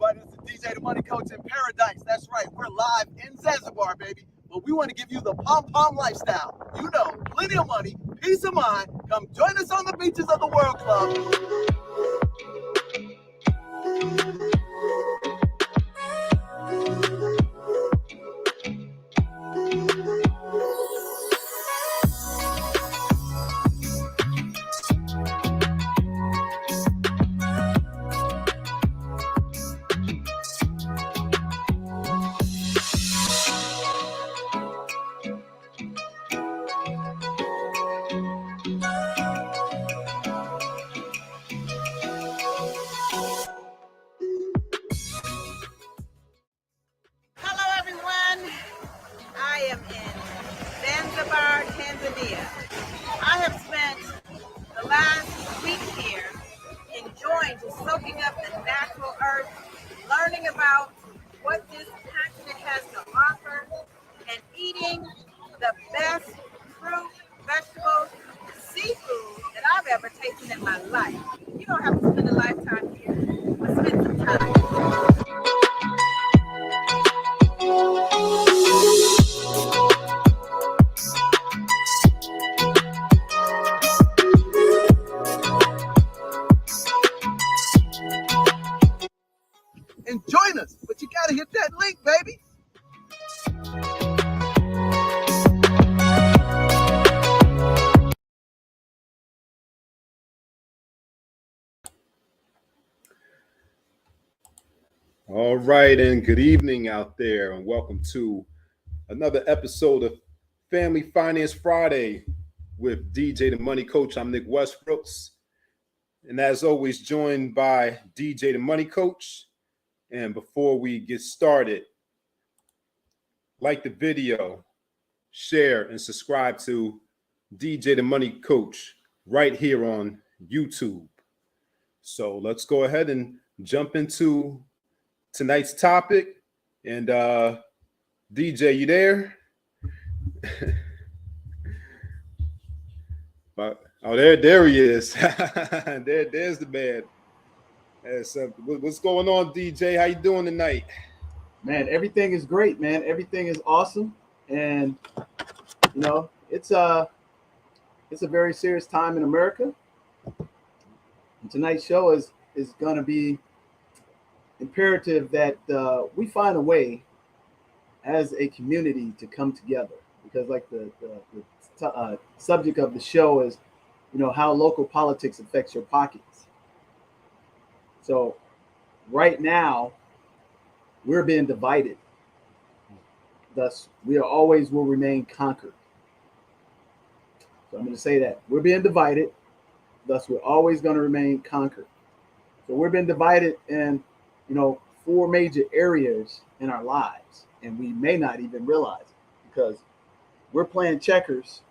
everybody. This is DJ the Money Coach in Paradise. That's right, we're live in Zanzibar, baby. But we want to give you the pom-pom lifestyle. You know, plenty of money, peace of mind. Come join us on the beaches of the World Club. Hello, everyone. I am in Zanzibar, Tanzania. I have spent the last week here enjoying just soaking up the natural earth, learning about what this continent has to offer, and eating the best fruit, vegetables, seafood that I've ever tasted in my life. You don't have to spend a lifetime here, but spend some time. And join us, but you gotta hit that link, baby. All right, and good evening out there, and welcome to another episode of Family Finance Friday with DJ the Money Coach. I'm Nick Westbrooks, and as always, joined by DJ the Money Coach. And before we get started, like the video, share, and subscribe to DJ the Money Coach right here on YouTube. So let's go ahead and jump into tonight's topic. And DJ, you there? Oh, there he is. There's the man. What's going on, DJ? How you doing tonight? Man, everything is great, man. Everything is awesome, and you know it's a very serious time in America. And tonight's show is going to be imperative that we find a way as a community to come together, because like the subject of the show is, you know, how local politics affects your pockets. So right now we're being divided, thus we always will remain conquered. So I'm going to say that we're being divided, thus we're always going to remain conquered. So we're being divided in, you know, 4 major areas in our lives, and we may not even realize it, because we're playing checkers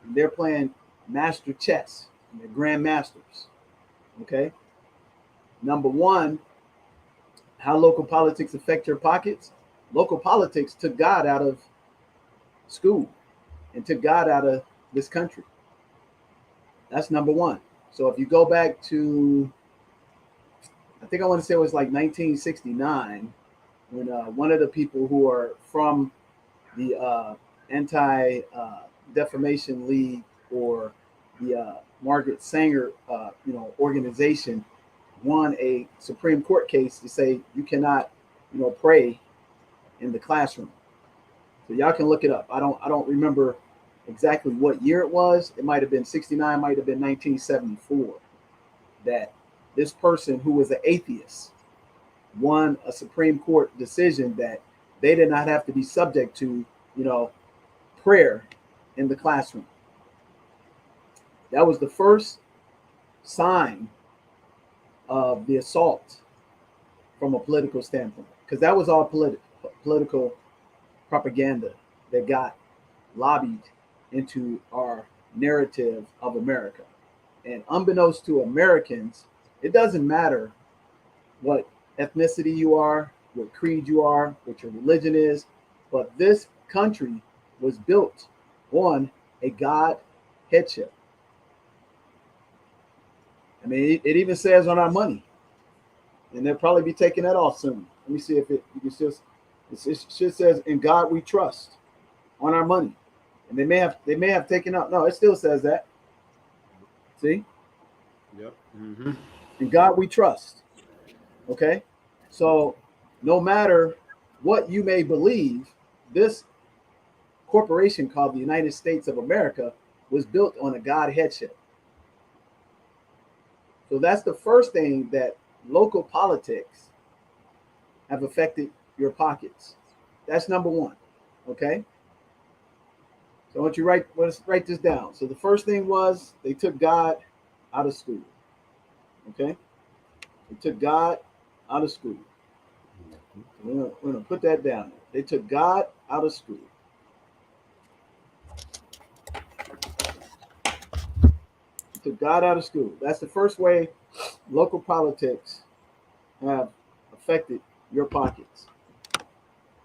and they're playing master chess, and they're grandmasters. Okay. Number one, how local politics affect your pockets. Local politics took God out of school and took God out of this country. That's number one. So if you go back to, I think I want to say it was like 1969, when one of the people who are from the Anti-Defamation League, or the Margaret Sanger, organization, won a Supreme Court case to say you cannot, pray in the classroom. So y'all can look it up. I don't remember exactly what year it was. It might have been 69, might have been 1974, that this person who was an atheist won a Supreme Court decision that they did not have to be subject to, prayer in the classroom. That was the first sign of the assault from a political standpoint, because that was all political propaganda that got lobbied into our narrative of America. And unbeknownst to Americans, it doesn't matter what ethnicity you are, what creed you are, what your religion is, but this country was built on a God headship. I mean, it even says on our money, and they'll probably be taking that off soon. Let me see if you can still. It shit says, "In God we trust," on our money, and they may have taken out. No, it still says that. See, Yep. Mm-hmm. in God we trust. Okay, so no matter what you may believe, this corporation called the United States of America was built on a God headship. So that's the first thing, that local politics have affected your pockets. That's number one. Okay. So let's write this down. So the first thing was they took God out of school. Okay. They took God out of school. We're gonna put that down. They took God out of school. Took God out of school. That's the first way local politics have affected your pockets.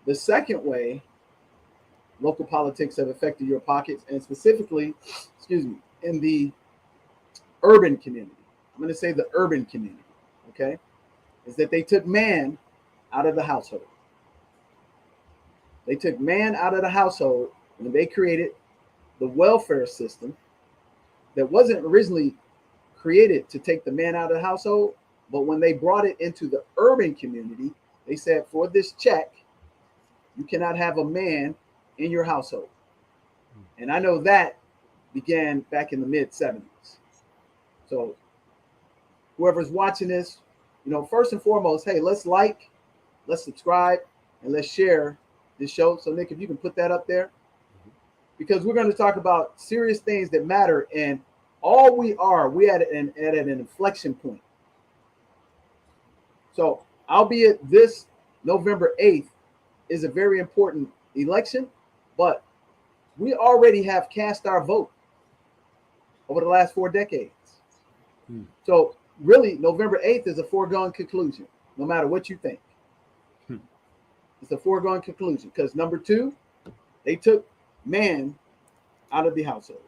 The second way local politics have affected your pockets, and specifically, in the urban community. I'm going to say the urban community, okay, is that they took man out of the household. They took man out of the household when they created the welfare system that wasn't originally created to take the man out of the household, but when they brought it into the urban community, they said, for this check, you cannot have a man in your household. And I know that began back in the mid 70s. So whoever's watching this, first and foremost, hey, let's subscribe, and let's share this show. So Nick, if you can put that up there, because we're going to talk about serious things that matter, and we at an inflection point. So albeit this November 8th is a very important election, but we already have cast our vote over the last 4 decades. So really, November 8th is a foregone conclusion, no matter what you think. It's a foregone conclusion because number 2, they took man out of the household.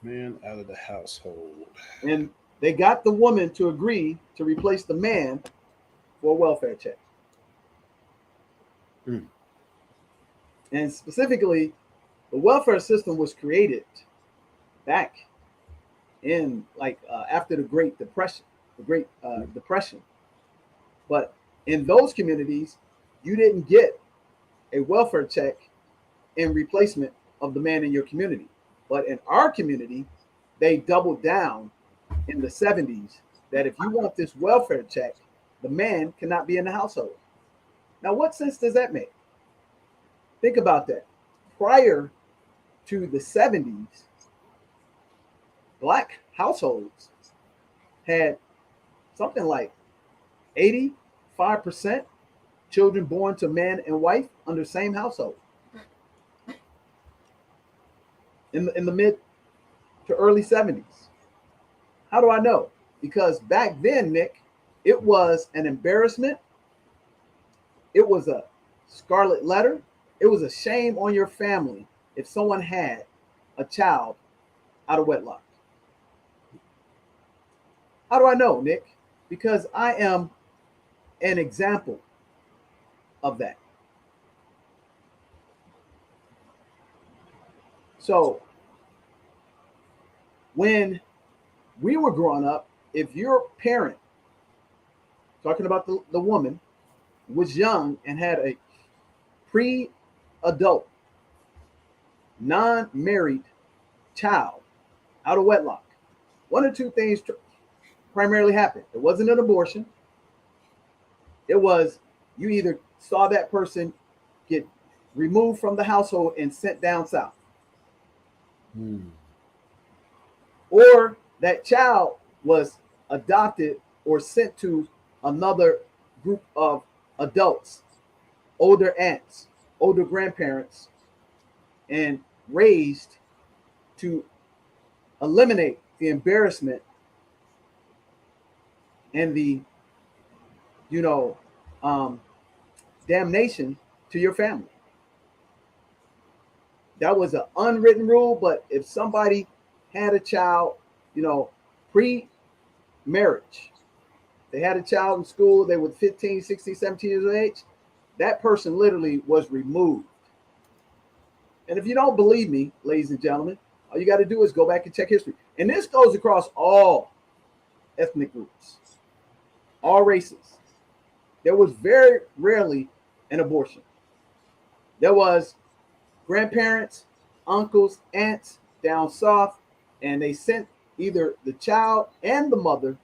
Man out of the household. And they got the woman to agree to replace the man for a welfare check. And specifically, the welfare system was created back in after the Great Depression, But in those communities, you didn't get a welfare check in replacement of the man in your community. But in our community, they doubled down in the 70s that if you want this welfare check, the man cannot be in the household. Now, what sense does that make? Think about that. Prior to the 70s, Black households had something like 85% children born to man and wife under the same household. In the mid to early 70s. How do I know? Because back then, Nick, it was an embarrassment. It was a scarlet letter. It was a shame on your family if someone had a child out of wedlock. How do I know, Nick? Because I am an example of that. So when we were growing up, if your parent, talking about the woman, was young and had a pre-adult, non-married child out of wedlock, one or two things primarily happened. It wasn't an abortion. It was you either saw that person get removed from the household and sent down south. Or that child was adopted or sent to another group of adults, older aunts, older grandparents, and raised to eliminate the embarrassment and the damnation to your family. That was an unwritten rule, but if somebody had a child, pre marriage. They had a child in school, they were 15, 16, 17 years of age. That person literally was removed. And if you don't believe me, ladies and gentlemen, all you got to do is go back and check history. And this goes across all ethnic groups, all races. There was very rarely an abortion. There was grandparents, uncles, aunts down south, and they sent either the child and the mother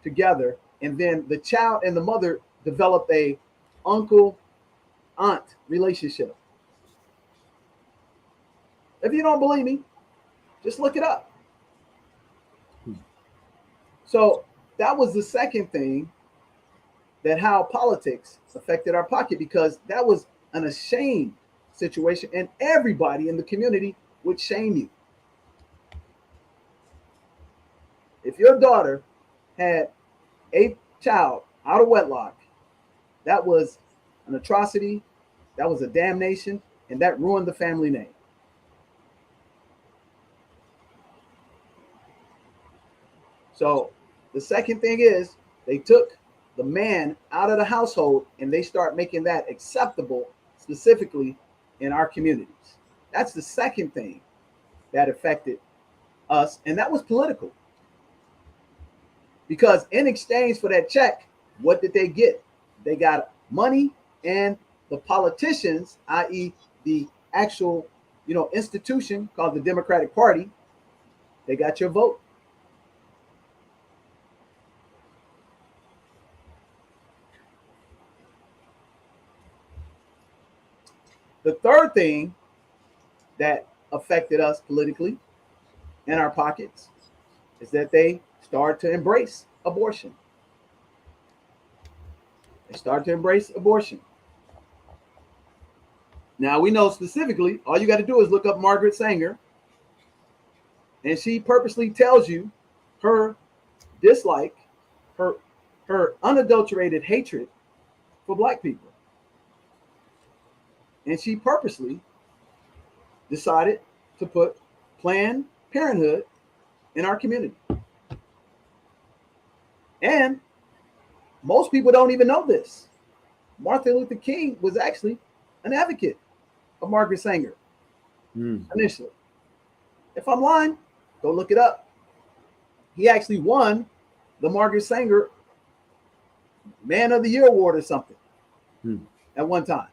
together, and then the child and the mother developed a uncle-aunt relationship. If you don't believe me, just look it up. So that was the second thing, that how politics affected our pocket, because that was an ashamed situation, and everybody in the community would shame you. If your daughter had a child out of wedlock, that was an atrocity, that was a damnation, and that ruined the family name. So the second thing is, they took the man out of the household and they start making that acceptable, specifically in our communities. That's the second thing that affected us, and that was political. Because in exchange for that check, what did they get? They got money, and the politicians, i.e., the actual, institution called the Democratic Party, they got your vote. The third thing that affected us politically in our pockets is that they started to embrace abortion. They started to embrace abortion. Now, we know specifically, all you got to do is look up Margaret Sanger, and she purposely tells you her dislike, her unadulterated hatred for black people. And she purposely decided to put Planned Parenthood in our community. And most people don't even know this. Martin Luther King was actually an advocate of Margaret Sanger initially. If I'm lying, go look it up. He actually won the Margaret Sanger Man of the Year Award or something at one time.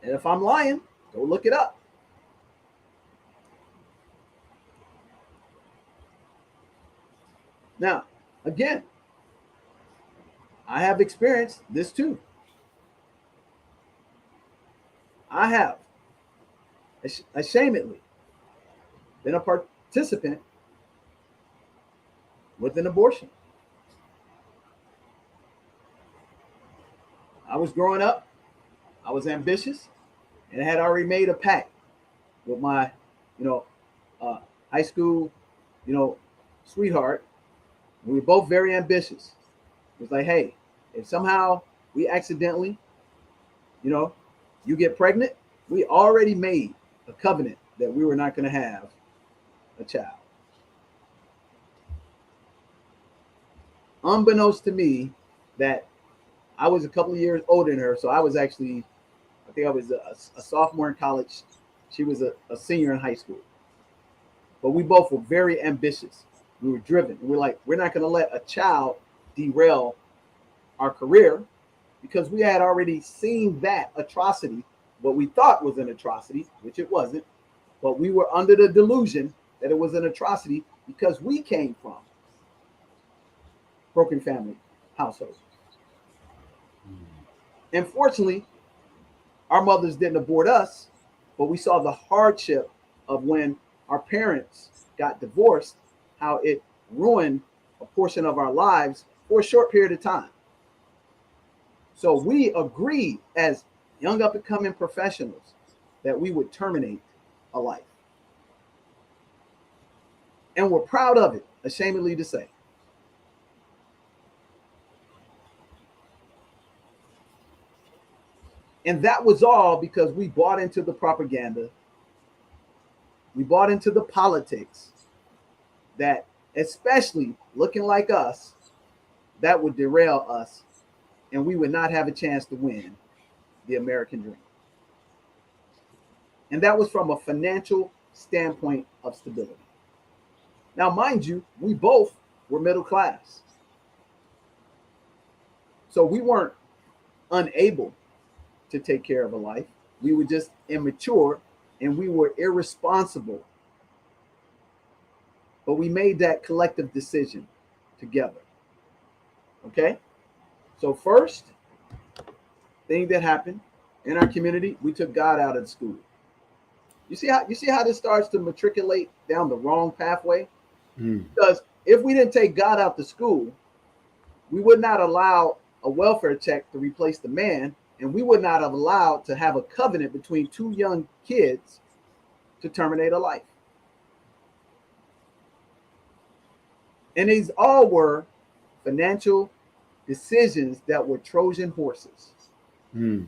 And if I'm lying, go look it up. Now, again, I have experienced this too. I have ashamedly been a participant with an abortion. I was growing up, I was ambitious, and I had already made a pact with my, high school, sweetheart. We were both very ambitious. It was like, hey, if somehow we accidentally, you get pregnant, we already made a covenant that we were not going to have a child. Unbeknownst to me, that I was a couple of years older than her, so I was actually, I think I was a sophomore in college. She was a senior in high school. But we both were very ambitious. We were driven. We're like, we're not going to let a child derail our career, because we had already seen that atrocity, what we thought was an atrocity, which it wasn't. But we were under the delusion that it was an atrocity because we came from broken family households. And fortunately, our mothers didn't abort us, but we saw the hardship of when our parents got divorced, how it ruined a portion of our lives for a short period of time. So we agreed as young up-and-coming professionals that we would terminate a life. And we're proud of it, ashamedly to say. And that was all because we bought into the propaganda. We bought into the politics that especially looking like us, that would derail us and we would not have a chance to win the American dream. And that was from a financial standpoint of stability. Now, mind you, we both were middle class. So we weren't unable to take care of a life. We were just immature and we were irresponsible. But we made that collective decision together. Okay? So first thing that happened in our community, we took God out of the school. You see how this starts to matriculate down the wrong pathway? Because if we didn't take God out the school, we would not allow a welfare check to replace the man, and we would not have allowed to have a covenant between two young kids to terminate a life. And these all were financial decisions that were Trojan horses. And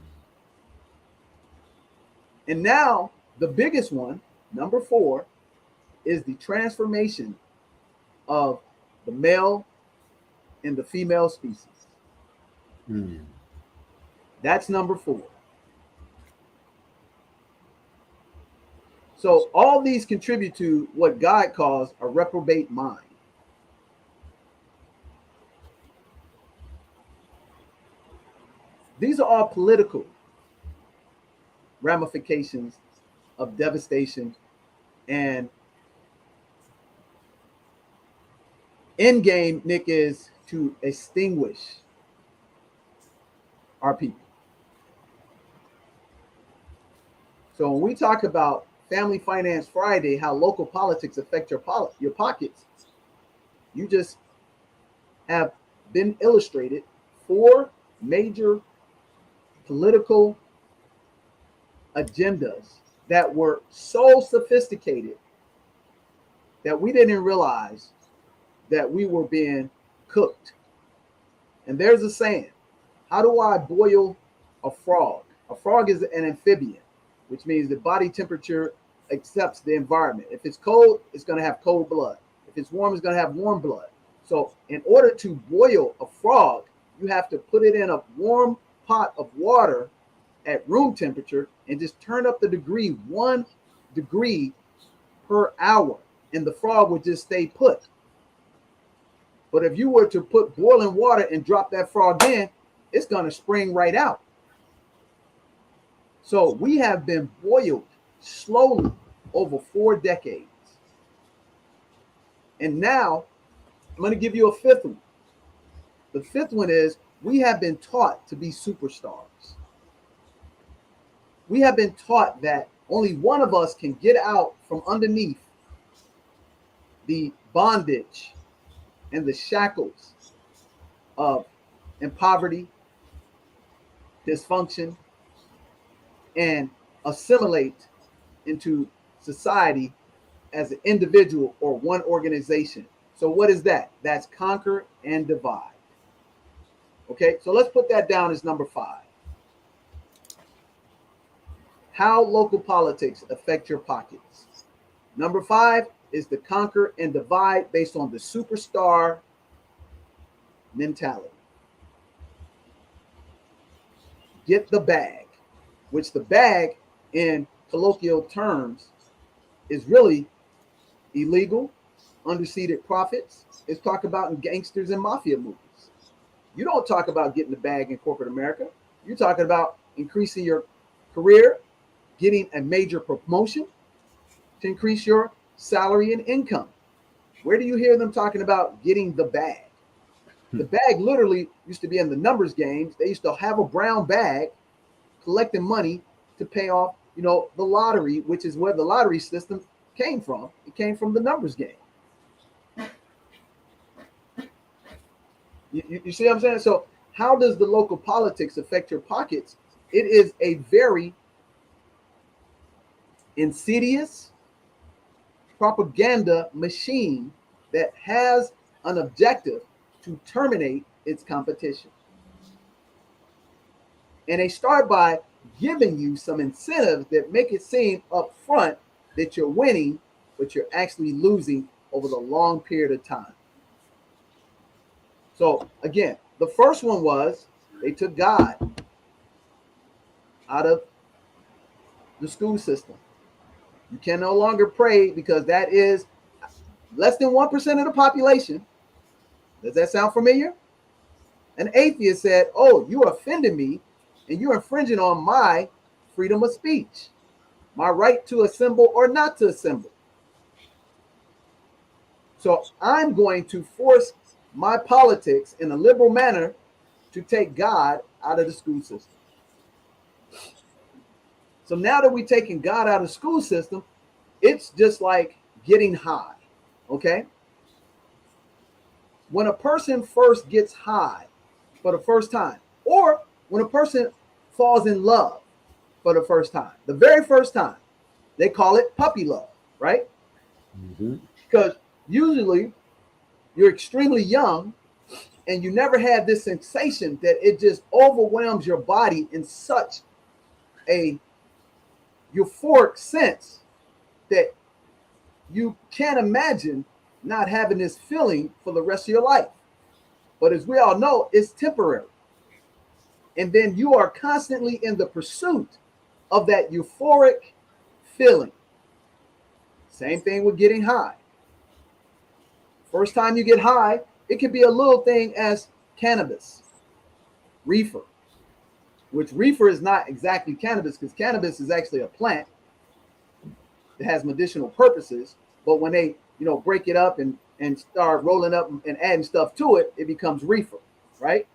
now the biggest one, number 4, is the transformation of the male and the female species. That's number 4. So all these contribute to what God calls a reprobate mind. These are all political ramifications of devastation, and end game, Nick, is to extinguish our people. So when we talk about Family Finance Friday, how local politics affect your pockets, you just have been illustrated 4 major political agendas that were so sophisticated that we didn't realize that we were being cooked. And there's a saying, how do I boil a frog? A frog is an amphibian, which means the body temperature accepts the environment. If it's cold, it's going to have cold blood. If it's warm, it's going to have warm blood. So in order to boil a frog, you have to put it in a warm pot of water at room temperature and just turn up the degree 1 degree per hour, and the frog would just stay put. But if you were to put boiling water and drop that frog in, it's going to spring right out. So we have been boiled slowly over 4 decades. And now I'm going to give you a 5th one. The 5th one is we have been taught to be superstars. We have been taught that only one of us can get out from underneath the bondage and the shackles of poverty, dysfunction, and assimilate into society as an individual or one organization. So what is that? That's conquer and divide. Okay, so let's put that down as number 5. How local politics affect your pockets. Number 5 is the conquer and divide based on the superstar mentality. Get the bag, which the bag in colloquial terms is really illegal, underseated profits. It's talked about in gangsters and mafia movies. You don't talk about getting the bag in corporate America. You're talking about increasing your career, getting a major promotion to increase your salary and income. Where do you hear them talking about getting the bag? The bag literally used to be in the numbers games. They used to have a brown bag collecting money to pay off, the lottery, which is where the lottery system came from. It came from the numbers game. You see what I'm saying? So how does the local politics affect your pockets? It is a very insidious propaganda machine that has an objective to terminate its competition. And they start by giving you some incentives that make it seem up front that you're winning, but you're actually losing over the long period of time. So again, the first one was they took God out of the school system. You can no longer pray because that is less than 1% of the population. Does that sound familiar? An atheist said, oh, you offended me and you're infringing on my freedom of speech, my right to assemble or not to assemble. So I'm going to force my politics in a liberal manner to take God out of the school system. So now that we're taking God out of the school system, it's just like getting high, okay? When a person first gets high for the first time, or when a person falls in love for the first time, the very first time, they call it puppy love, right? Because usually you're extremely young and you never had this sensation that it just overwhelms your body in such a euphoric sense that you can't imagine not having this feeling for the rest of your life. But as we all know, it's temporary. And then you are constantly in the pursuit of that euphoric feeling. Same thing with getting high. First time you get high, it could be a little thing as cannabis, reefer, which reefer is not exactly cannabis because cannabis is actually a plant that has medicinal purposes. But when they, break it up and start rolling up and adding stuff to it, it becomes reefer, right?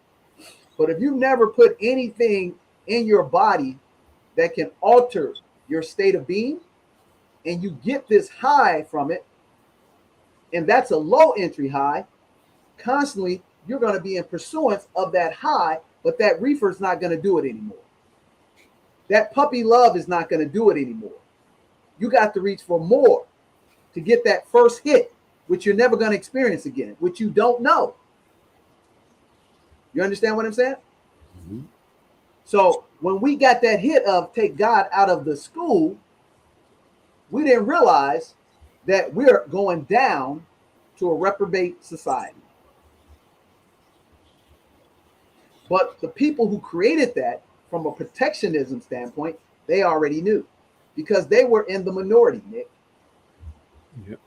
But if you never put anything in your body that can alter your state of being, and you get this high from it, and that's a low entry high, constantly you're going to be in pursuance of that high, but that reefer is not going to do it anymore. That puppy love is not going to do it anymore. You got to reach for more to get that first hit, which you're never going to experience again, which you don't know. You understand what I'm saying? Mm-hmm. So when we got that hit of take God out of the school, we didn't realize that we're going down to a reprobate society. But the people who created that from a protectionism standpoint, they already knew because they were in the minority, Nick. Yep.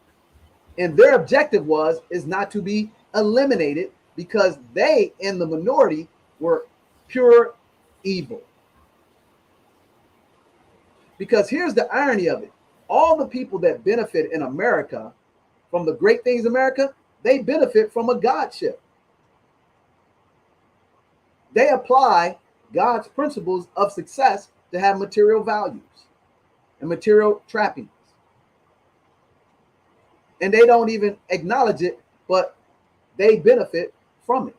And their objective is not to be eliminated because they in the minority were pure evil. Because here's the irony of it. All the people that benefit in America from the great things in America, they benefit from a godship. They apply God's principles of success to have material values and material trappings. And they don't even acknowledge it, but they benefit from it.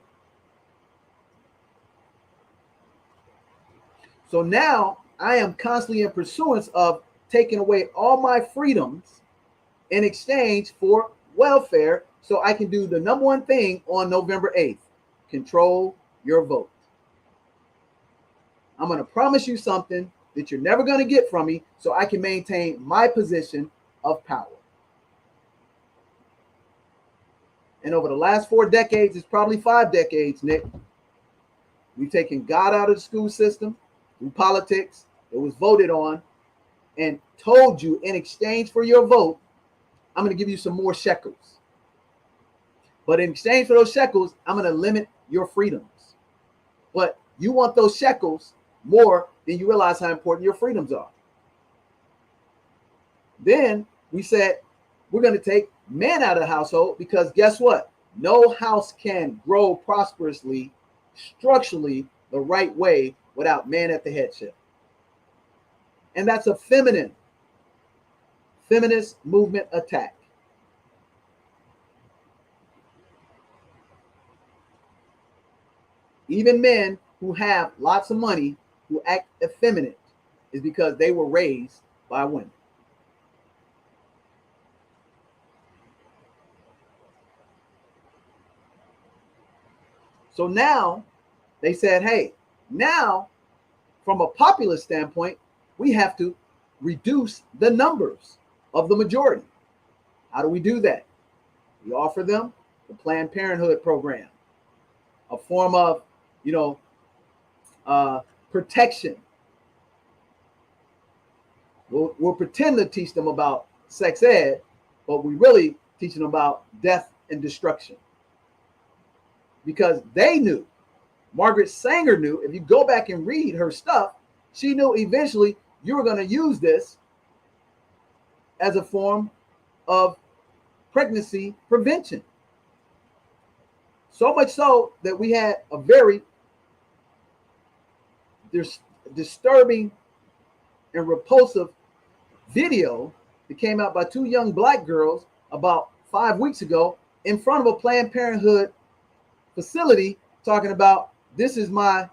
So now I am constantly in pursuance of taking away all my freedoms in exchange for welfare so I can do the number one thing on November 8th, control your vote. I'm going to promise you something that you're never going to get from me so I can maintain my position of power. And over the last 4 decades, it's probably 5 decades, Nick, we've taken God out of the school system through politics. It was voted on and told you in exchange for your vote, I'm going to give you some more shekels. But in exchange for those shekels, I'm going to limit your freedoms. But you want those shekels more than you realize how important your freedoms are. Then we said, we're going to take men out of the household because guess what? No house can grow prosperously, structurally, the right way without man at the headship. And that's a feminist movement attack. Even men who have lots of money who act effeminate is because they were raised by women. So now they said, hey, now from a populist standpoint, we have to reduce the numbers of the majority. How do we do that? We offer them the Planned Parenthood program, a form of, protection. We'll pretend to teach them about sex ed, but we really teaching them about death and destruction. Because they knew, Margaret Sanger knew, if you go back and read her stuff, she knew eventually you were going to use this as a form of pregnancy prevention. So much so that we had a very disturbing and repulsive video that came out by two young black girls about 5 weeks ago in front of a Planned Parenthood facility talking about, this is my,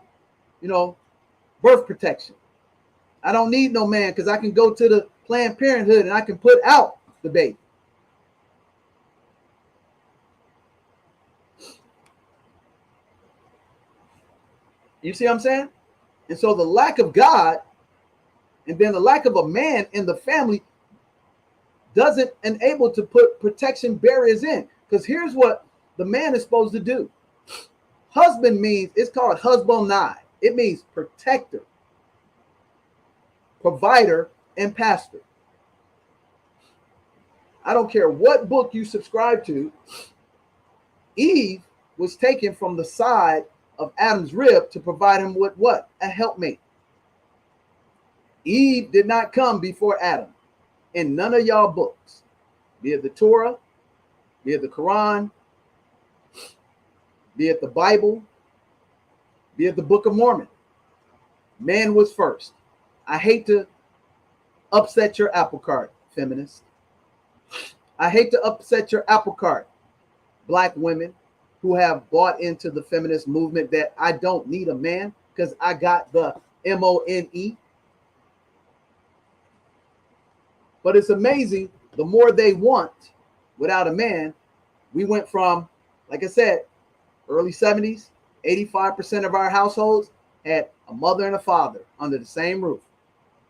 birth protection. I don't need no man because I can go to the Planned Parenthood and I can put out the baby. You see what I'm saying? And so the lack of God and then the lack of a man in the family doesn't enable to put protection barriers in. Because here's what the man is supposed to do. Husband means, it's called husbandai. It means protector, provider, and pastor. I don't care what book you subscribe to. Eve was taken from the side of Adam's rib to provide him with what? A helpmate. Eve did not come before Adam in none of y'all books, be it the Torah, be it the Quran, be it the Bible, be it the Book of Mormon. Man was first. I hate to upset your apple cart, feminist. I hate to upset your apple cart, black women who have bought into the feminist movement that I don't need a man because I got the MONE. But it's amazing, the more they want without a man, we went from, like I said, early 70s, 85% of our households had a mother and a father under the same roof.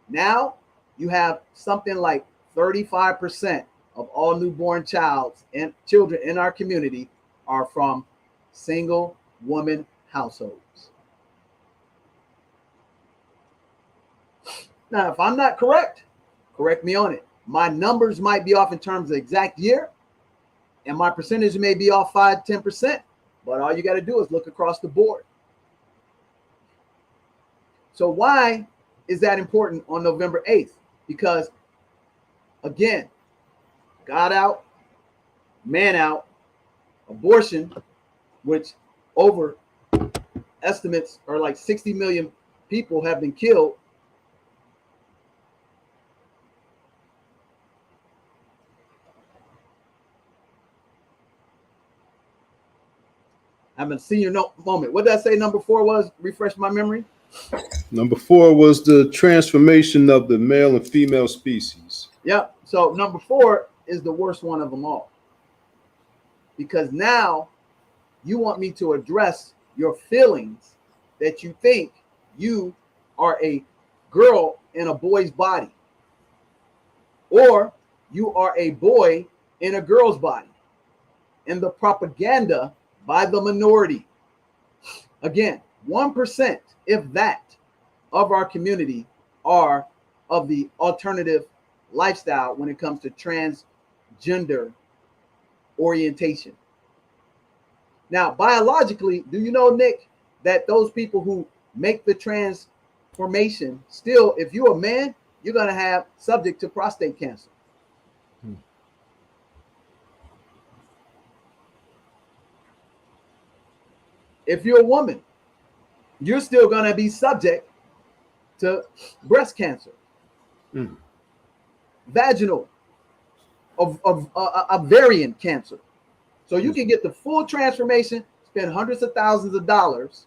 Now you have something like 35% of all newborn children in our community are from single woman households. Now, if I'm not correct, correct me on it. My numbers might be off in terms of exact year, and my percentage may be off 5-10%, but all you got to do is look across the board. So why is that important on November 8th? Because, again, God out, man out, abortion, which over estimates are like 60 million people have been killed. I'm a senior moment. What did I say number 4 was? Refresh my memory. Number 4 was the transformation of the male and female species. Yep. So number 4 is the worst one of them all. Because now you want me to address your feelings that you think you are a girl in a boy's body, or you are a boy in a girl's body, and the propaganda by the minority. Again, 1%, if that, of our community are of the alternative lifestyle when it comes to transgender orientation. Now, biologically, do you know, Nick, that those people who make the transformation still, if you're a man, you're going to have subject to prostate cancer. If you're a woman, you're still going to be subject to breast cancer, vaginal, ovarian cancer. So you can get the full transformation, spend hundreds of thousands of dollars.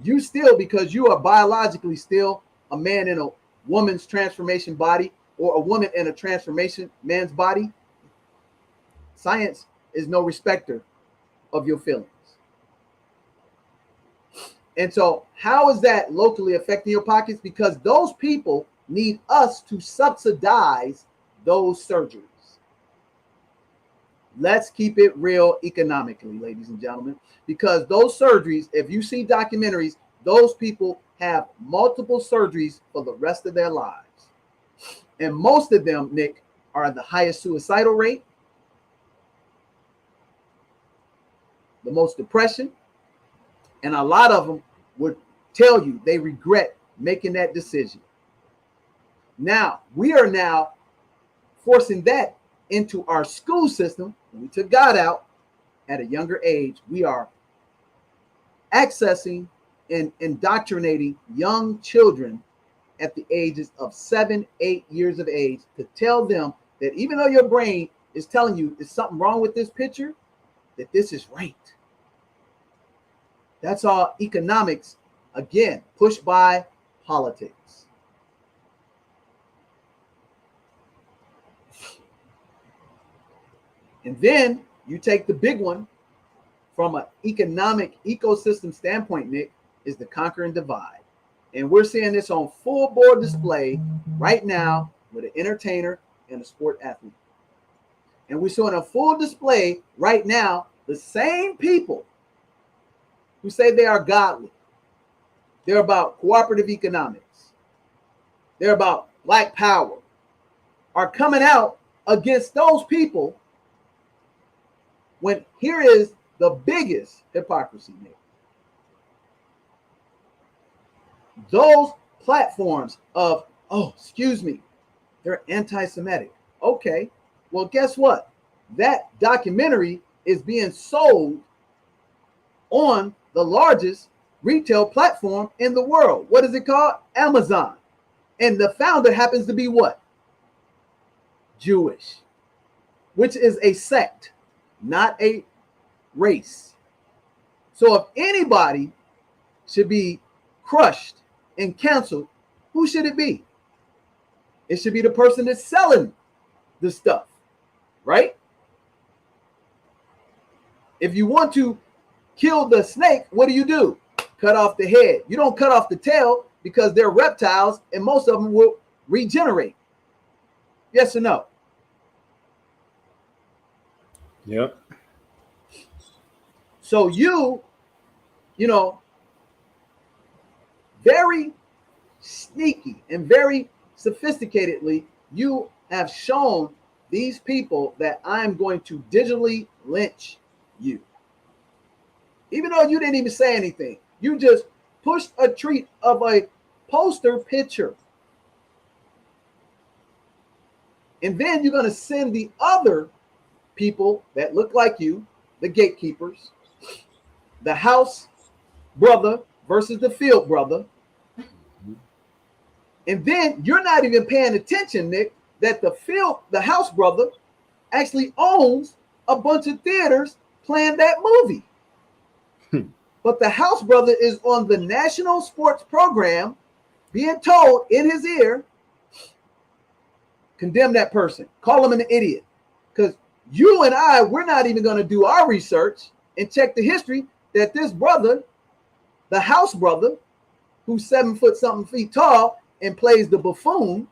You still, because you are biologically still a man in a woman's transformation body, or a woman in a transformation man's body, science is no respecter of your feelings. And so how is that locally affecting your pockets? Because those people need us to subsidize those surgeries. Let's keep it real economically, ladies and gentlemen, because those surgeries, if you see documentaries, those people have multiple surgeries for the rest of their lives. And most of them, Nick, are the highest suicidal rate, the most depression, and a lot of them would tell you they regret making that decision. Now, we are now forcing that into our school system. When we took God out at a younger age, we are accessing and indoctrinating young children at the ages of 7, 8 years of age to tell them that even though your brain is telling you there's something wrong with this picture, that this is right. That's all economics, again, pushed by politics. And then you take the big one from an economic ecosystem standpoint, Nick, is the conquer and divide. And we're seeing this on full board display right now with an entertainer and a sport athlete. And we're showing a full display right now, the same people who say they are godly. They're about cooperative economics. They're about black power, are coming out against those people when here is the biggest hypocrisy, Nick. Those platforms of, oh, excuse me, they're anti-Semitic. Okay, well, guess what? That documentary is being sold on the largest retail platform in the world. What is it called? Amazon. And the founder happens to be what? Jewish, which is a sect, not a race. So if anybody should be crushed and canceled, who should it be? It should be the person that's selling the stuff, right? If you want to kill the snake, what do? Cut off the head. You don't cut off the tail because they're reptiles and most of them will regenerate. Yes or no? Yep. So you know, very sneaky and very sophisticatedly, you have shown these people that I'm going to digitally lynch you. Even though you didn't even say anything, you just pushed a tweet of a poster picture. And then you're going to send the other people that look like you, the gatekeepers, the house brother versus the field brother. And then you're not even paying attention, Nick, that the house brother actually owns a bunch of theaters playing that movie. But the house brother is on the national sports program being told in his ear, condemn that person, call him an idiot. Because you and I, we're not even going to do our research and check the history that this brother, the house brother, who's 7 foot something feet tall and plays the buffoon.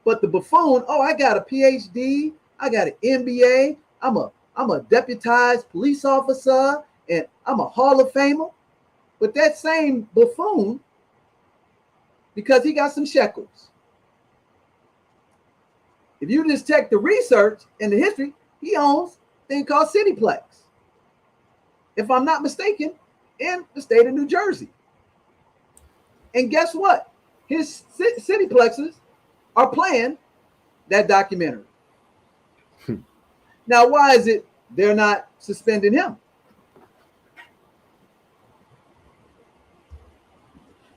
But the buffoon, oh, I got a PhD, I got an MBA, I'm a deputized police officer, and I'm a Hall of Famer. But that same buffoon, because he got some shekels. If you just check the research and the history, he owns a thing called Cityplex, if I'm not mistaken, in the state of New Jersey. And guess what? His Cityplexes are playing that documentary. Now, why is it they're not suspending him?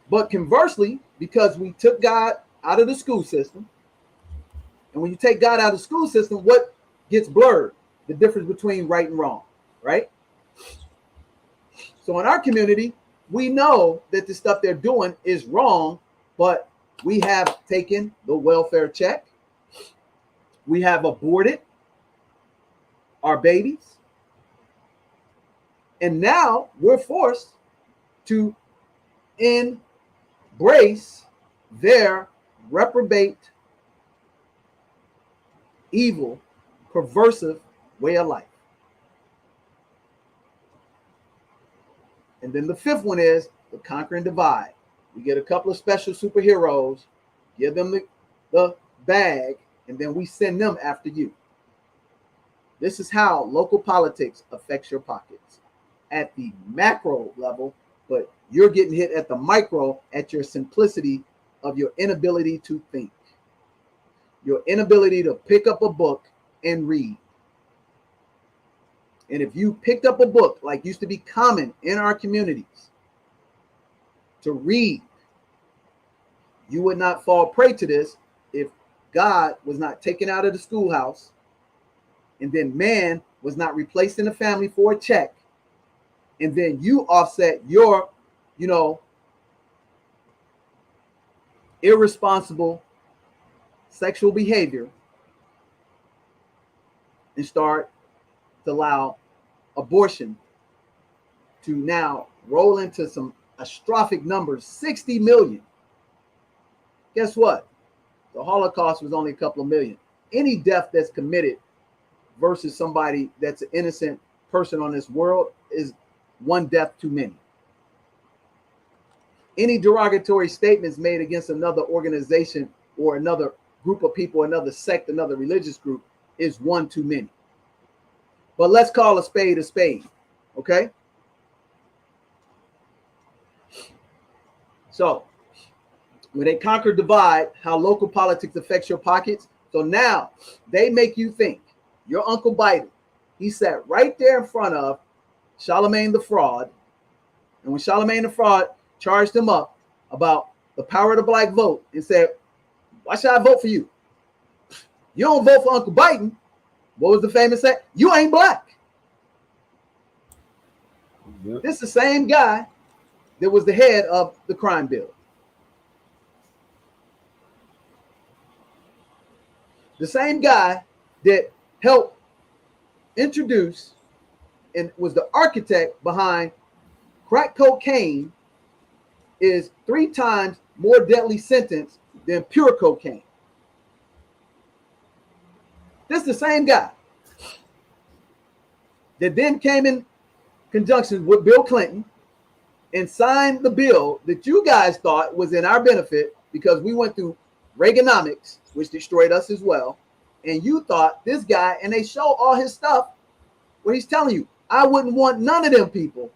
But conversely, because we took God out of the school system, and when you take God out of the school system, what gets blurred? The difference between right and wrong, right? So in our community, we know that the stuff they're doing is wrong, but we have taken the welfare check. We have aborted our babies. And now we're forced to embrace their reprobate, evil, perversive way of life. And then the fifth one is the conquer and divide. We get a couple of special superheroes, give them the bag, and then we send them after you. This is how local politics affects your pockets at the macro level, but you're getting hit at the micro at your simplicity of your inability to think, your inability to pick up a book and read. And if you picked up a book, like used to be common in our communities, to read, you would not fall prey to this if God was not taken out of the schoolhouse, and then man was not replaced in the family for a check, and then you offset your, irresponsible sexual behavior and start to allow abortion to now roll into some astrophic numbers, 60 million. Guess what? The Holocaust was only a couple of million. Any death that's committed versus somebody that's an innocent person on this world is one death too many. Any derogatory statements made against another organization or another group of people, another sect, another religious group is one too many. But let's call a spade, okay? So when they conquer divide, how local politics affects your pockets. So now they make you think. Your Uncle Biden, he sat right there in front of Charlemagne the Fraud. And when Charlemagne the Fraud charged him up about the power of the black vote and said, why should I vote for you? You don't vote for Uncle Biden. What was the famous saying? You ain't black. Yep. This is the same guy that was the head of the crime bill. The same guy that helped introduce and was the architect behind crack cocaine is 3 times more deadly sentence than pure cocaine. This is the same guy that then came in conjunction with Bill Clinton and signed the bill that you guys thought was in our benefit because we went through Reaganomics, which destroyed us as well. And you thought this guy, and they show all his stuff where he's telling you, I wouldn't want none of them people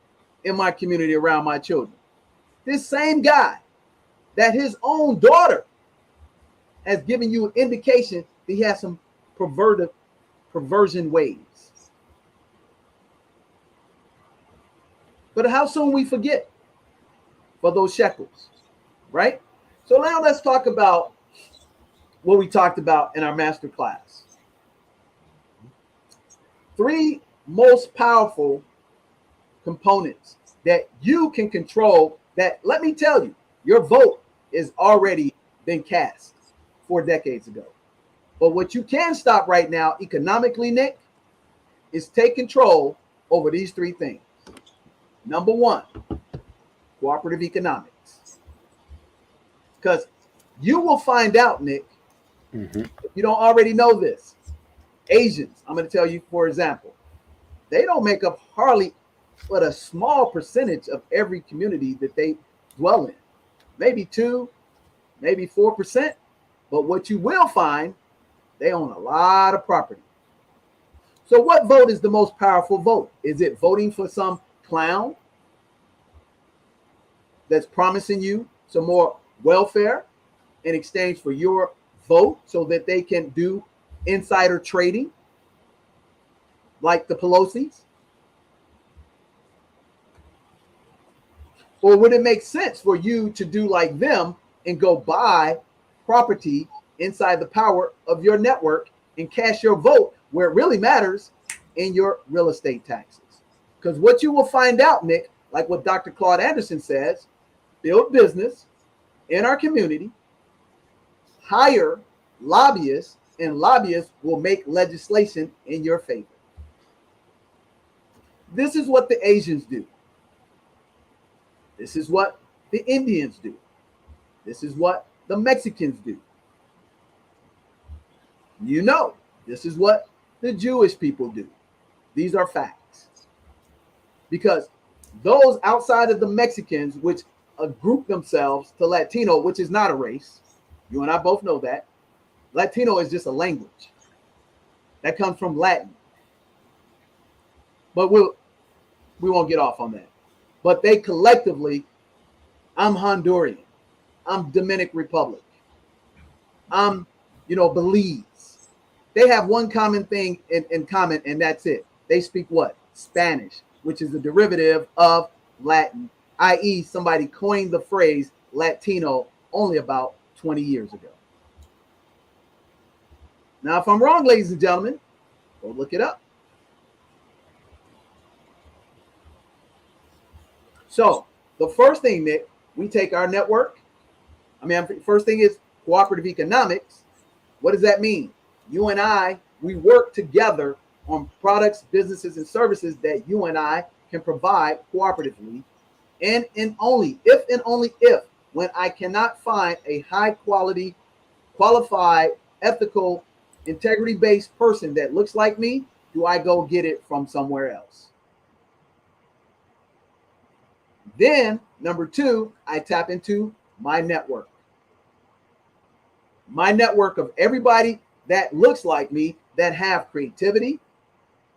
in my community around my children. This same guy that his own daughter has given you an indication that he has some perversion ways. But how soon we forget for those shekels, right? So now let's talk about what we talked about in our master class. 3 most powerful components that you can control that, let me tell you, your vote is already been cast 4 decades ago. But what you can stop right now economically, Nick, is take control over these 3 things. Number 1, cooperative economics. Because you will find out, Nick, if you don't already know this, Asians, I'm going to tell you, for example, they don't make up hardly but a small percentage of every community that they dwell in. Maybe 2, maybe 4%. But what you will find, they own a lot of property. So what vote is the most powerful vote? Is it voting for some clown that's promising you some more welfare in exchange for your vote so that they can do insider trading like the Pelosi's? Or would it make sense for you to do like them and go buy property inside the power of your network and cash your vote where it really matters in your real estate taxes? Because what you will find out, Nick, like what Dr. Claude Anderson says, build business in our community, hire lobbyists, and lobbyists will make legislation in your favor. This is what the Asians do. This is what the Indians do. This is what the Mexicans do. You know, this is what the Jewish people do. These are facts. Because those outside of the Mexicans, which group themselves to Latino, which is not a race, you and I both know that. Latino is just a language that comes from Latin. But we won't get off on that. But they collectively, I'm Honduran, I'm Dominican Republic, I'm, Belize. They have one common thing in common, and that's it. They speak what? Spanish, which is a derivative of Latin, i.e. somebody coined the phrase Latino only about 20 years ago. Now, if I'm wrong, ladies and gentlemen, go look it up. So the first thing, Nick, we take our network. First thing is cooperative economics. What does that mean? You and I, we work together on products, businesses, and services that you and I can provide cooperatively. And only if, when I cannot find a high quality, qualified, ethical, integrity-based person that looks like me, do I go get it from somewhere else. Then, number two, I tap into my network. My network of everybody that looks like me, that have creativity,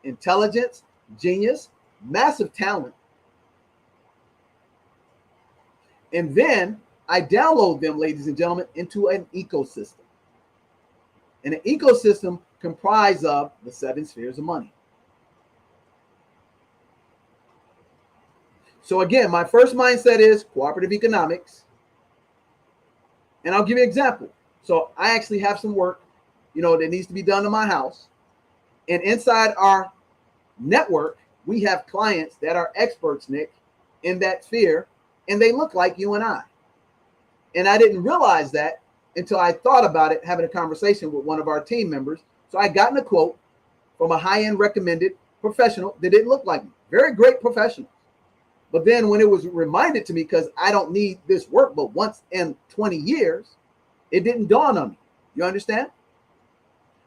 intelligence, genius, massive talent. And then I download them, ladies and gentlemen, into an ecosystem. And an ecosystem comprised of the 7 spheres of money. So again, my first mindset is cooperative economics. And I'll give you an example. So I actually have some work, that needs to be done in my house. And inside our network, we have clients that are experts, Nick, in that sphere, and they look like you and I. And I didn't realize that until I thought about it, having a conversation with one of our team members. So I gotten a quote from a high-end recommended professional that didn't look like me. Very great professional. But then when it was reminded to me, because I don't need this work but once in 20 years, it didn't dawn on me. You understand?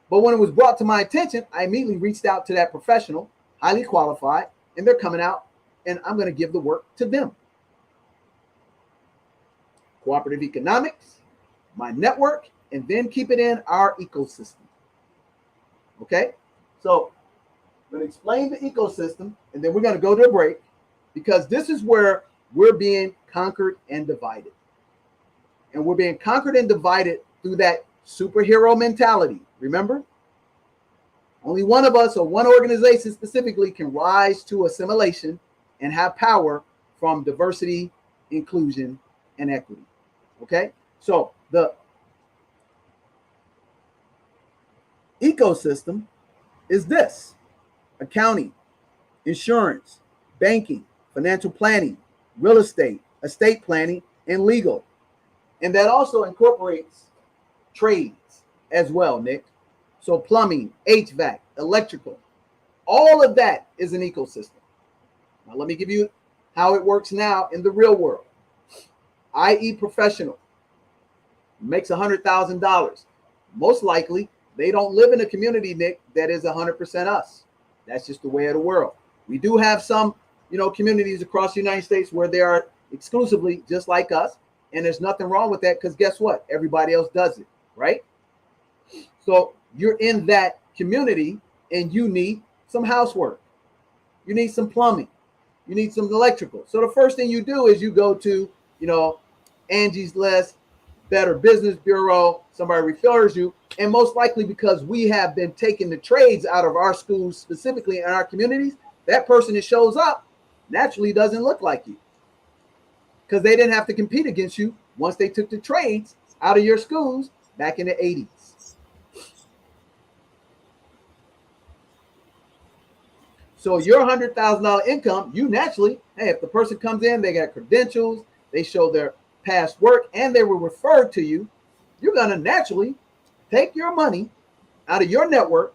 But when it was brought to my attention, I immediately reached out to that professional, highly qualified, and they're coming out, and I'm going to give the work to them. Cooperative economics, my network, and then keep it in our ecosystem. Okay? So I'm going to explain the ecosystem, and then we're going to go to a break, because this is where we're being conquered and divided. And we're being conquered and divided through that superhero mentality. Remember? Only one of us or one organization specifically can rise to assimilation and have power from diversity, inclusion, and equity. Okay? So the ecosystem is this: accounting, insurance, banking, financial planning, real estate, estate planning, and legal. And that also incorporates trades as well, Nick. So plumbing, HVAC, electrical, all of that is an ecosystem. Now let me give you how it works now in the real world. I.e. professional makes $100,000. Most likely, they don't live in a community, Nick, that is 100% us. That's just the way of the world. We do have some, communities across the United States where they are exclusively just like us. And there's nothing wrong with that, because guess what? Everybody else does it, right? So you're in that community and you need some housework. You need some plumbing. You need some electrical. So the first thing you do is you go to, Angie's List, Better Business Bureau, somebody refers you. And most likely, because we have been taking the trades out of our schools, specifically in our communities, that person that shows up naturally doesn't look like you, because they didn't have to compete against you once they took the trades out of your schools back in the 80s. So your $100,000 income, you naturally, hey, if the person comes in, they got credentials, they show their past work, and they were referred to you, you're going to naturally take your money out of your network.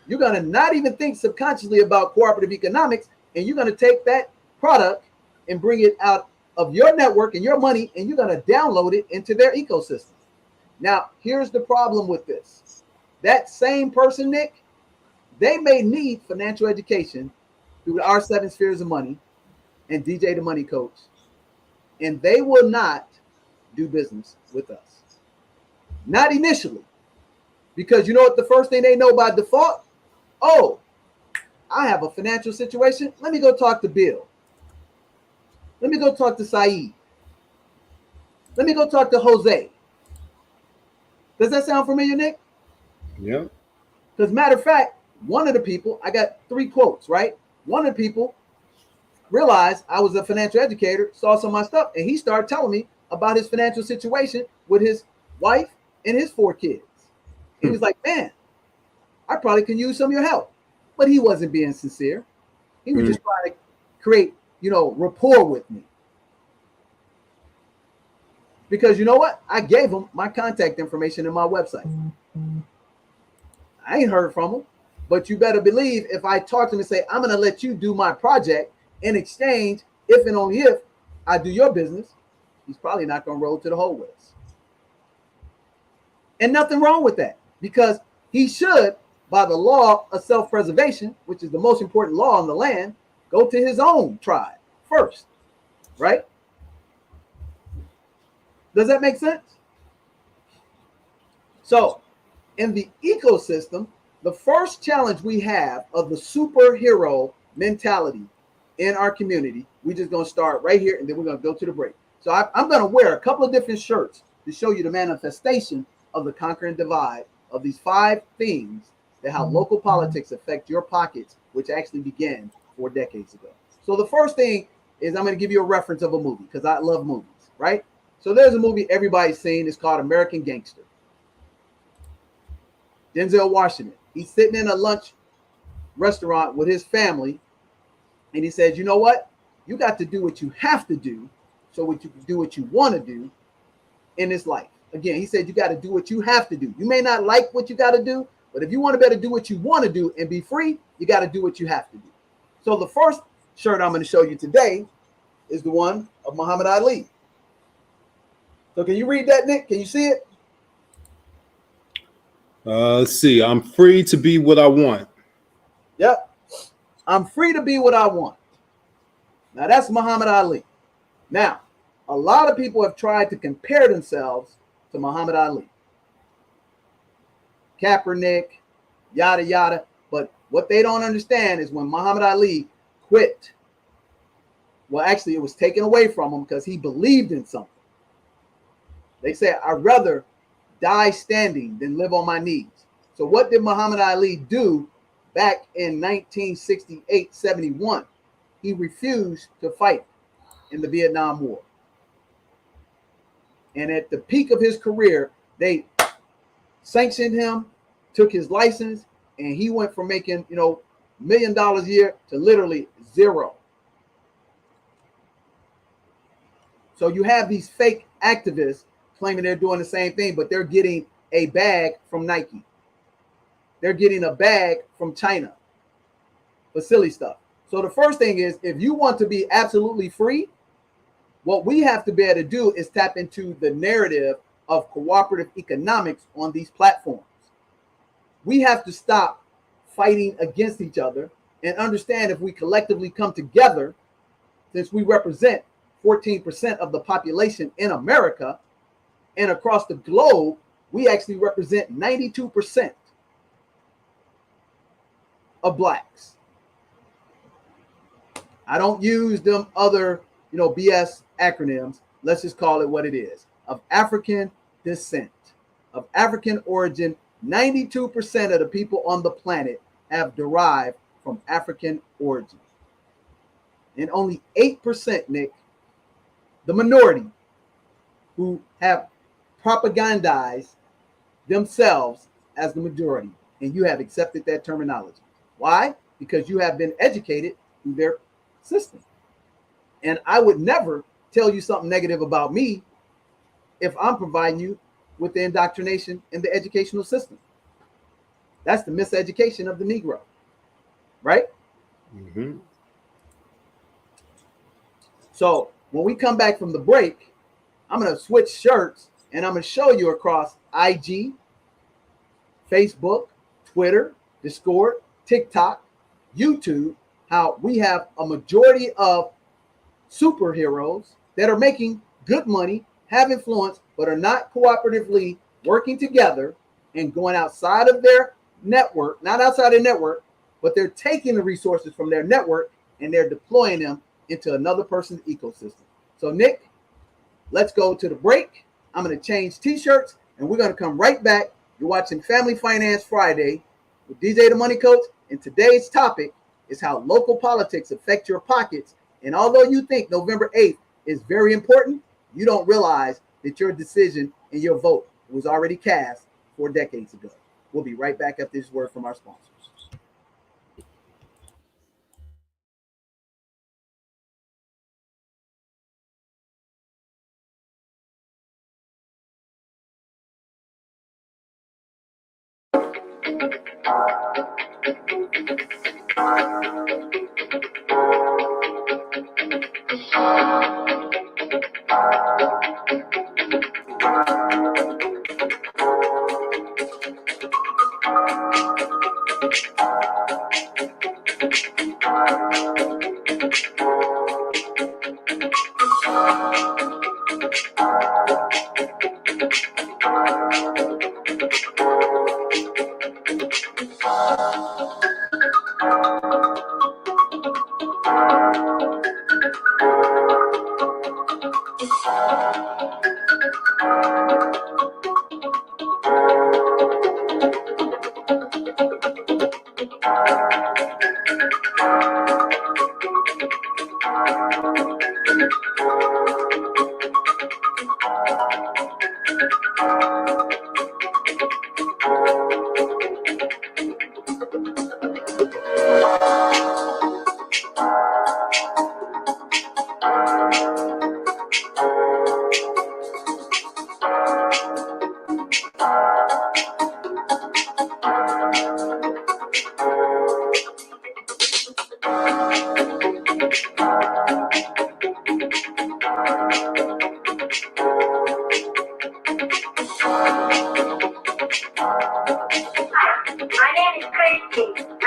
You're going to not even think subconsciously about cooperative economics, and you're going to take that product and bring it out of your network and your money, and you're going to download it into their ecosystem. Now, here's the problem with this. That same person, Nick, they may need financial education through our 7 spheres of money and DJ the Money Coach, and they will not do business with us. Not initially, because you know what the first thing they know by default? Oh, I have a financial situation. Let me go talk to Bill. Let me go talk to Saeed. Let me go talk to Jose. Does that sound familiar, Nick? Yeah. Because matter of fact, one of the people, I got 3 quotes, right? One of the people realized I was a financial educator, saw some of my stuff, and he started telling me about his financial situation with his wife and his 4 kids. He was like, man, I probably can use some of your help. But he wasn't being sincere. He was just trying to create, rapport with me. Because you know what? I gave him my contact information in my website. I ain't heard from him. But you better believe if I talk to him and say, I'm going to let you do my project in exchange, if and only if I do your business, he's probably not going to roll to the hole with us. And nothing wrong with that, because he should, by the law of self-preservation, which is the most important law on the land, go to his own tribe first, right? Does that make sense? So in the ecosystem, the first challenge we have of the superhero mentality in our community, we're just going to start right here, and then we're going to go to the break. So I'm going to wear a couple of different shirts to show you the manifestation of the conquer and divide of these 5 things that how local politics affect your pockets, which actually began 4 decades ago. So the first thing is I'm going to give you a reference of a movie, because I love movies, right? So there's a movie everybody's seen. It's called American Gangster. Denzel Washington. He's sitting in a lunch restaurant with his family, and he says, you know what? You got to do what you have to do so what you can do what you want to do in this life. Again, he said you got to do what you have to do. You may not like what you got to do, but if you want to better do what you want to do and be free, you got to do what you have to do. So the first shirt I'm going to show you today is the one of Muhammad Ali. So can you read that, Nick? Can you see it? Let's see. I'm free to be what I want. Yep. I'm free to be what I want. Now that's Muhammad Ali. Now, a lot of people have tried to compare themselves to Muhammad Ali. Kaepernick, yada, yada. But what they don't understand is when Muhammad Ali quit, well, actually, it was taken away from him because he believed in something. They say, I'd rather die standing than live on my knees. So what did Muhammad Ali do back in 1968-71? He refused to fight in the Vietnam War. And at the peak of his career, they sanctioned him, took his license, and he went from making, $1 million a year to literally 0. So you have these fake activists claiming they're doing the same thing, but they're getting a bag from Nike. They're getting a bag from China for silly stuff. So the first thing is, if you want to be absolutely free, what we have to be able to do is tap into the narrative of cooperative economics on these platforms. We have to stop fighting against each other and understand if we collectively come together, since we represent 14% of the population in America and across the globe, we actually represent 92% of blacks. I don't use them other, BS acronyms. Let's just call it what it is. Of African descent, of African origin, 92% of the people on the planet have derived from African origin. And only 8%, Nick, the minority, who have propagandized themselves as the majority. And you have accepted that terminology. Why? Because you have been educated through their system. And I would never tell you something negative about me if I'm providing you with the indoctrination in the educational system. That's the miseducation of the Negro, right? Mm-hmm. So when we come back from the break, I'm going to switch shirts and I'm going to show you across IG, Facebook, Twitter, Discord, TikTok, YouTube, how we have a majority of superheroes that are making good money, have influence, but are not cooperatively working together and going outside of their network, not outside their network, but they're taking the resources from their network and they're deploying them into another person's ecosystem. So Nick, let's go to the break. I'm going to change t-shirts and we're going to come right back. You're watching Family Finance Friday with DJ the Money Coach, and today's topic is how local politics affect your pockets. And although you think November 8th is very important, you don't realize that your decision and your vote was already cast 4 decades ago. We'll be right back after this word from our sponsors.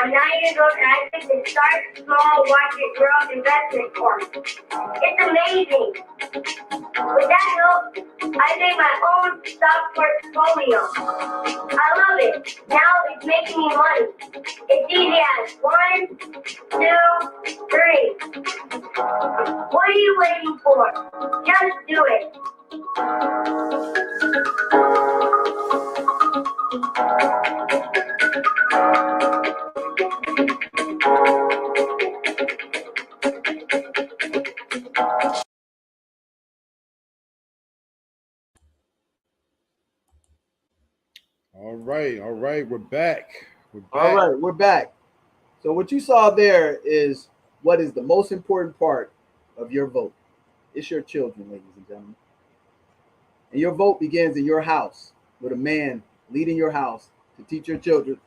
I'm 9 years old and I think the Start Small Watch It Grow investment course. It's amazing. With that help, I made my own stock portfolio. I love it. Now it's making me money. It's easy as 1, 2, 3. What are you waiting for? Just do it. All right, we're back. All right, we're back. So what you saw there is what is the most important part of your vote. It's your children, ladies and gentlemen. And your vote begins in your house with a man leading your house to teach your children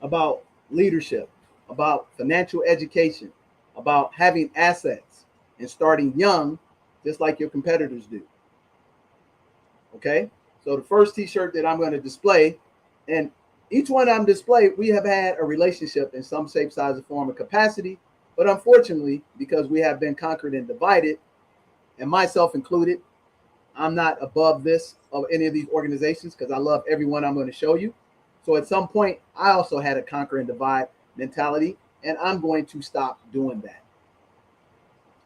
about leadership, about financial education, about having assets and starting young, just like your competitors do. Okay, so the first t-shirt that I'm going to display, and each one I'm displaying, we have had a relationship in some shape, size, or form, or capacity. But unfortunately, because we have been conquered and divided, and myself included, I'm not above this of any of these organizations because I love everyone I'm going to show you. So at some point, I also had a conquer and divide mentality, and I'm going to stop doing that.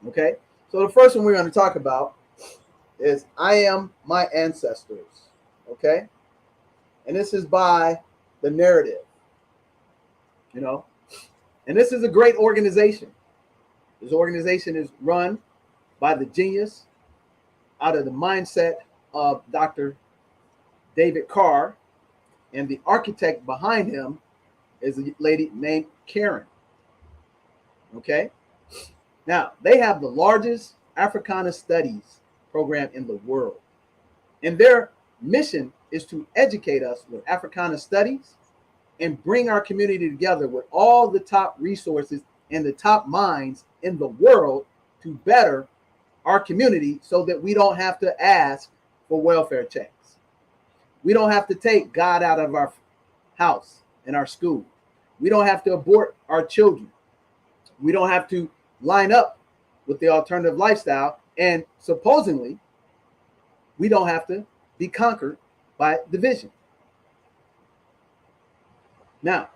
Okay, so the first one we're going to talk about is I Am My Ancestors. Okay, and this is by The Narrative. You know, and this is a great organization. This organization is run by the genius out of the mindset of Dr. David Carr, and the architect behind him is a lady named Karen. Okay, now they have the largest Africana studies program in the world, and their mission is to educate us with Africana studies and bring our community together with all the top resources and the top minds in the world to better our community so that we don't have to ask for welfare checks. We don't have to take God out of our house and our school. We don't have to abort our children. We don't have to line up with the alternative lifestyle. And supposedly, we don't have to be conquered by division. Now,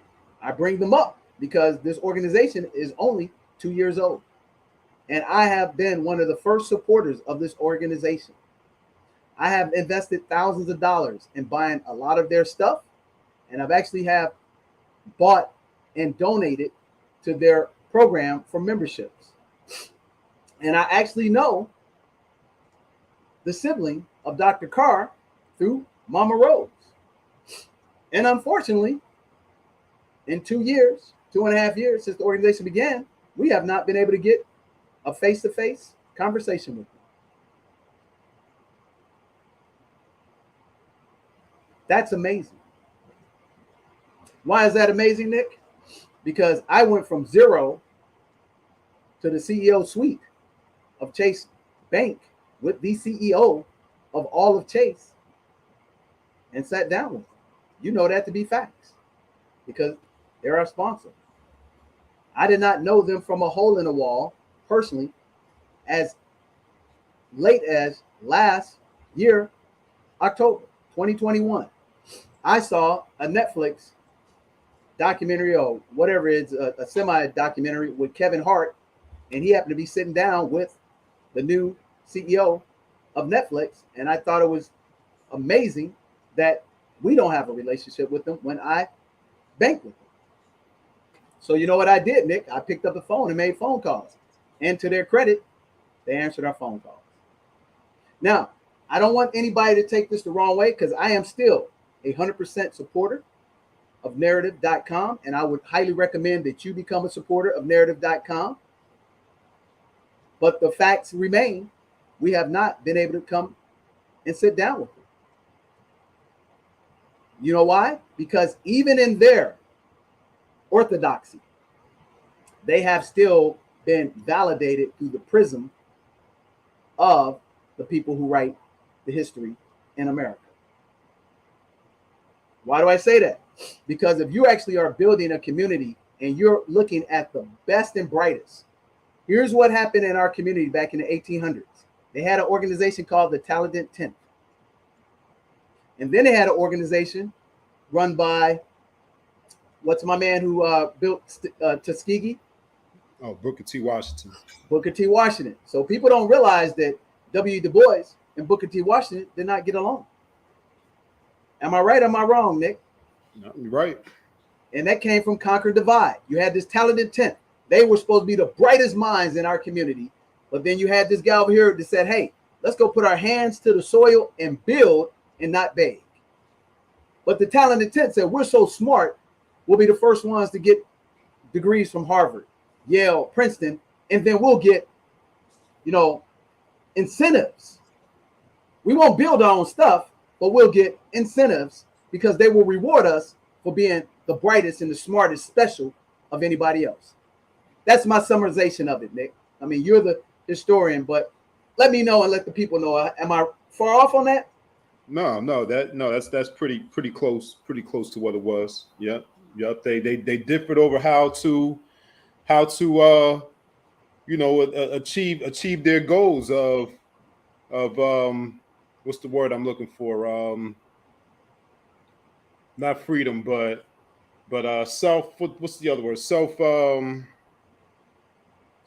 I bring them up because this organization is only 2 years old. And I have been one of the first supporters of this organization. I have invested thousands of dollars in buying a lot of their stuff. And I've actually have bought and donated to their program for memberships. And I actually know the sibling of Dr. Carr through Mama Rose. And unfortunately, in 2 years, 2.5 years since the organization began, we have not been able to get a face-to-face conversation with them. That's amazing. Why is that amazing, Nick? Because I went from zero to the CEO suite of Chase Bank with the CEO of all of Chase and sat down with them. You know that to be facts because they're our sponsor. I did not know them from a hole in the wall personally as late as last year, October 2021. I saw a Netflix documentary or whatever it's a semi-documentary with Kevin Hart, and he happened to be sitting down with the new CEO of Netflix, and I thought it was amazing that we don't have a relationship with them when I bank with them. So you know what I did, Nick? I picked up the phone and made phone calls, and to their credit, they answered our phone calls. Now, I don't want anybody to take this the wrong way because I am still 100% supporter of narrative.com, and I would highly recommend that you become a supporter of narrative.com. But the facts remain, we have not been able to come and sit down with them. You know why? Because even in their orthodoxy, they have still been validated through the prism of the people who write the history in America. Why do I say that? Because if you actually are building a community and you're looking at the best and brightest, here's what happened in our community back in the 1800s. They had an organization called the Talented Tenth. And then they had an organization run by, what's my man who built Tuskegee? Oh, Booker T. Washington. Booker T. Washington. So people don't realize that W. Du Bois and Booker T. Washington did not get along. Am I right or am I wrong, Nick? No, you're right. And that came from Conquer and Divide. You had this Talented Tenth. They were supposed to be the brightest minds in our community. But then you had this guy over here that said, hey, let's go put our hands to the soil and build and not beg. But the Talented Tenth said, we're so smart, we'll be the first ones to get degrees from Harvard, Yale, Princeton, and then we'll get, incentives. We won't build our own stuff, but we'll get incentives because they will reward us for being the brightest and the smartest special of anybody else. That's my summarization of it, Nick. I mean, you're the historian, but let me know and let the people know. Am I far off on that? That's pretty close to what it was. Yep. They differed over how to achieve their goals of what's the word I'm looking for? Not freedom, but self. What's the other word?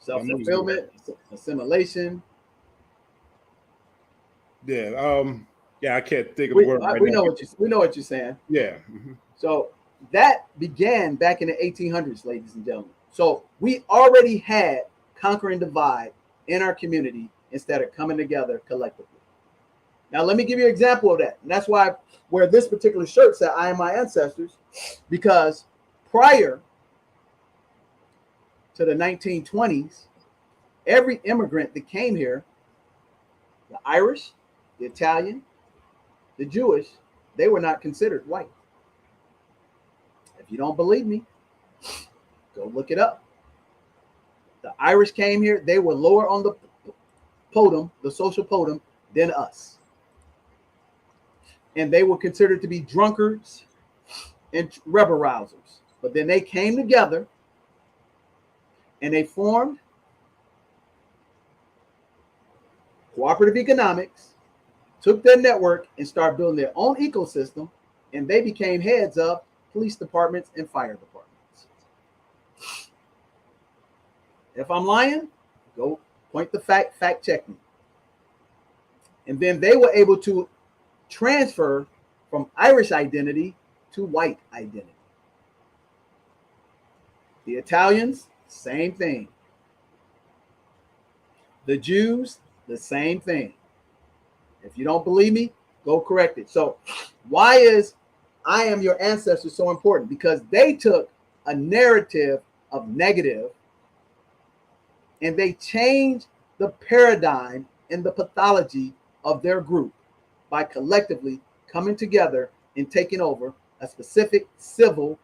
Self-fulfillment, assimilation. Yeah. Yeah, I can't think of the word right now. We know what you're saying. Yeah. Mm-hmm. So that began back in the 1800s, ladies and gentlemen. So we already had Conquer and Divide in our community instead of coming together collectively. Now, let me give you an example of that. And that's why I wear this particular shirt said, I am my ancestors, because prior to the 1920s, every immigrant that came here, the Irish, the Italian, the Jewish, they were not considered white. If you don't believe me, go look it up. The Irish came here, they were lower on the podium, the social podium, than us. and they were considered to be drunkards and rebel rousers. But then they came together and they formed cooperative economics, took their network and started building their own ecosystem, and they became heads of police departments and fire departments. If I'm lying, go point the fact check me. And then they were able to transfer from Irish identity to white identity. The Italians, same thing. The Jews, the same thing. If you don't believe me, go correct it. So why is I Am Your Ancestor so important? Because they took a narrative of negative and they changed the paradigm and the pathology of their group by collectively coming together and taking over a specific civil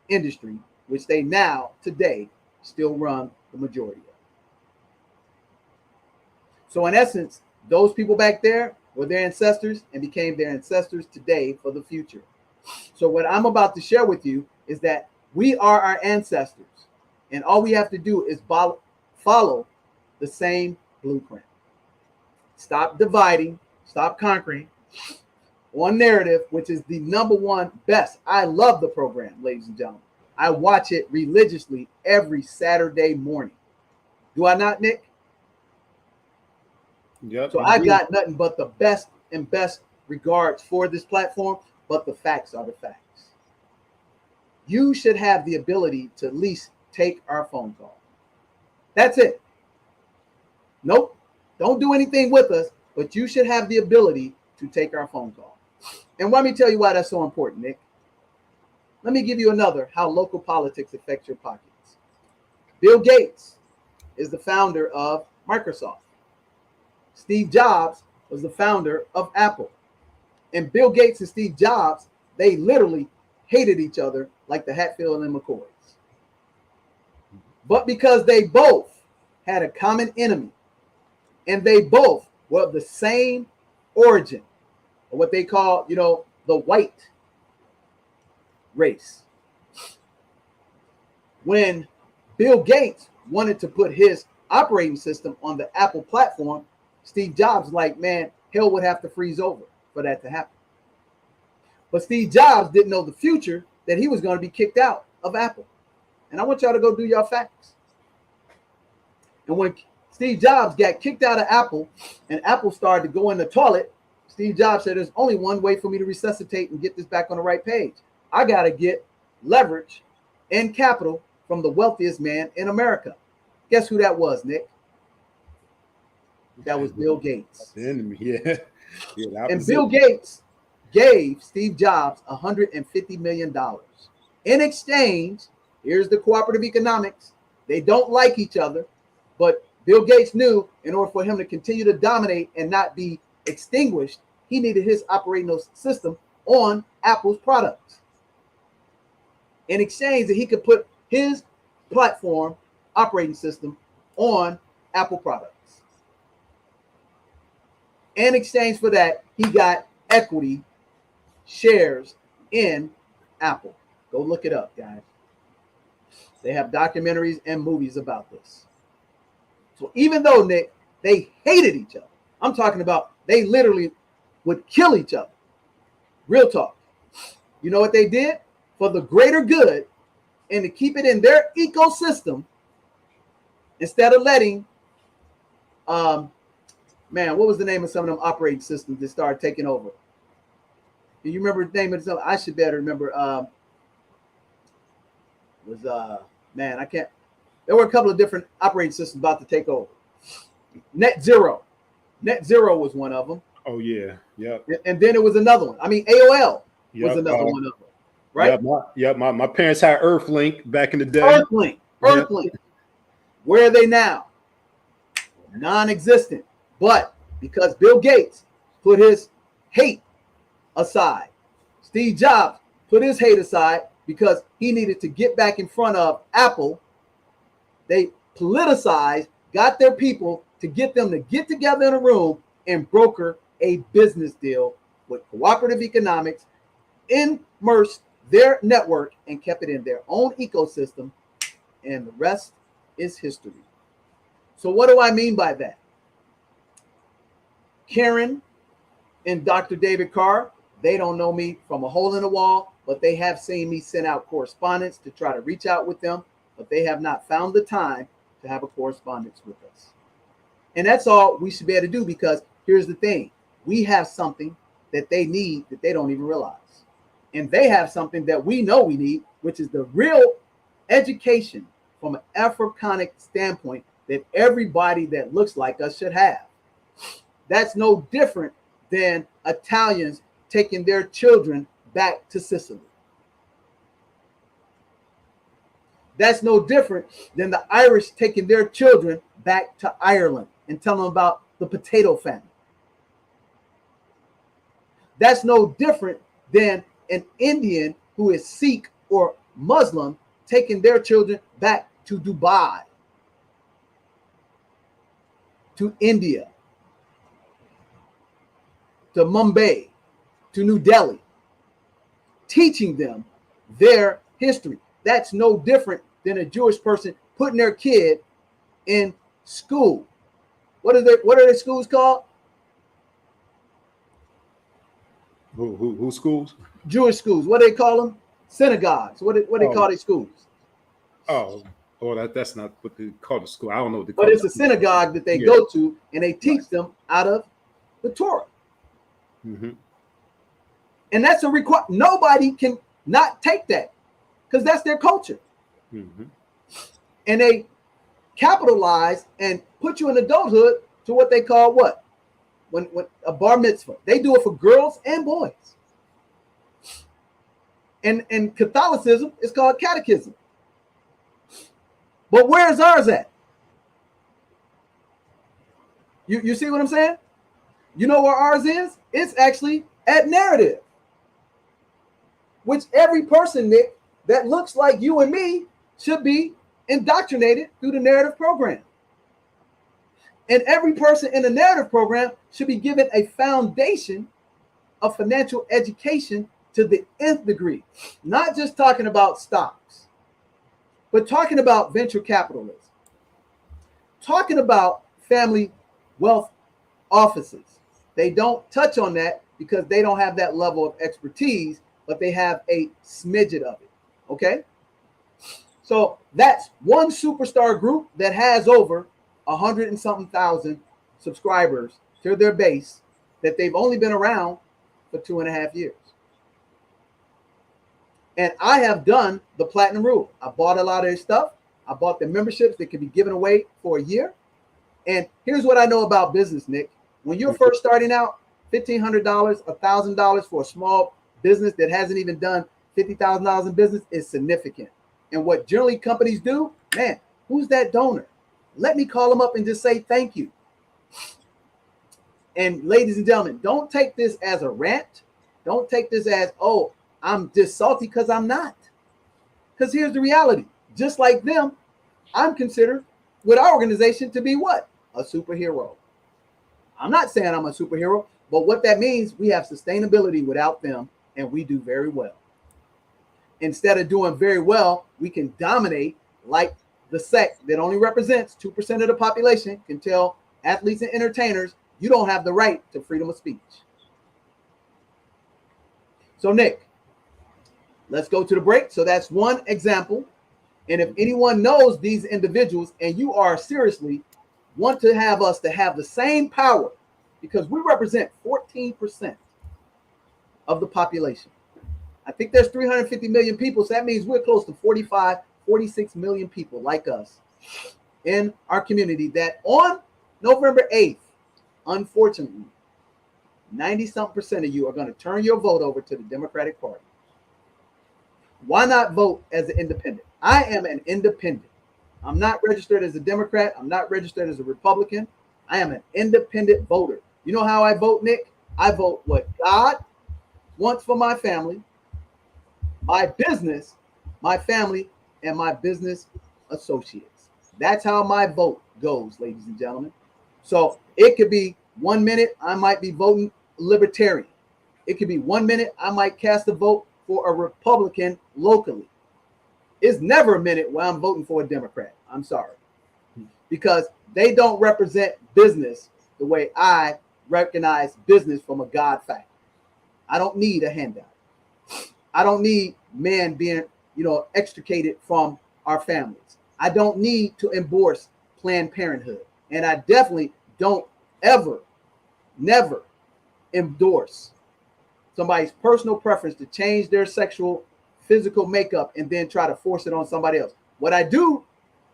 industry, which they now, today, still run the majority of. So in essence, those people back there were their ancestors and became their ancestors today for the future. So what I'm about to share with you is that we are our ancestors, and all we have to do is follow the same blueprint. Stop dividing, stop conquering. One narrative, which is the number one best. I love the program, ladies and gentlemen. I watch it religiously every Saturday morning. Do I not, Nick? Yep. So I got nothing but the best and best regards for this platform, but the facts are the facts. You should have the ability to at least take our phone call. That's it. Nope. Don't do anything with us, but you should have the ability to take our phone call. And let me tell you why that's so important, Nick. Let me give you another, how local politics affects your pockets. Bill Gates is the founder of Microsoft. Steve Jobs was the founder of Apple. And Bill Gates and Steve Jobs, they literally hated each other like the Hatfield and McCoys. But because they both had a common enemy, and they both were of the same origin, or what they call, the white race. When Bill Gates wanted to put his operating system on the Apple platform, Steve Jobs like, man, hell would have to freeze over for that to happen. But Steve Jobs didn't know the future, that he was going to be kicked out of Apple. And I want y'all to go do your facts. And when Steve Jobs got kicked out of Apple and Apple started to go in the toilet, Steve Jobs said, there's only one way for me to resuscitate and get this back on the right page. I got to get leverage and capital from the wealthiest man in America. Guess who that was, Nick? That was Bill Gates. The enemy, yeah. And Bill Gates gave Steve Jobs $150 million. In exchange, here's the cooperative economics. They don't like each other, but Bill Gates knew in order for him to continue to dominate and not be extinguished, he needed his operating system on Apple's products. In exchange, that he could put his platform operating system on Apple products. In exchange for that, he got equity shares in Apple. Go look it up, guys. They have documentaries and movies about this. So even though, Nick, they hated each other, I'm talking about they literally would kill each other. Real talk. You know what they did? For the greater good and to keep it in their ecosystem, instead of letting, what was the name of some of them operating systems that started taking over? Do you remember the name of some? I should better remember. I can't. There were a couple of different operating systems about to take over. Net Zero was one of them. Oh yeah, yeah. And then it was another one. I mean, AOL was another one of them, right? My parents had Earthlink back in the day. Earthlink. Where are they now? Non-existent. But because Bill Gates put his hate aside, Steve Jobs put his hate aside because he needed to get back in front of Apple. They politicized, got their people to get them to get together in a room and broker a business deal with cooperative economics, immersed their network, and kept it in their own ecosystem, and the rest is history. So what do I mean by that? Karen and Dr. David Carr, they don't know me from a hole in the wall, but they have seen me send out correspondence to try to reach out with them, but they have not found the time to have a correspondence with us. And that's all we should be able to do, because here's the thing. We have something that they need that they don't even realize. And they have something that we know we need, which is the real education from an Africanic standpoint that everybody that looks like us should have. That's no different than Italians taking their children back to Sicily. That's no different than the Irish taking their children back to Ireland and telling them about the potato famine. That's no different than an Indian who is Sikh or Muslim taking their children back to Dubai, to India, to Mumbai, to New Delhi, teaching them their history. That's no different than a Jewish person putting their kid in school. What are their schools called? Who schools? Jewish schools. What do they call them? Synagogues. What they call these schools? Oh, that's not what they call the school. I don't know what they call But it's it. a synagogue that they go to, and they teach them out of the Torah. Mm-hmm. And that's a requirement. Nobody can not take that, because that's their culture. Mm-hmm. And they capitalize and put you in adulthood to what they call what? When a bar mitzvah. They do it for girls and boys. And Catholicism is called catechism. But where's ours at? You see what I'm saying? You know where ours is? It's actually at narrative, which every person, Nick, that looks like you and me should be indoctrinated through the narrative program. And every person in the narrative program should be given a foundation of financial education to the nth degree. Not just talking about stocks, but talking about venture capitalism, talking about family wealth offices. They don't touch on that because they don't have that level of expertise, but they have a smidget of it. Okay? So that's one superstar group that has over 100 and something thousand subscribers to their base that they've only been around for 2.5 years. And I have done the platinum rule. I bought a lot of their stuff. I bought the memberships that can be given away for a year. And here's what I know about business, Nick. When you're first starting out, $1,500, $1,000 for a small business that hasn't even done $50,000 in business is significant. And what generally companies do, man, who's that donor? Let me call them up and just say thank you. And ladies and gentlemen, don't take this as a rant. Don't take this as, oh, I'm just salty, because I'm not. Because here's the reality. Just like them, I'm considered with our organization to be what? A superhero. I'm not saying I'm a superhero, but what that means, we have sustainability without them, and we do very well. Instead of doing very well, we can dominate like the sect that only represents 2% of the population can tell athletes and entertainers, you don't have the right to freedom of speech. So, Nick, let's go to the break. So that's one example. And if anyone knows these individuals and you are seriously want to have us to have the same power, because we represent 14% of the population. I think there's 350 million people. So that means we're close to 45, 46 million people like us in our community that on November 8th, unfortunately, 90-something% of you are going to turn your vote over to the Democratic Party. Why not vote as an independent? I am an independent. I'm not registered as a Democrat. I'm not registered as a Republican. I am an independent voter. You know how I vote, Nick? I vote what God wants for my family, my business, my family, and my business associates. That's how my vote goes, ladies and gentlemen. So it could be 1 minute I might be voting libertarian. It could be 1 minute I might cast a vote for a Republican locally. It's never a minute where I'm voting for a Democrat. I'm sorry. Because they don't represent business the way I recognize business from a God factor. I don't need a handout. I don't need men being, extricated from our families. I don't need to endorse Planned Parenthood. And I definitely don't ever, never endorse somebody's personal preference to change their sexual, physical makeup and then try to force it on somebody else. What I do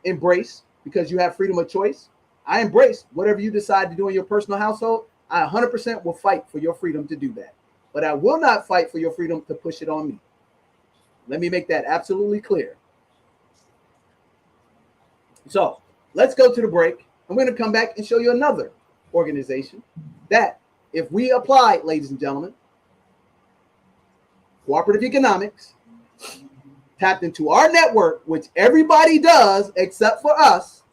embrace, because you have freedom of choice, I embrace whatever you decide to do in your personal household. I 100% will fight for your freedom to do that. But I will not fight for your freedom to push it on me. Let me make that absolutely clear. So let's go to the break. I'm going to come back and show you another organization that, if we apply, ladies and gentlemen, cooperative economics, tapped into our network, which everybody does except for us,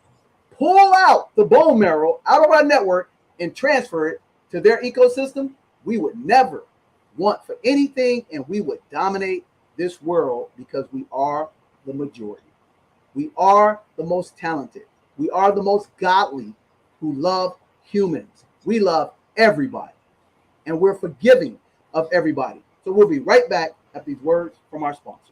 pull out the bone marrow out of our network and transfer it to their ecosystem, we would never want for anything, and we would dominate this world because we are the majority. We are the most talented. We are the most godly who love humans. We love everybody, and we're forgiving of everybody. So we'll be right back at these words from our sponsors.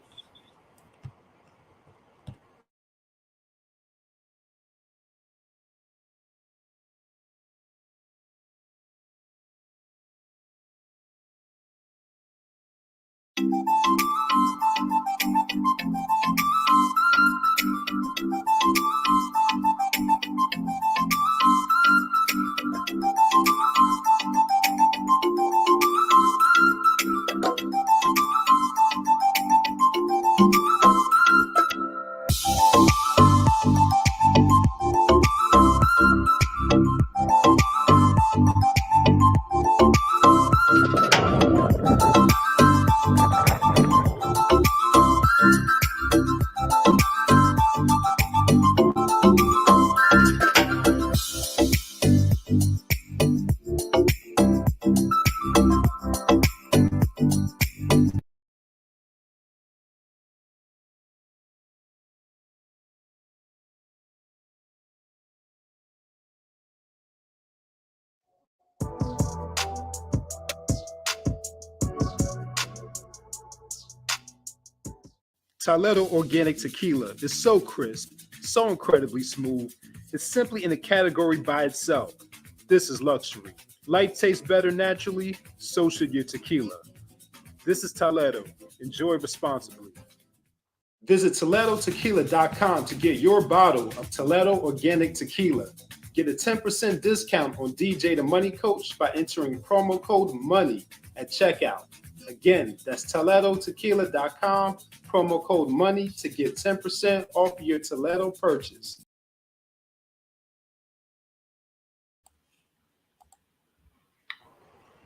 Toledo Organic Tequila is so crisp, so incredibly smooth. It's simply in a category by itself. This is luxury. Life tastes better naturally, so should your tequila. This is Toledo. Enjoy responsibly. Visit ToledoTequila.com to get your bottle of Toledo Organic Tequila. Get a 10% discount on DJ the Money Coach by entering promo code MONEY at checkout. Again, that's ToledoTequila.com, promo code MONEY to get 10% off your Toledo purchase.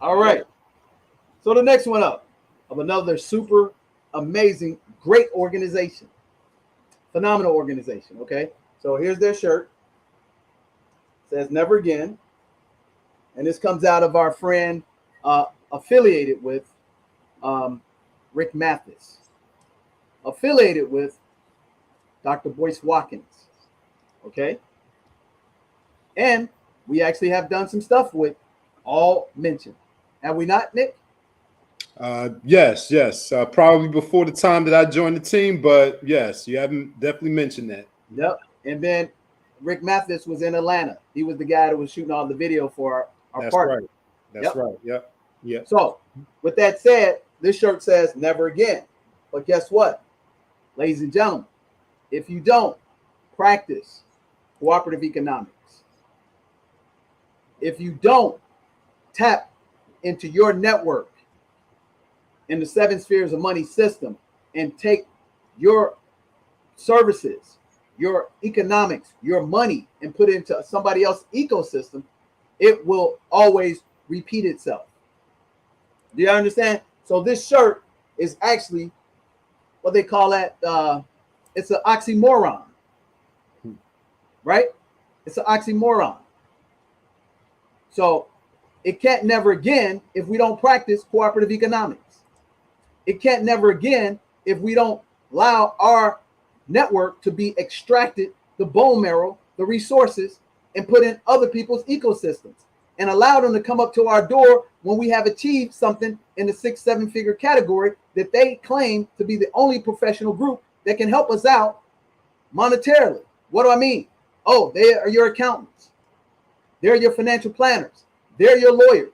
All right. So the next one up of another super amazing, great organization. Phenomenal organization, okay? So here's their shirt. It says never again. And this comes out of our friend affiliated with Rick Mathis, affiliated with Dr. Boyce Watkins, okay? And we actually have done some stuff with all mentioned. Have we not, Nick? Yes. Probably before the time that I joined the team, but yes, you haven't definitely mentioned that. Yep. And then Rick Mathis was in Atlanta. He was the guy that was shooting all the video for our That's partner. right. That's right. Yep. So with that said, this shirt says never again. But guess what? Ladies and gentlemen, if you don't practice cooperative economics, if you don't tap into your network in the 7 spheres of money system and take your services, your economics, your money, and put it into somebody else's ecosystem, it will always repeat itself. Do you understand? So this shirt is actually what they call that. It's an oxymoron, right? It's an oxymoron. So It can't never again if we don't practice cooperative economics. It can't never again if we don't allow our network to be extracted, the bone marrow, the resources, and put in other people's ecosystems and allow them to come up to our door when we have achieved something in the 6-7 figure category that they claim to be the only professional group that can help us out monetarily. What do I mean? Oh, they are your accountants. They're your financial planners. They're your lawyers.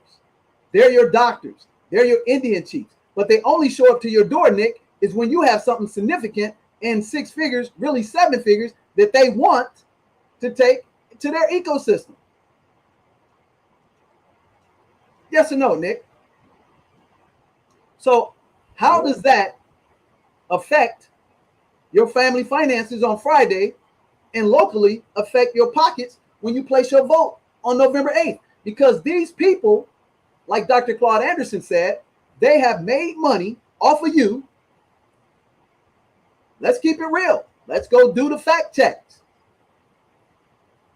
They're your doctors. They're your Indian chiefs. But they only show up to your door, Nick, is when you have something significant in 6 figures, really 7 figures, that they want to take to their ecosystem. Yes or no, Nick? So how does that affect your family finances on Friday and locally affect your pockets when you place your vote on November 8th? Because these people, like Dr. Claude Anderson said, they have made money off of you. Let's keep it real. Let's go do the fact checks.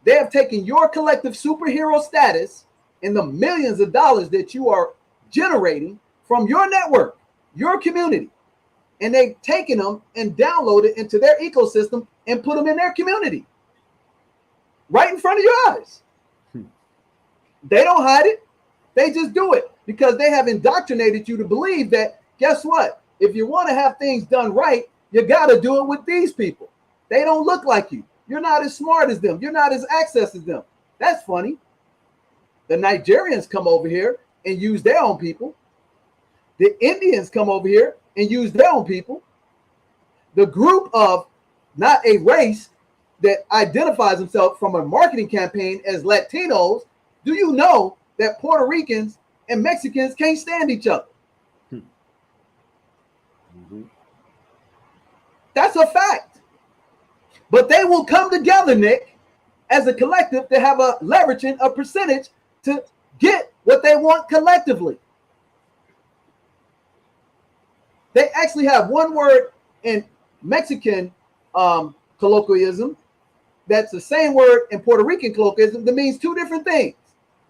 They have taken your collective superhero status and the millions of dollars that you are generating from your network, your community, and they've taken them and downloaded into their ecosystem and put them in their community right in front of your eyes. They don't hide it. They just do it because they have indoctrinated you to believe that, guess what? If you want to have things done right, you got to do it with these people. They don't look like you. You're not as smart as them. You're not as access as them. That's funny. The Nigerians come over here and use their own people. The Indians come over here and use their own people. The group of not a race that identifies themselves from a marketing campaign as Latinos. Do you know that Puerto Ricans and Mexicans can't stand each other? Mm-hmm. That's a fact. But they will come together, Nick, as a collective to have a leveraging a percentage to get what they want collectively. They actually have one word in Mexican colloquialism that's the same word in Puerto Rican colloquialism that means two different things.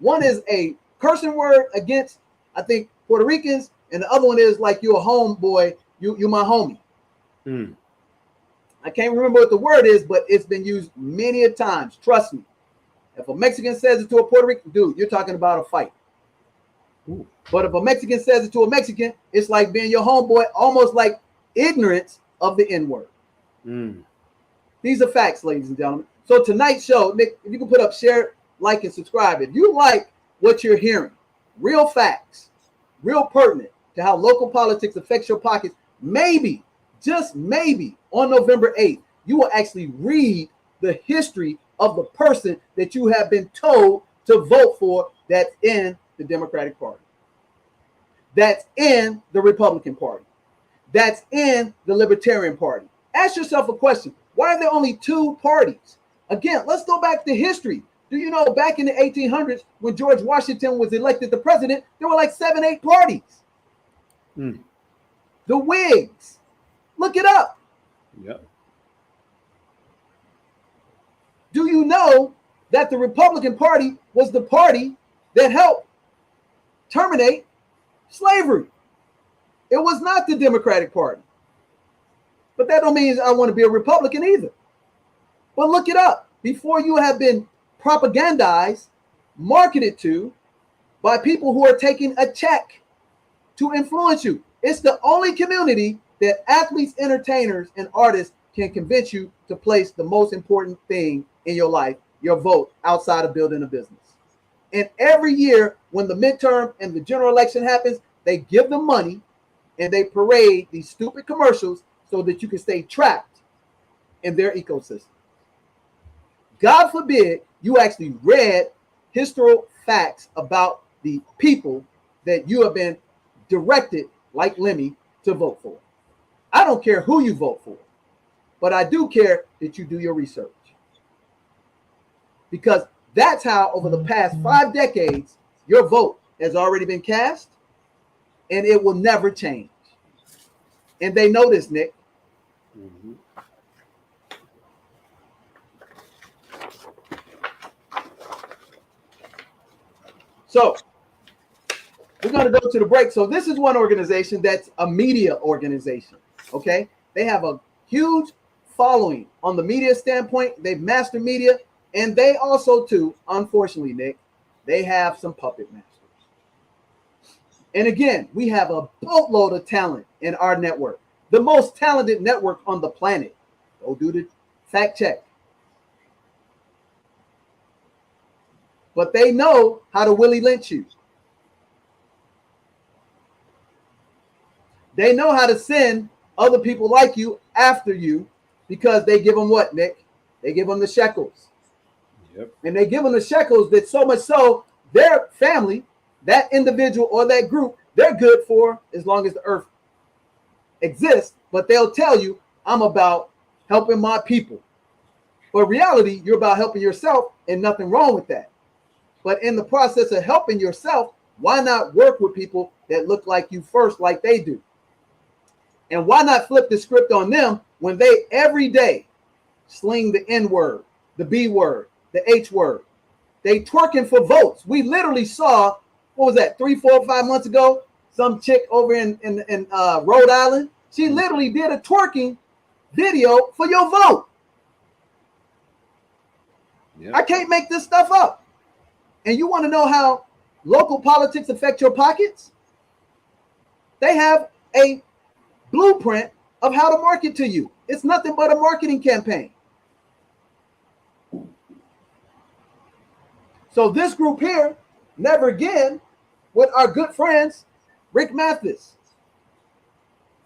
One is a cursing word against, I think, Puerto Ricans, and the other one is like you a homeboy, you my homie. Mm. I can't remember what the word is, but it's been used many a times. Trust me. If a Mexican says it to a Puerto Rican, dude, you're talking about a fight. Ooh. But if a Mexican says it to a Mexican, it's like being your homeboy, almost like ignorance of the N-word. Mm. These are facts, ladies and gentlemen. So tonight's show, Nick, if you can put up share, like, and subscribe. If you like what you're hearing, real facts, real pertinent to how local politics affects your pockets, maybe, just maybe, on November 8th, you will actually read the history of the person that you have been told to vote for that's in the Democratic Party, that's in the Republican Party, that's in the Libertarian Party. Ask yourself a question. Why are there only two parties? Again, let's go back to history. Do you know back in the 1800s when George Washington was elected the president, there were like 7, 8 parties. Mm. The Whigs. Look it up. Yep. Do you know that the Republican Party was the party that helped terminate slavery? It was not the Democratic Party. But that don't mean I want to be a Republican either. But look it up. Before you have been propagandized, marketed to by people who are taking a check to influence you. It's the only community that athletes, entertainers, and artists can convince you to place the most important thing in your life, your vote, outside of building a business. And every year when the midterm and the general election happens, they give them money and they parade these stupid commercials so that you can stay trapped in their ecosystem. God forbid you actually read historical facts about the people that you have been directed, like Lemmy, to vote for. I don't care who you vote for, but I do care that you do your research. Because that's how, over the past 5 decades, your vote has already been cast, and it will never change. And they know this, Nick. Mm-hmm. So going to go to the break. So this is one organization that's a media organization. Okay, they have a huge following on the media standpoint. They've mastered media, and they also, too, unfortunately, Nick, they have some puppet masters. And again, we have a boatload of talent in our network, the most talented network on the planet. Go do the fact check. But they know how to Willie Lynch you. They know how to send other people like you after you because they give them what, Nick? They give them the shekels. Yep. And they give them the shekels that so much so their family, that individual or that group, they're good for as long as the earth exists. But they'll tell you, I'm about helping my people. But reality, you're about helping yourself, and nothing wrong with that. But in the process of helping yourself, why not work with people that look like you first, like they do? And why not flip the script on them when they every day sling the N word, the B word, the H word? They twerking for votes. We literally saw, what was that, 3, 4, 5 months ago? Some chick over in Rhode Island. She literally did a twerking video for your vote. Yep. I can't make this stuff up. And you want to know how local politics affect your pockets? They have a blueprint of how to market to you. It's nothing but a marketing campaign. So this group here, never again, with our good friends, Rick Mathis,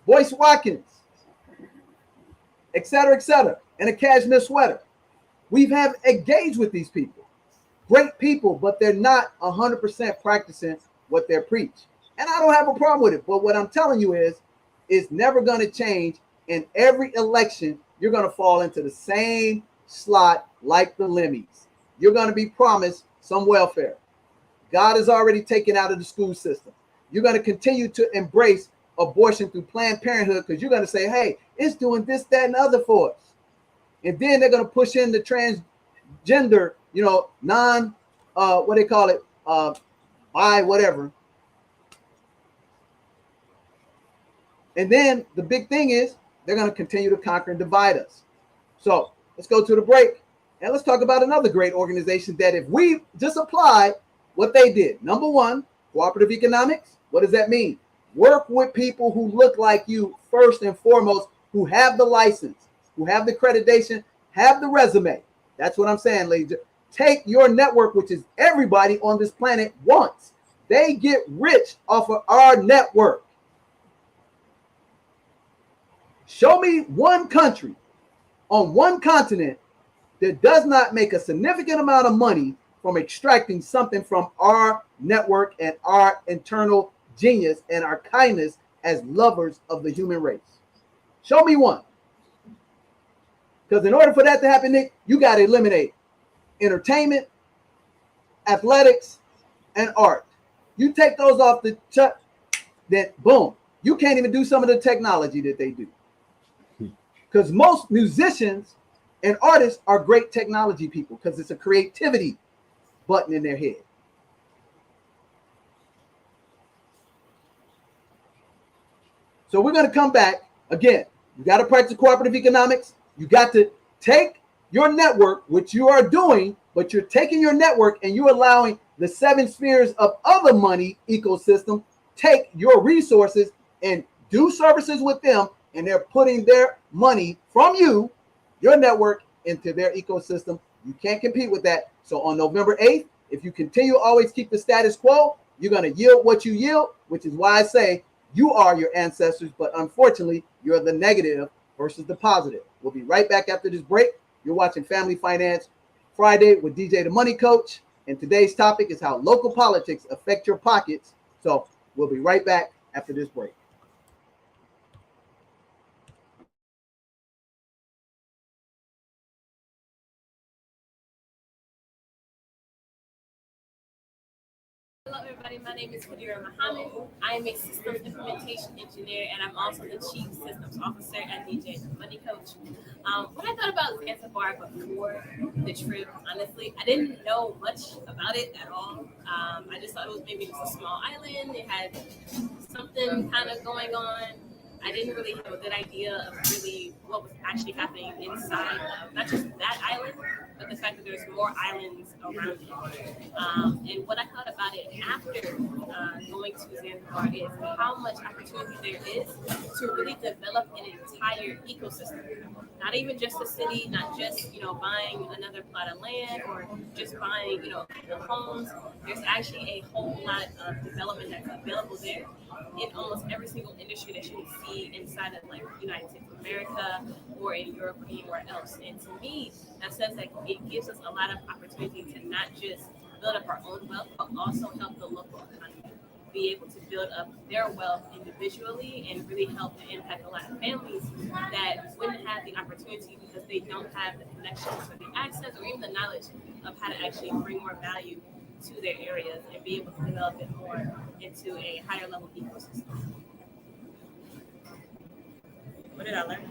Boyce Watkins, et cetera, and a cashmere sweater. We have engaged with these people. Great people, but they're not 100% practicing what they preach. And I don't have a problem with it. But what I'm telling you is, it's never going to change. In every election, you're going to fall into the same slot like the Lemmies. You're going to be promised some welfare. God is already taken out of the school system. You're going to continue to embrace abortion through Planned Parenthood because you're going to say, hey, it's doing this, that, and other for us. And then they're going to push in the transgender, what they call it, bi, whatever. And then the big thing is they're going to continue to conquer and divide us. So let's go to the break and let's talk about another great organization that if we just apply what they did. Number one, cooperative economics. What does that mean? Work with people who look like you first and foremost, who have the license, who have the accreditation, have the resume. That's what I'm saying, ladies. Take your network, which is everybody on this planet wants. They get rich off of our network. Show me one country on one continent that does not make a significant amount of money from extracting something from our network and our internal genius and our kindness as lovers of the human race. Show me one. Because in order for that to happen, Nick, you got to eliminate entertainment, athletics, and art. You take those off the chuck, then boom, you can't even do some of the technology that they do. Because most musicians and artists are great technology people because it's a creativity button in their head. So we're going to come back again. You got to practice cooperative economics. You got to take your network, which you are doing, but you're taking your network and you're allowing the 7 spheres of other money ecosystem take your resources and do services with them, and they're putting their money from you, your network, into their ecosystem. You can't compete with that. So on November 8th, if you continue to always keep the status quo, you're going to yield what you yield, which is why I say you are your ancestors, but unfortunately, you're the negative versus the positive. We'll be right back after this break. You're watching Family Finance Friday with DJ the Money Coach, and today's topic is how local politics affect your pockets. So we'll be right back after this break. Hello, everybody. My name is Khadira Muhammad. I am a systems implementation engineer, and I'm also the chief systems officer at DJ the Money Coach. When I thought about Zanzibar before the trip, honestly, I didn't know much about it at all. I just thought it was maybe just a small island. It had something kind of going on. I didn't really have a good idea of really what was actually happening inside of not just that island, but the fact that there's more islands around it. And what I thought about it after going to Zanzibar is how much opportunity there is to really develop an entire ecosystem. Not even just a city, not just buying another plot of land or just buying homes. There's actually a whole lot of development that's available there in almost every single industry that you would see inside of like United States of America or in Europe or anywhere else. And to me, that says that it gives us a lot of opportunity to not just build up our own wealth, but also help the local economy be able to build up their wealth individually and really help to impact a lot of families that wouldn't have the opportunity because they don't have the connections or the access or even the knowledge of how to actually bring more value to their areas and be able to develop it more into a higher level ecosystem. What did I learn?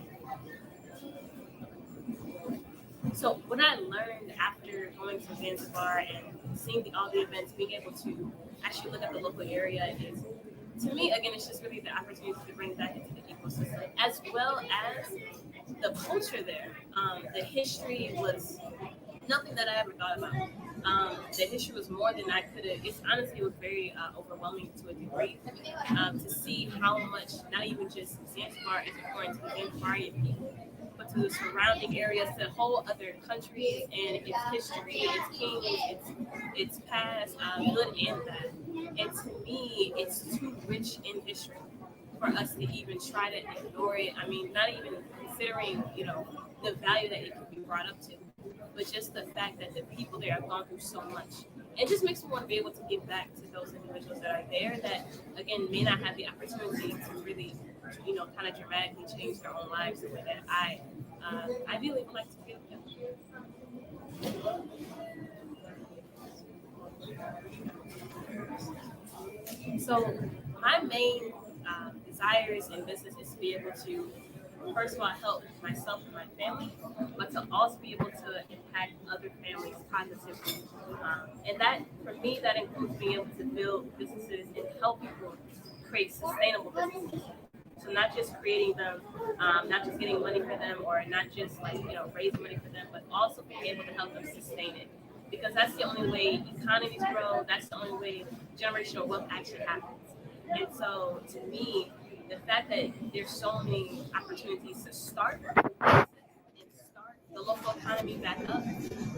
So what I learned after going to Zanzibar and seeing all the events, being able to actually look at the local area is, to me, again, it's just really the opportunity to bring back into the ecosystem, as well as the culture there. The history was nothing that I ever thought about. The history was more than I could have. It's honestly, it was very overwhelming to a degree to see how much, not even just Zanzibar is important to the Zanzibarian people, but to the surrounding areas, to whole other countries and its history, its kings, its past, good and bad. And to me, it's too rich in history for us to even try to ignore it. I mean, not even considering, the value that it could be brought up to, but just the fact that the people there have gone through so much. It just makes me want to be able to give back to those individuals that are there that, again, may not have the opportunity to really, kind of dramatically change their own lives the way that I ideally would like to feel. So my main desires in business is to be able to, first of all, help myself and my family, but to also be able to impact other families positively. And that, for me, that includes being able to build businesses and help people create sustainable businesses. So not just creating them, not just getting money for them, or not just raising money for them, but also being able to help them sustain it. Because that's the only way economies grow. That's the only way generational wealth actually happens. And so, to me, the fact that there's so many opportunities to start the local economy back up,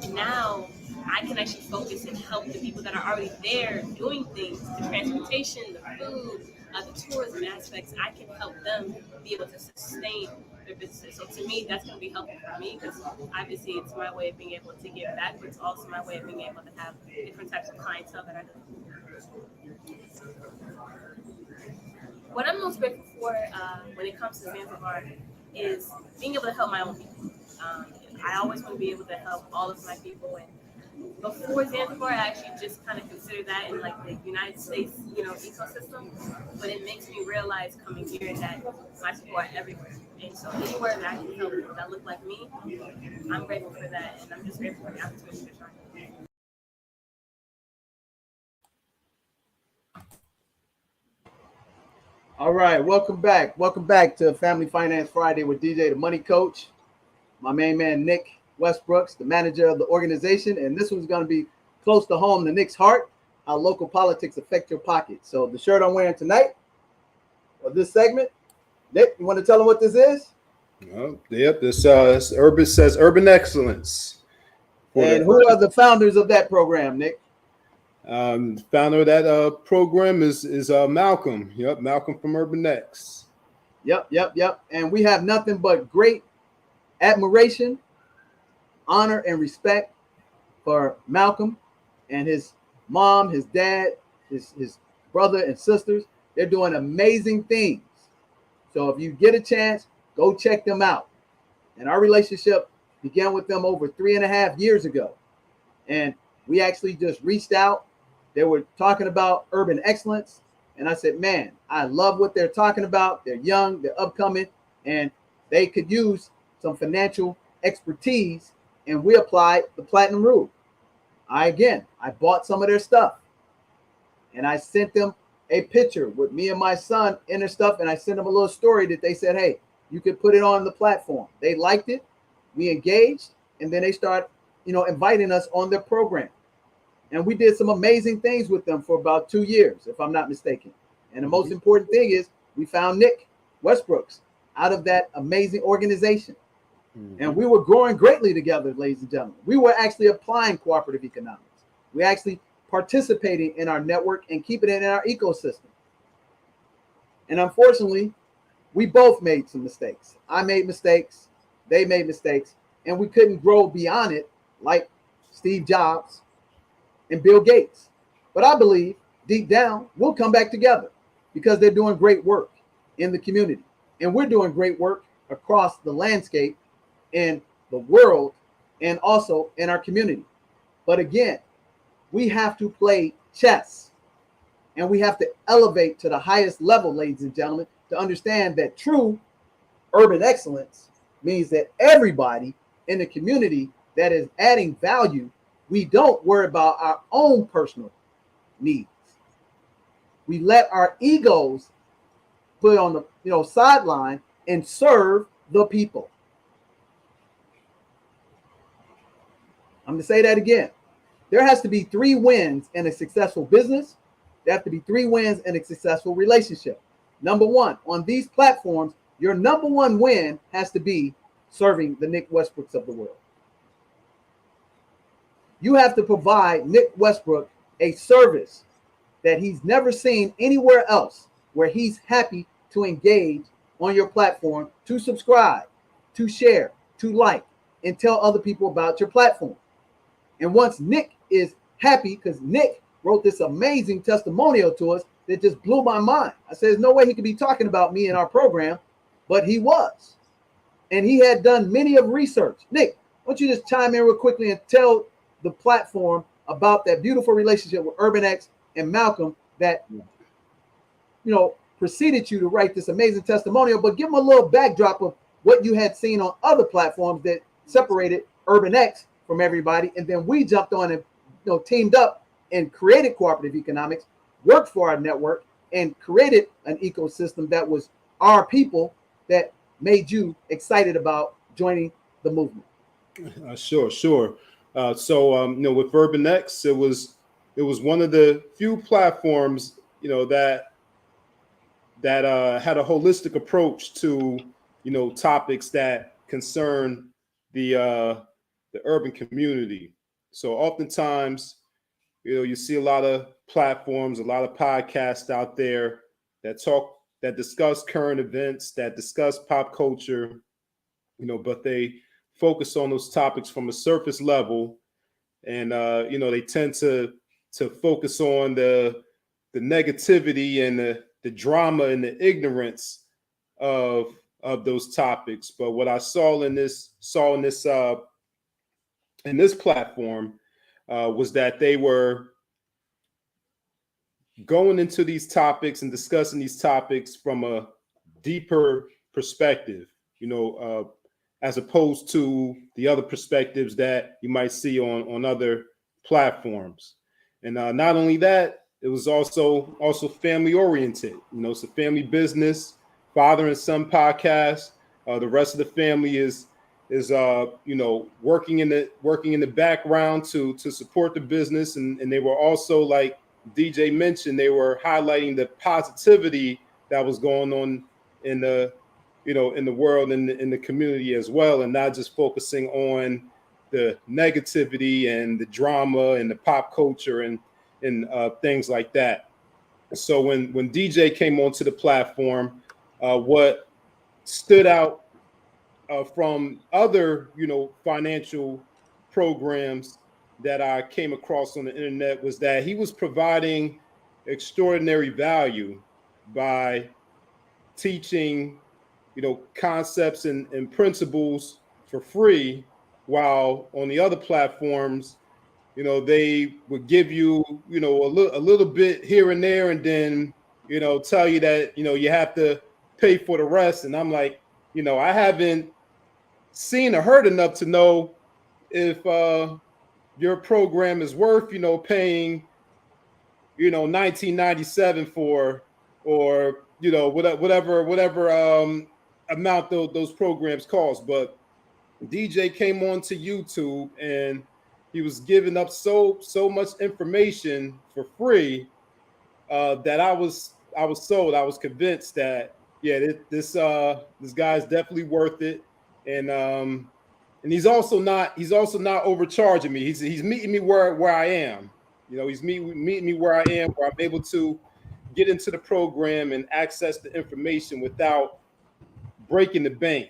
now I can actually focus and help the people that are already there doing things, the transportation, the food, the tourism aspects. I can help them be able to sustain their businesses. So to me, that's going to be helpful for me because obviously it's my way of being able to give back, but it's also my way of being able to have different types of clientele that I do. What I'm most grateful for when it comes to Zanzibar is being able to help my own people. I always want to be able to help all of my people, and before Zanzibar, I actually just kind of considered that in like the United States, ecosystem. But it makes me realize coming here that my people are everywhere, and so anywhere that I can help people that look like me, I'm grateful for that, and I'm just grateful for the opportunity to try. All right, welcome back. Welcome back to Family Finance Friday with DJ the Money Coach. My main man, Nick Westbrooks, the manager of the organization. And this one's going to be close to home, the Nick's heart, how local politics affect your pocket. So the shirt I'm wearing tonight, or this segment, Nick, you want to tell them what this is? Oh, yep, this Urban says Urban Excellence. And who are the founders of that program, Nick? Founder of that program is Malcolm. Yep, Malcolm from Urban X. Yep. And we have nothing but great admiration, honor, and respect for Malcolm and his mom, his dad, his brother and sisters. They're doing amazing things. So if you get a chance, go check them out. And our relationship began with them over 3.5 years ago. And we actually just reached out They were talking about urban excellence. And I said, man, I love what they're talking about. They're young, they're upcoming, and they could use some financial expertise. And we applied the platinum rule. I bought some of their stuff, and I sent them a picture with me and my son in their stuff. And I sent them a little story that they said, hey, you could put it on the platform. They liked it. We engaged, and then they start, inviting us on their program. And we did some amazing things with them for about 2 years, if I'm not mistaken. And the most important thing is we found Nick Westbrooks out of that amazing organization. And we were growing greatly together, ladies and gentlemen. We were actually applying cooperative economics. We actually participating in our network and keeping it in our ecosystem. And unfortunately, we both made some mistakes. I made mistakes. They made mistakes. And we couldn't grow beyond it like Steve Jobs and Bill Gates. But I believe deep down, we'll come back together because they're doing great work in the community. And we're doing great work across the landscape in the world and also in our community. But again, we have to play chess, and we have to elevate to the highest level, ladies and gentlemen, to understand that true urban excellence means that everybody in the community that is adding value, we don't worry about our own personal needs. We let our egos put on the sideline and serve the people. I'm going to say that again. There has to be 3 wins in a successful business. There have to be 3 wins in a successful relationship. Number 1, on these platforms, your number 1 win has to be serving the Nick Westbrooks of the world. You have to provide Nick Westbrook a service that he's never seen anywhere else, where he's happy to engage on your platform, to subscribe, to share, to like, and tell other people about your platform. And once Nick is happy, because Nick wrote this amazing testimonial to us that just blew my mind. I said, there's no way he could be talking about me in our program, but he was. And he had done many of research. Nick, why don't you just chime in real quickly and tell the platform about that beautiful relationship with Urban X and Malcolm that, preceded you to write this amazing testimonial, but give them a little backdrop of what you had seen on other platforms that separated Urban X from everybody. And then we jumped on and teamed up and created cooperative economics, worked for our network, and created an ecosystem that was our people that made you excited about joining the movement. Sure. With Urban X, it was one of the few platforms, that had a holistic approach to, topics that concern the urban community. So oftentimes, you see a lot of platforms, a lot of podcasts out there that discuss current events, that discuss pop culture, but they focus on those topics from a surface level. And, they tend to focus on the negativity and the drama and the ignorance of those topics. But what I saw in this platform was that they were going into these topics and discussing these topics from a deeper perspective, as opposed to the other perspectives that you might see on other platforms. And not only that, it was also family oriented. It's a family business, father and son podcast. The rest of the family is working in the background to support the business, and they were also, like DJ mentioned, they were highlighting the positivity that was going on in the world and in the community as well, and not just focusing on the negativity and the drama and the pop culture and things like that. So when DJ came onto the platform, what stood out from other, financial programs that I came across on the internet was that he was providing extraordinary value by teaching, concepts and principles for free, while on the other platforms, they would give you, a little bit here and there, and then, tell you that, you have to pay for the rest. And I'm like, I haven't seen or heard enough to know if your program is worth, paying, 1997 for, or, whatever amount those programs cost. But DJ came onto YouTube and he was giving up so much information for free that I was sold. I was convinced that this guy is definitely worth it, and he's also not overcharging me. He's meeting me where I am. He's meeting me where I am, where I'm able to get into the program and access the information without breaking the bank.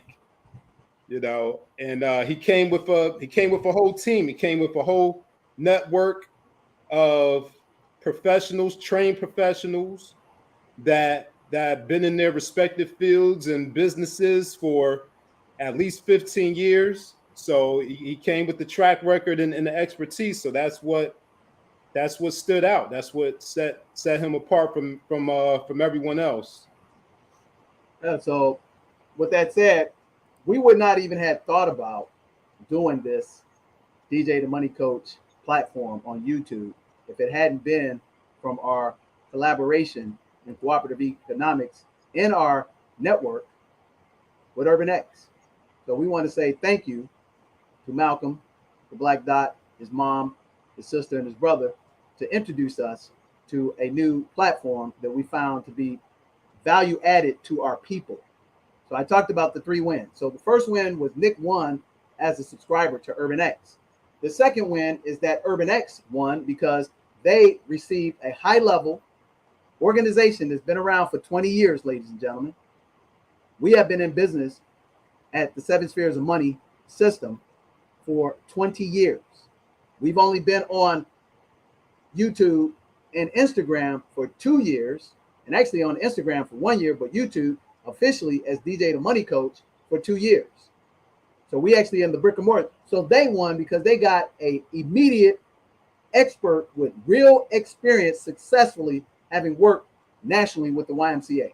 And he came with a whole team. He came with a whole network of professionals, trained professionals that have been in their respective fields and businesses for at least 15 years. So he came with the track record and the expertise. So that's what stood out. That's what set him apart from everyone else. So with that said, we would not even have thought about doing this DJ the Money Coach platform on YouTube if it hadn't been from our collaboration in cooperative economics in our network with UrbanX. So we want to say thank you to Malcolm, the Black Dot, his mom, his sister, and his brother to introduce us to a new platform that we found to be value added to our people. So I talked about the 3 wins. So the first win was Nick won as a subscriber to UrbanX. The second win is that UrbanX won because they received a high-level organization that's been around for 20 years, ladies and gentlemen. We have been in business at the 7 Spheres of Money system for 20 years. We've only been on YouTube and Instagram for 2 years, and actually on Instagram for 1 year, but YouTube officially as DJ the Money Coach for 2 years. So we actually in the brick and mortar. So they won because they got a immediate expert with real experience successfully having worked nationally with the YMCA,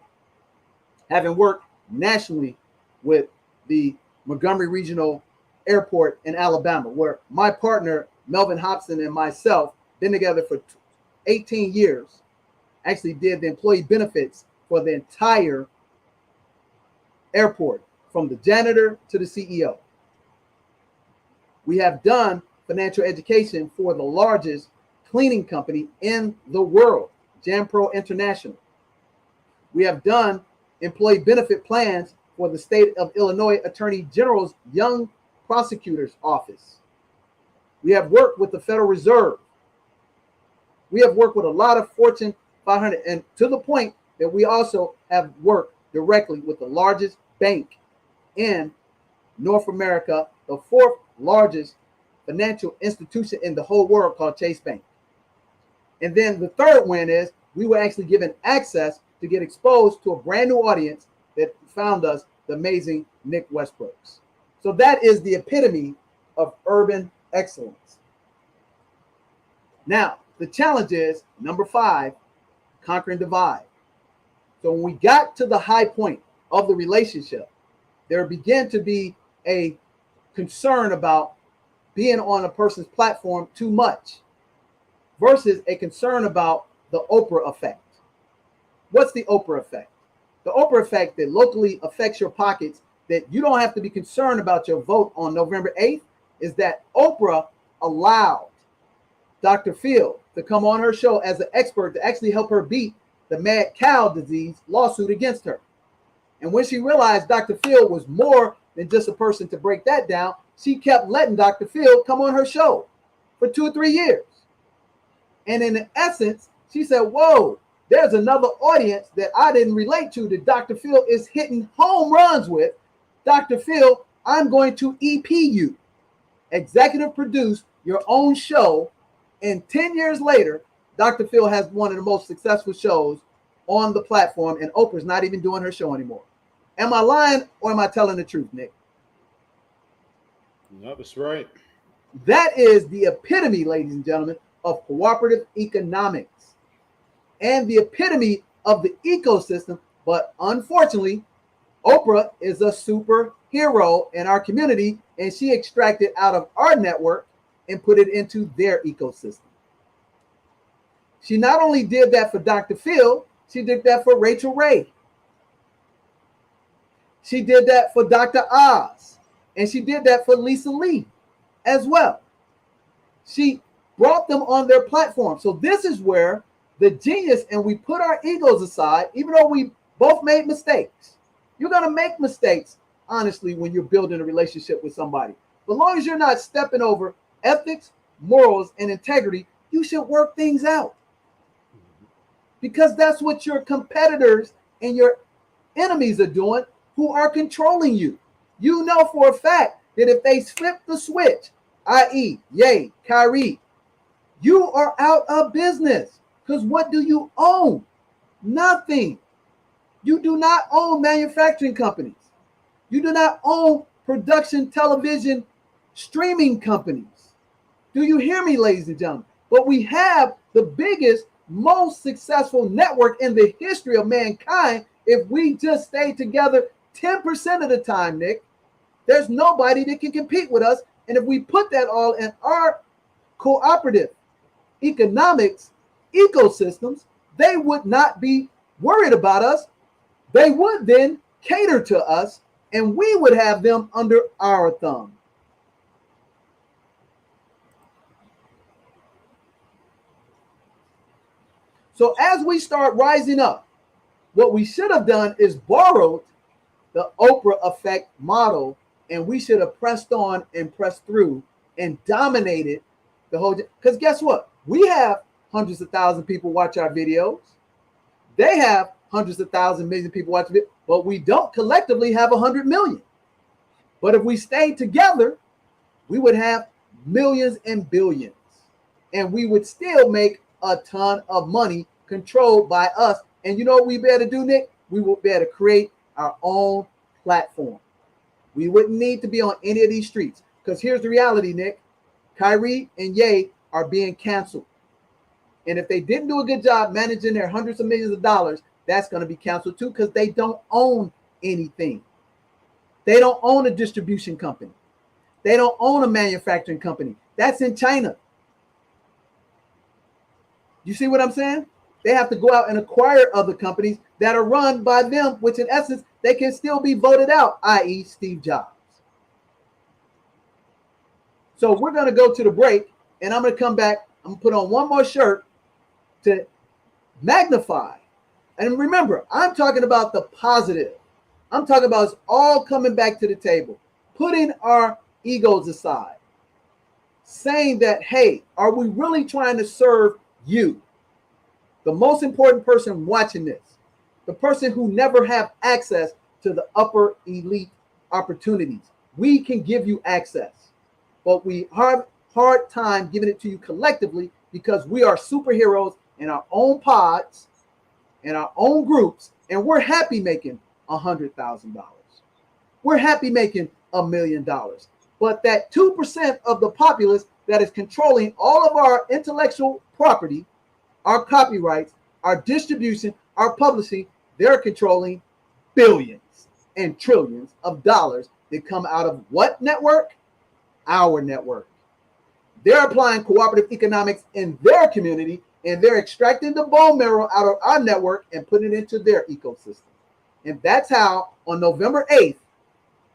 having worked nationally with the Montgomery Regional Airport in Alabama, where my partner Melvin Hobson and myself been together for 18 years, actually did the employee benefits for the entire airport, from the janitor to the CEO. We have done financial education for the largest cleaning company in the world, JamPro International. We have done employee benefit plans for the state of Illinois Attorney General's Young Prosecutor's Office. We have worked with the Federal Reserve. We have worked with a lot of Fortune 500, and to the point that we also have worked directly with the largest bank in North America, the 4th largest financial institution in the whole world, called Chase Bank. And then the third win is we were actually given access to get exposed to a brand new audience that found us, the amazing Nick Westbrooks. So that is the epitome of urban excellence. Now, the challenge is number 5, conquering divide. So when we got to the high point of the relationship, there began to be a concern about being on a person's platform too much versus a concern about the Oprah effect. What's the Oprah effect? The Oprah effect that locally affects your pockets, that you don't have to be concerned about your vote on November 8th, is that Oprah allowed Dr. Phil to come on her show as an expert to actually help her beat the mad cow disease lawsuit against her. And when she realized Dr. Phil was more than just a person to break that down, she kept letting Dr. Phil come on her show for 2 or 3 years. And in essence, she said, whoa, there's another audience that I didn't relate to that Dr. Phil is hitting home runs with. Dr. Phil, I'm going to EP you, executive produce your own show. And 10 years later, Dr. Phil has one of the most successful shows on the platform, and Oprah's not even doing her show anymore. Am I lying or am I telling the truth, Nick? No, that's right. That is the epitome, ladies and gentlemen, of cooperative economics and the epitome of the ecosystem. But unfortunately, Oprah is a superhero in our community, and she extracted out of our network and put it into their ecosystem. She not only did that for Dr. Phil, she did that for Rachel Ray. She did that for Dr. Oz, and she did that for Lisa Lee as well. She brought them on their platform. So this is where the genius, and we put our egos aside, even though we both made mistakes. You're going to make mistakes, honestly, when you're building a relationship with somebody. But as long as you're not stepping over ethics, morals, and integrity, you should work things out. Because that's what your competitors and your enemies are doing, who are controlling you. You know for a fact that if they flip the switch, i.e., Ye, Kyrie, you are out of business. Because what do you own? Nothing. You do not own manufacturing companies. You do not own production television streaming companies. Do you hear me, ladies and gentlemen? But we have the biggest, most successful network in the history of mankind. If we just stay together 10% of the time, Nick, there's nobody that can compete with us. And if we put that all in our cooperative economics ecosystems, they would not be worried about us. They would then cater to us, and we would have them under our thumb. So as we start rising up, what we should have done is borrowed the Oprah effect model, and we should have pressed on and pressed through and dominated the whole. Because guess what? We have hundreds of thousands of people watch our videos. They have hundreds of thousands, millions of people watching it, but we don't collectively have 100 million. But if we stayed together, we would have millions and billions, and we would still make a ton of money controlled by us. And you know what we better do, Nick? We would better create our own platform. We wouldn't need to be on any of these streets, because here's the reality, Nick. Kyrie and Ye are being canceled. And if they didn't do a good job managing their hundreds of millions of dollars, that's going to be canceled too, because they don't own anything. They don't own a distribution company. They don't own a manufacturing company. That's in China. You see what I'm saying? They have to go out and acquire other companies that are run by them, which in essence, they can still be voted out, i.e. Steve Jobs. So we're going to go to the break, and I'm going to come back. I'm going to put on one more shirt to magnify. And remember, I'm talking about the positive. I'm talking about us all coming back to the table, putting our egos aside, saying that, hey, are we really trying to serve you? The most important person watching this, the person who never have access to the upper elite opportunities. We can give you access, but we have hard time giving it to you collectively because we are superheroes in our own pods, in our own groups, and we're happy making $100,000. We're happy making $1 million. But that 2% of the populace that is controlling all of our intellectual property, our copyrights, our distribution, our publishing, they're controlling billions and trillions of dollars that come out of what network? Our network. They're applying cooperative economics in their community, and they're extracting the bone marrow out of our network and putting it into their ecosystem. And that's how on November 8th,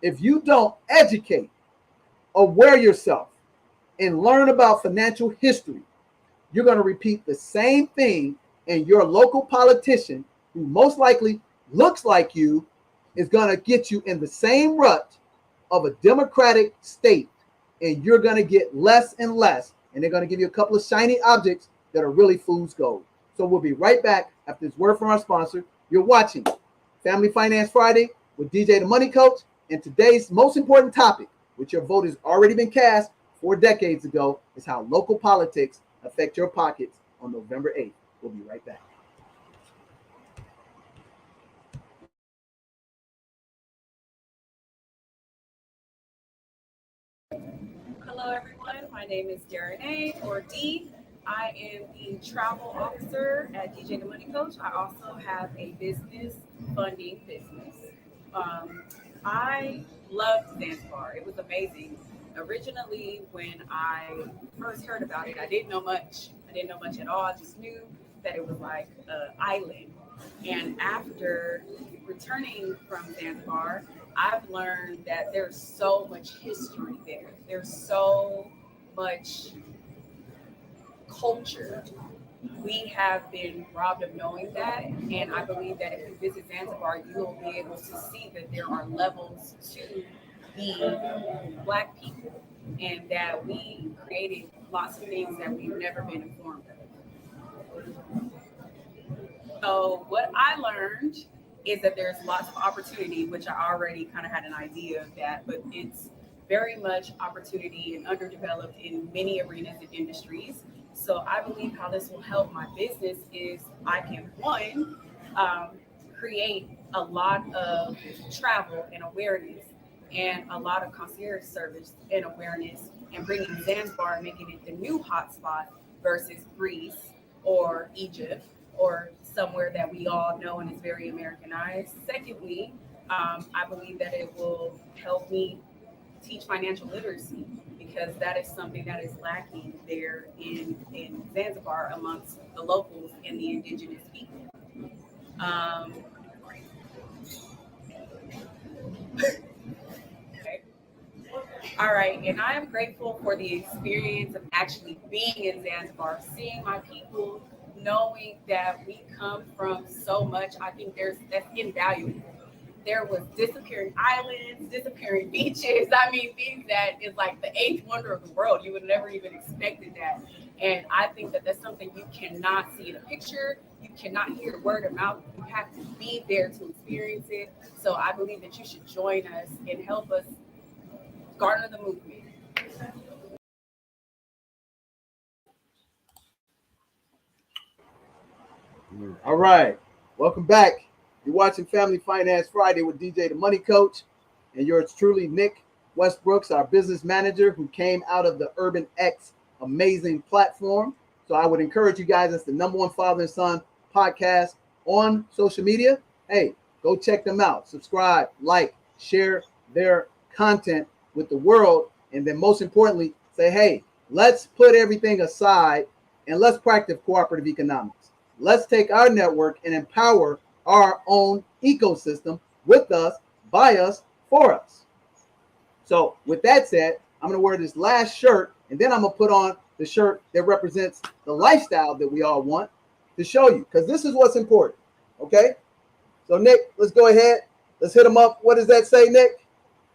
if you don't educate, aware yourself, and learn about financial history, you're going to repeat the same thing, and your local politician, who most likely looks like you, is going to get you in the same rut of a democratic state, and you're going to get less and less, and they're going to give you a couple of shiny objects that are really fool's gold. So we'll be right back after this word from our sponsor. You're watching Family Finance Friday with DJ the Money Coach, and today's most important topic, which your vote has already been cast 4 decades ago, is how local politics affect your pockets on November 8th. We'll be right back. Hello, everyone. My name is Darren or D. I am the travel officer at DJ the Money Coach. I also have a business funding business. I loved Zanzibar. It was amazing. Originally, when I first heard about it, I didn't know much. I didn't know much at all. I just knew that it was like an island. And after returning from Zanzibar, I've learned that there's so much history there. There's so much culture. We have been robbed of knowing that. And I believe that if you visit Zanzibar, you will be able to see that there are levels to being Black people and that we created lots of things that we've never been informed of. So what I learned is that there's lots of opportunity, which I already kind of had an idea of that, but it's very much opportunity and underdeveloped in many arenas and industries. So I believe how this will help my business is I can, one, create a lot of travel and awareness and a lot of concierge service and awareness and bringing Zanzibar, making it the new hotspot versus Greece or Egypt or somewhere that we all know and is very Americanized. Secondly, I believe that it will help me teach financial literacy because that is something that is lacking there in Zanzibar amongst the locals and the indigenous people. Okay. All right, and I am grateful for the experience of actually being in Zanzibar, seeing my people, knowing that we come from so much. I think that's invaluable. There was disappearing islands, disappearing beaches. I mean, things that is like the eighth wonder of the world. You would never even expected that. And I think that that's something you cannot see in a picture. You cannot hear word of mouth. You have to be there to experience it. So I believe that you should join us and help us garner the movement. All right. Welcome back. You're watching Family Finance Friday with DJ the Money Coach. And yours truly, Nick Westbrooks, our business manager who came out of the Urban X amazing platform. So I would encourage you guys, it's the #1 father and son podcast on social media. Hey, go check them out. Subscribe, like, share their content with the world. And then most importantly, say, hey, let's put everything aside and let's practice cooperative economics. Let's take our network and empower our own ecosystem with us, by us, for us. So with that said, I'm going to wear this last shirt, and then I'm going to put on the shirt that represents the lifestyle that we all want to show you, because this is what's important. Okay? So, Nick, let's go ahead. Let's hit them up. What does that say, Nick?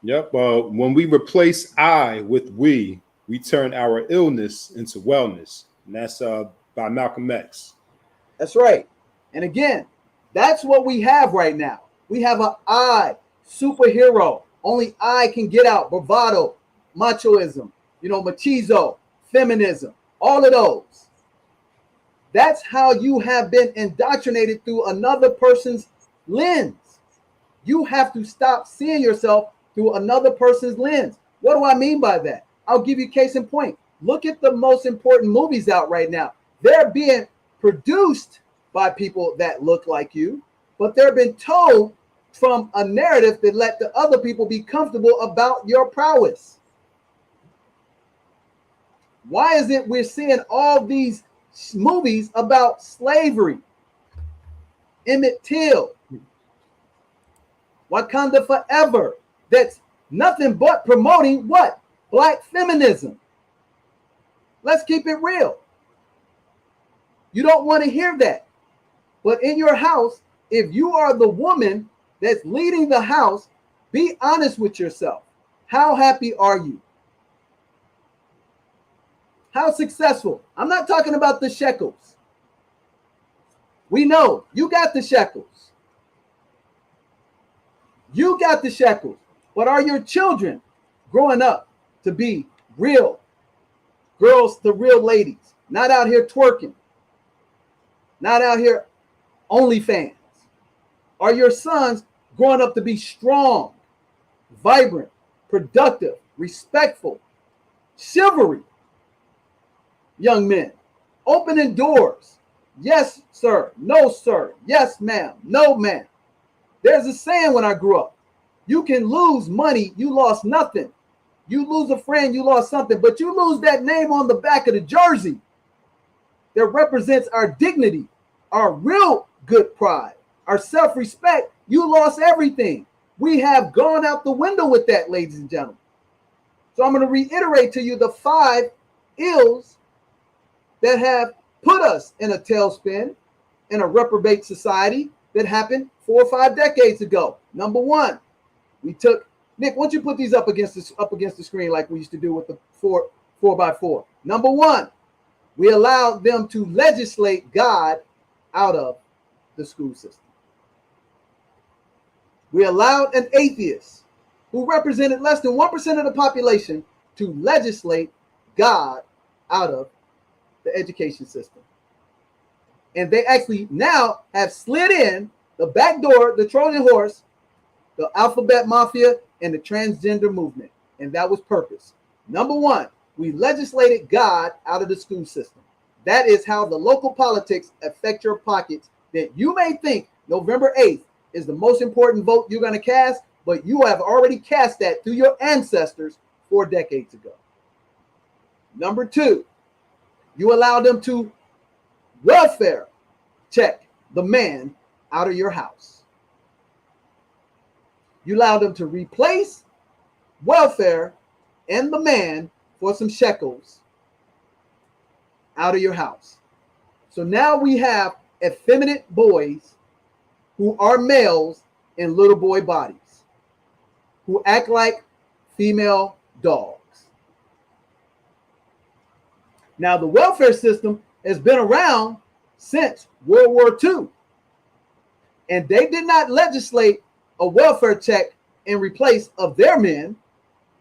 Yep. When we replace I with we turn our illness into wellness. And that's by Malcolm X. That's right. And again, that's what we have right now. We have an I superhero. Only I can get out. Bravado, machoism, machismo, feminism, all of those. That's how you have been indoctrinated through another person's lens. You have to stop seeing yourself through another person's lens. What do I mean by that? I'll give you case in point. Look at the most important movies out right now. They're being produced by people that look like you, but they're being told from a narrative that let the other people be comfortable about your prowess. Why is it we're seeing all these movies about slavery? Emmett Till, Wakanda Forever. That's nothing but promoting what? Black feminism. Let's keep it real. You don't want to hear that. But in your house, if you are the woman that's leading the house, be honest with yourself. How happy are you? How successful? I'm not talking about the shekels. We know you got the shekels. You got the shekels. But are your children growing up to be real girls to real ladies? Not out here twerking. Not out here OnlyFans. Are your sons growing up to be strong, vibrant, productive, respectful, chivalry, young men, opening doors. Yes, sir. No, sir. Yes, ma'am. No, ma'am. There's a saying when I grew up. You can lose money, you lost nothing. You lose a friend, you lost something, but you lose that name on the back of the jersey that represents our dignity, our real good pride, our self-respect. You lost everything. We have gone out the window with that, ladies and gentlemen. So I'm going to reiterate to you the 5 ills that have put us in a tailspin, in a reprobate society that happened 4 or 5 decades ago. Number 1, we took, Nick, why don't you put these up against the screen like we used to do with the 4x4. Number 1, we allowed them to legislate God out of the school system. We allowed an atheist who represented less than 1% of the population to legislate God out of the education system. And they actually now have slid in the back door, the Trojan horse, the alphabet mafia, and the transgender movement. And that was purpose. Number 1, we legislated God out of the school system. That is how the local politics affect your pockets. That you may think November 8th is the most important vote you're going to cast, but you have already cast that through your ancestors 4 decades ago. Number 2, you allow them to welfare check the man out of your house. You allow them to replace welfare and the man for some shekels out of your house. So now we have effeminate boys who are males in little boy bodies, who act like female dogs. Now, the welfare system has been around since World War II, and they did not legislate a welfare check in replace of their men,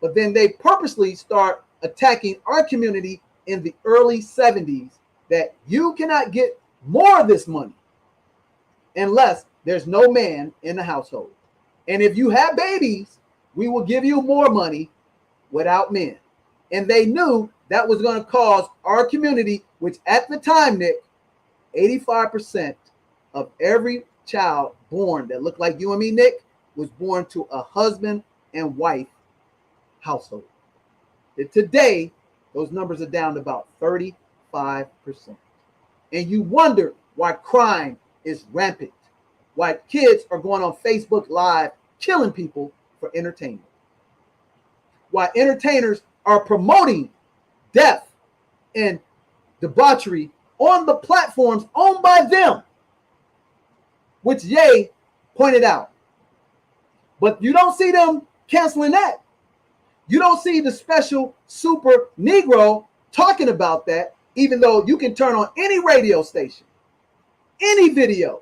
but then they purposely start attacking our community in the early 70s that you cannot get more of this money unless there's no man in the household. And if you have babies, we will give you more money without men. And they knew that was going to cause our community, which at the time, Nick, 85% of every child born that looked like you and me, Nick, was born to a husband and wife household. And today, those numbers are down to about 35%. And you wonder why crime is rampant, why kids are going on Facebook Live killing people for entertainment, why entertainers are promoting death and debauchery on the platforms owned by them, which Ye pointed out. But you don't see them canceling that. You don't see the special super Negro talking about that, even though you can turn on any radio station, any video,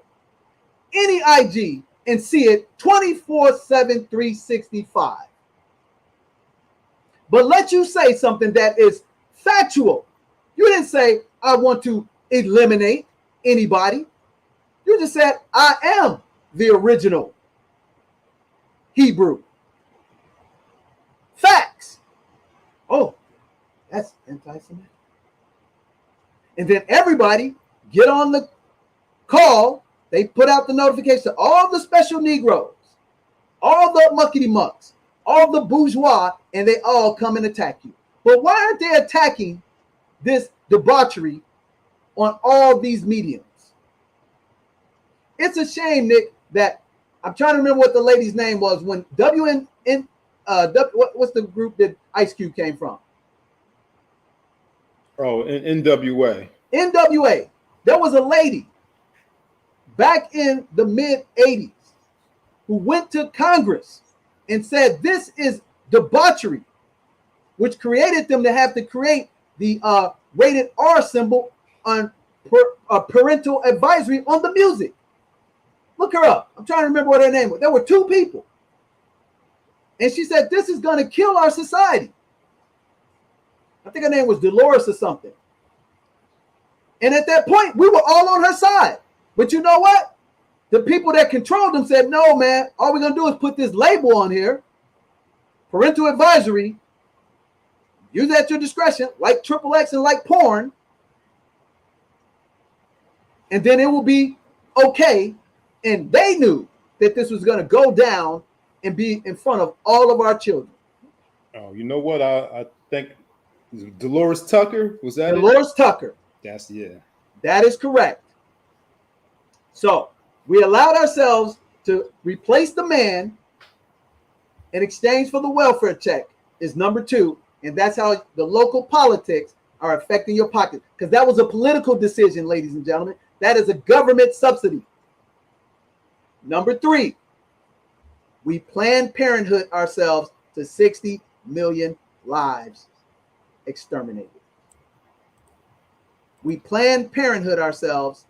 any IG, and see it 24/7, 365. But let you say something that is factual. You didn't say, I want to eliminate anybody. You just said, I am the original Hebrew. Facts. Oh, that's anti-Semitic. And then everybody get on the call. They put out the notification. All the special Negroes, all the muckety mucks, all the bourgeois, and they all come and attack you. But why aren't they attacking this debauchery on all these mediums? It's a shame, Nick, that I'm trying to remember what the lady's name was when what's the group that Ice Cube came from? Oh, in NWA. NWA. There was a lady back in the mid 80s who went to Congress and said this is debauchery, which created them to have to create the rated R symbol on parental advisory on the music. Look her up. I'm trying to remember what her name was. There were 2 people. And she said, this is going to kill our society. I think her name was Dolores or something. And at that point, we were all on her side. But you know what? The people that controlled them said, no, man, all we're going to do is put this label on here, parental advisory, Use that at your discretion, like XXX and like porn. And then it will be okay. And they knew that this was going to go down and be in front of all of our children. Oh, you know what? I think Dolores Tucker, was that Dolores Tucker. That's, yeah. That is correct. So we allowed ourselves to replace the man in exchange for the welfare check is number 2. And that's how the local politics are affecting your pocket. Because that was a political decision, ladies and gentlemen. That is a government subsidy. Number 3, we Planned Parenthood ourselves to 60 million lives exterminated. We Planned Parenthood ourselves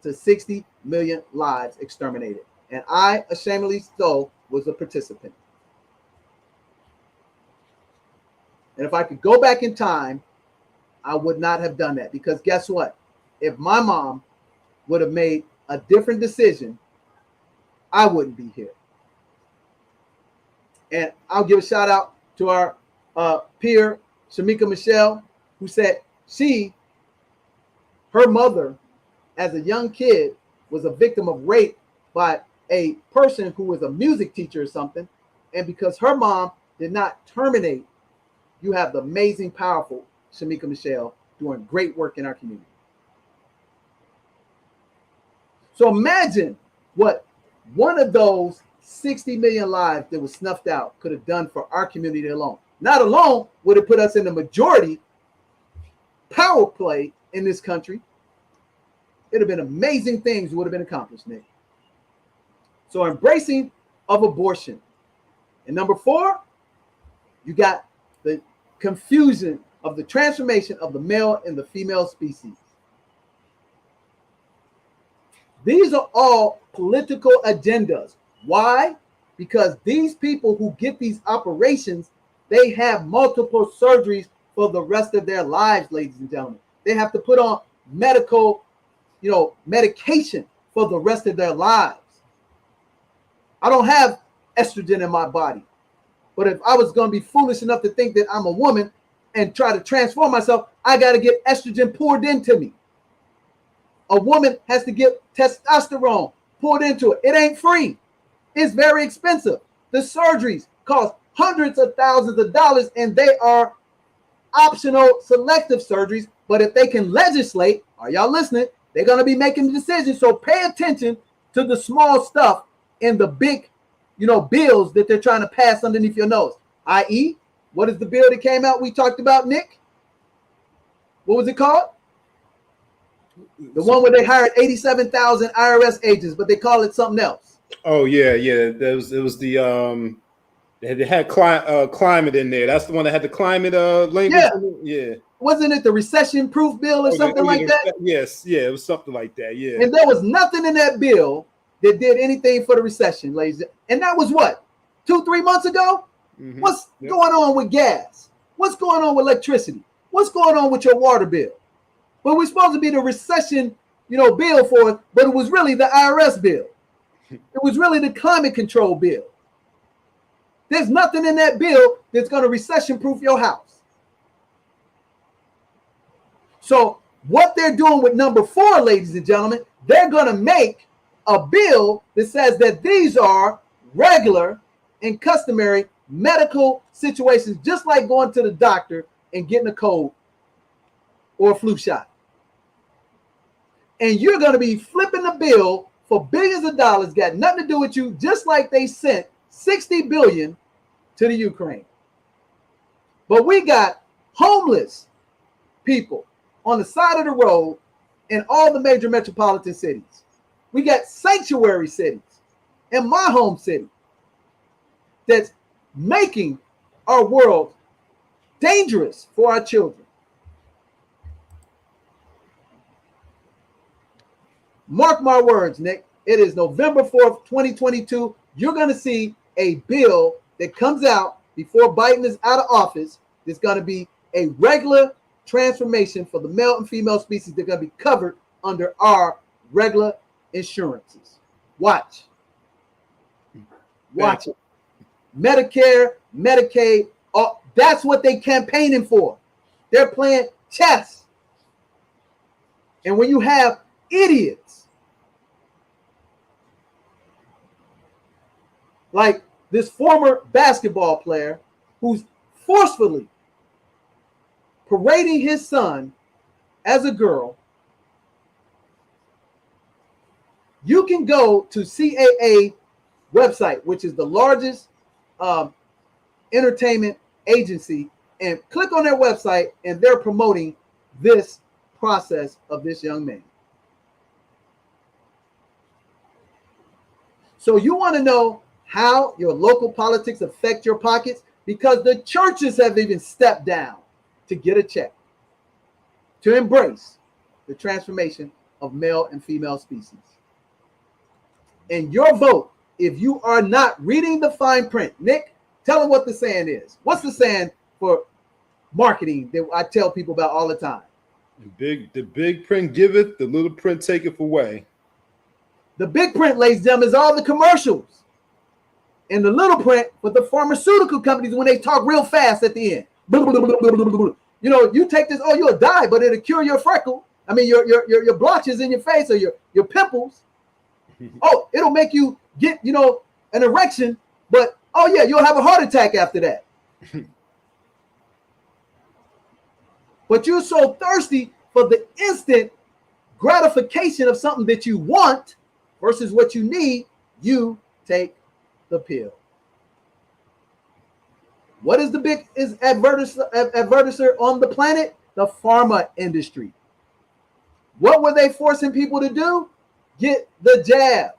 to 60 million lives exterminated. And I, ashamedly so, was a participant. And if I could go back in time, I would not have done that. Because guess what? If my mom would have made a different decision, I wouldn't be here. And I'll give a shout out to our peer, Shamika Michelle, who said her mother, as a young kid, was a victim of rape by a person who was a music teacher or something. And because her mom did not terminate, you have the amazing, powerful Shamika Michelle doing great work in our community. So imagine what one of those 60 million lives that was snuffed out could have done for our community alone. Not alone would it put us in the majority power play in this country. It would have been amazing things would have been accomplished, Nick. So embracing of abortion. And number 4, you got the confusion of the transformation of the male and the female species. These are all political agendas. Why? Because these people who get these operations, they have multiple surgeries for the rest of their lives, ladies and gentlemen. They have to put on medical, medication for the rest of their lives. I don't have estrogen in my body. But if I was going to be foolish enough to think that I'm a woman and try to transform myself, I got to get estrogen poured into me. A woman has to get testosterone poured into it. It ain't free. It's very expensive. The surgeries cost hundreds of thousands of dollars, and they are optional selective surgeries. But if they can legislate, are y'all listening? They're going to be making the decisions. So pay attention to the small stuff and the big, bills that they're trying to pass underneath your nose. I.e., what is the bill that came out we talked about, Nick? What was it called? The one where they hired 87,000 IRS agents, but they call it something else. Oh yeah. It was the they had climate in there. That's the one that had the climate language. Yeah. In it? Yeah. Wasn't it the recession-proof bill or something like that? Yes. Yeah. It was something like that. Yeah. And there was nothing in that bill that did anything for the recession, ladies. And that was what, 2-3 months ago? Mm-hmm. What's going on with gas? What's going on with electricity? What's going on with your water bill? But we're supposed to be the recession, bill for it, but it was really the IRS bill. It was really the climate control bill. There's nothing in that bill that's going to recession-proof your house. So what they're doing with number 4, ladies and gentlemen, they're going to make a bill that says that these are regular and customary medical situations, just like going to the doctor and getting a cold or a flu shot. And you're going to be flipping the bill for billions of dollars, got nothing to do with you, just like they sent $60 billion to the Ukraine. But we got homeless people on the side of the road in all the major metropolitan cities. We got sanctuary cities in my home city that's making our world dangerous for our children. Mark my words, Nick. It is November 4th, 2022. You're going to see a bill that comes out before Biden is out of office. There's going to be a regular transformation for the male and female species. They're going to be covered under our regular insurances. Watch it. Medicare, Medicaid, That's what they campaigning for. They're playing chess. And when you have idiots like this former basketball player who's forcefully parading his son as a girl, you can go to CAA website, which is the largest entertainment agency, and click on their website, and they're promoting this process of this young man. So you want to know how your local politics affect your pockets? Because the churches have even stepped down to get a check, to embrace the transformation of male and female species. And your vote, if you are not reading the fine print, Nick, tell them what the saying is. What's the saying for marketing that I tell people about all the time? The big print giveth, the little print taketh away. The big print, ladies and gentlemen, is all the commercials. And the little print with the pharmaceutical companies when they talk real fast at the end. You know, you take this, oh, you'll die, but it'll cure your freckle. I mean, your blotches in your face or your pimples. Oh, it'll make you get, you know, an erection, but oh yeah, you'll have a heart attack after that. But you're so thirsty for the instant gratification of something that you want versus what you need, you take the pill. What is the biggest advertiser on the planet? The pharma industry. What were they forcing people to do? Get the jab.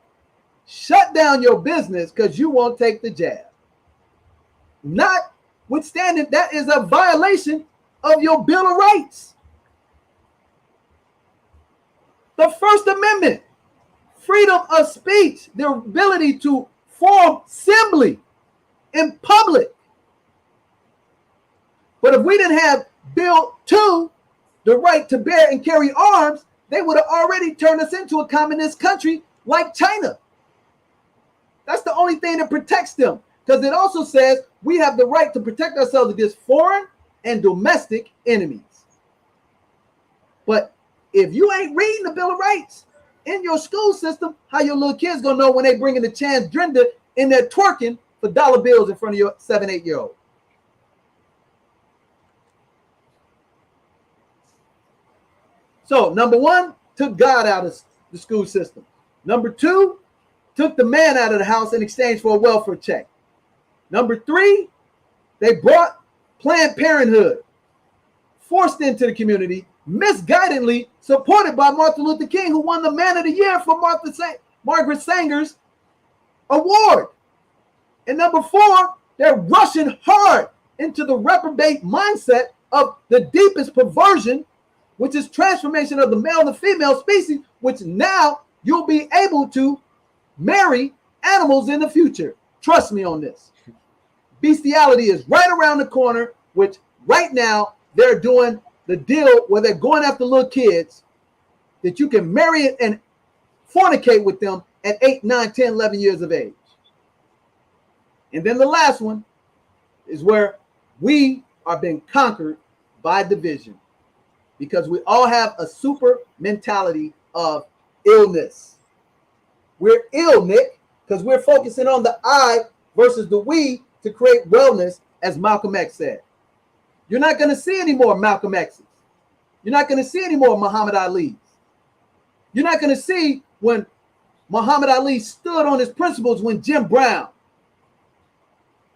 Shut down your business because you won't take the jab. Notwithstanding, that is a violation of your Bill of Rights. The First Amendment, freedom of speech, the ability to form assembly in public. But if we didn't have Bill 2, the right to bear and carry arms, they would have already turned us into a communist country like China. That's the only thing that protects them, because it also says we have the right to protect ourselves against foreign and domestic enemies. But if you ain't reading the Bill of Rights in your school system, how your little kids gonna know when they bring in the transgender in there twerking for dollar bills in front of your 7-8-year-old? So, number one, took God out of the school system. Number two, took the man out of the house in exchange for a welfare check. Number three, they brought Planned Parenthood, forced into the community, misguidedly supported by Martin Luther King, who won the Man of the Year for Margaret Sanger's award. And number four, they're rushing hard into the reprobate mindset of the deepest perversion, which is transformation of the male and the female species, which now you'll be able to marry animals in the future. Trust me on this. Bestiality is right around the corner, which right now they're doing the deal where they're going after little kids that you can marry and fornicate with them at 8, 9, 10, 11 years of age. And then the last one is where we are being conquered by division, because we all have a super mentality of illness. We're ill, Nick, because we're focusing on the I versus the we to create wellness, as Malcolm X said. You're not going to see any more Malcolm X's. You're not going to see any more Muhammad Ali's. You're not going to see when Muhammad Ali stood on his principles, when Jim Brown,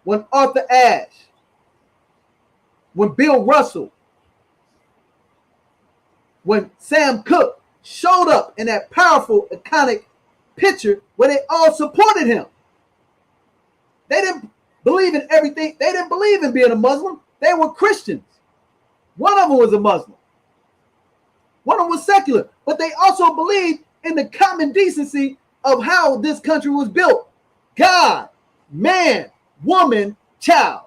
when Arthur Ashe, when Bill Russell, when Sam Cooke showed up in that powerful, iconic picture where they all supported him. They didn't believe in everything. They didn't believe in being a Muslim. They were Christians. One of them was a Muslim. One of them was secular. But they also believed in the common decency of how this country was built. God, man, woman, child.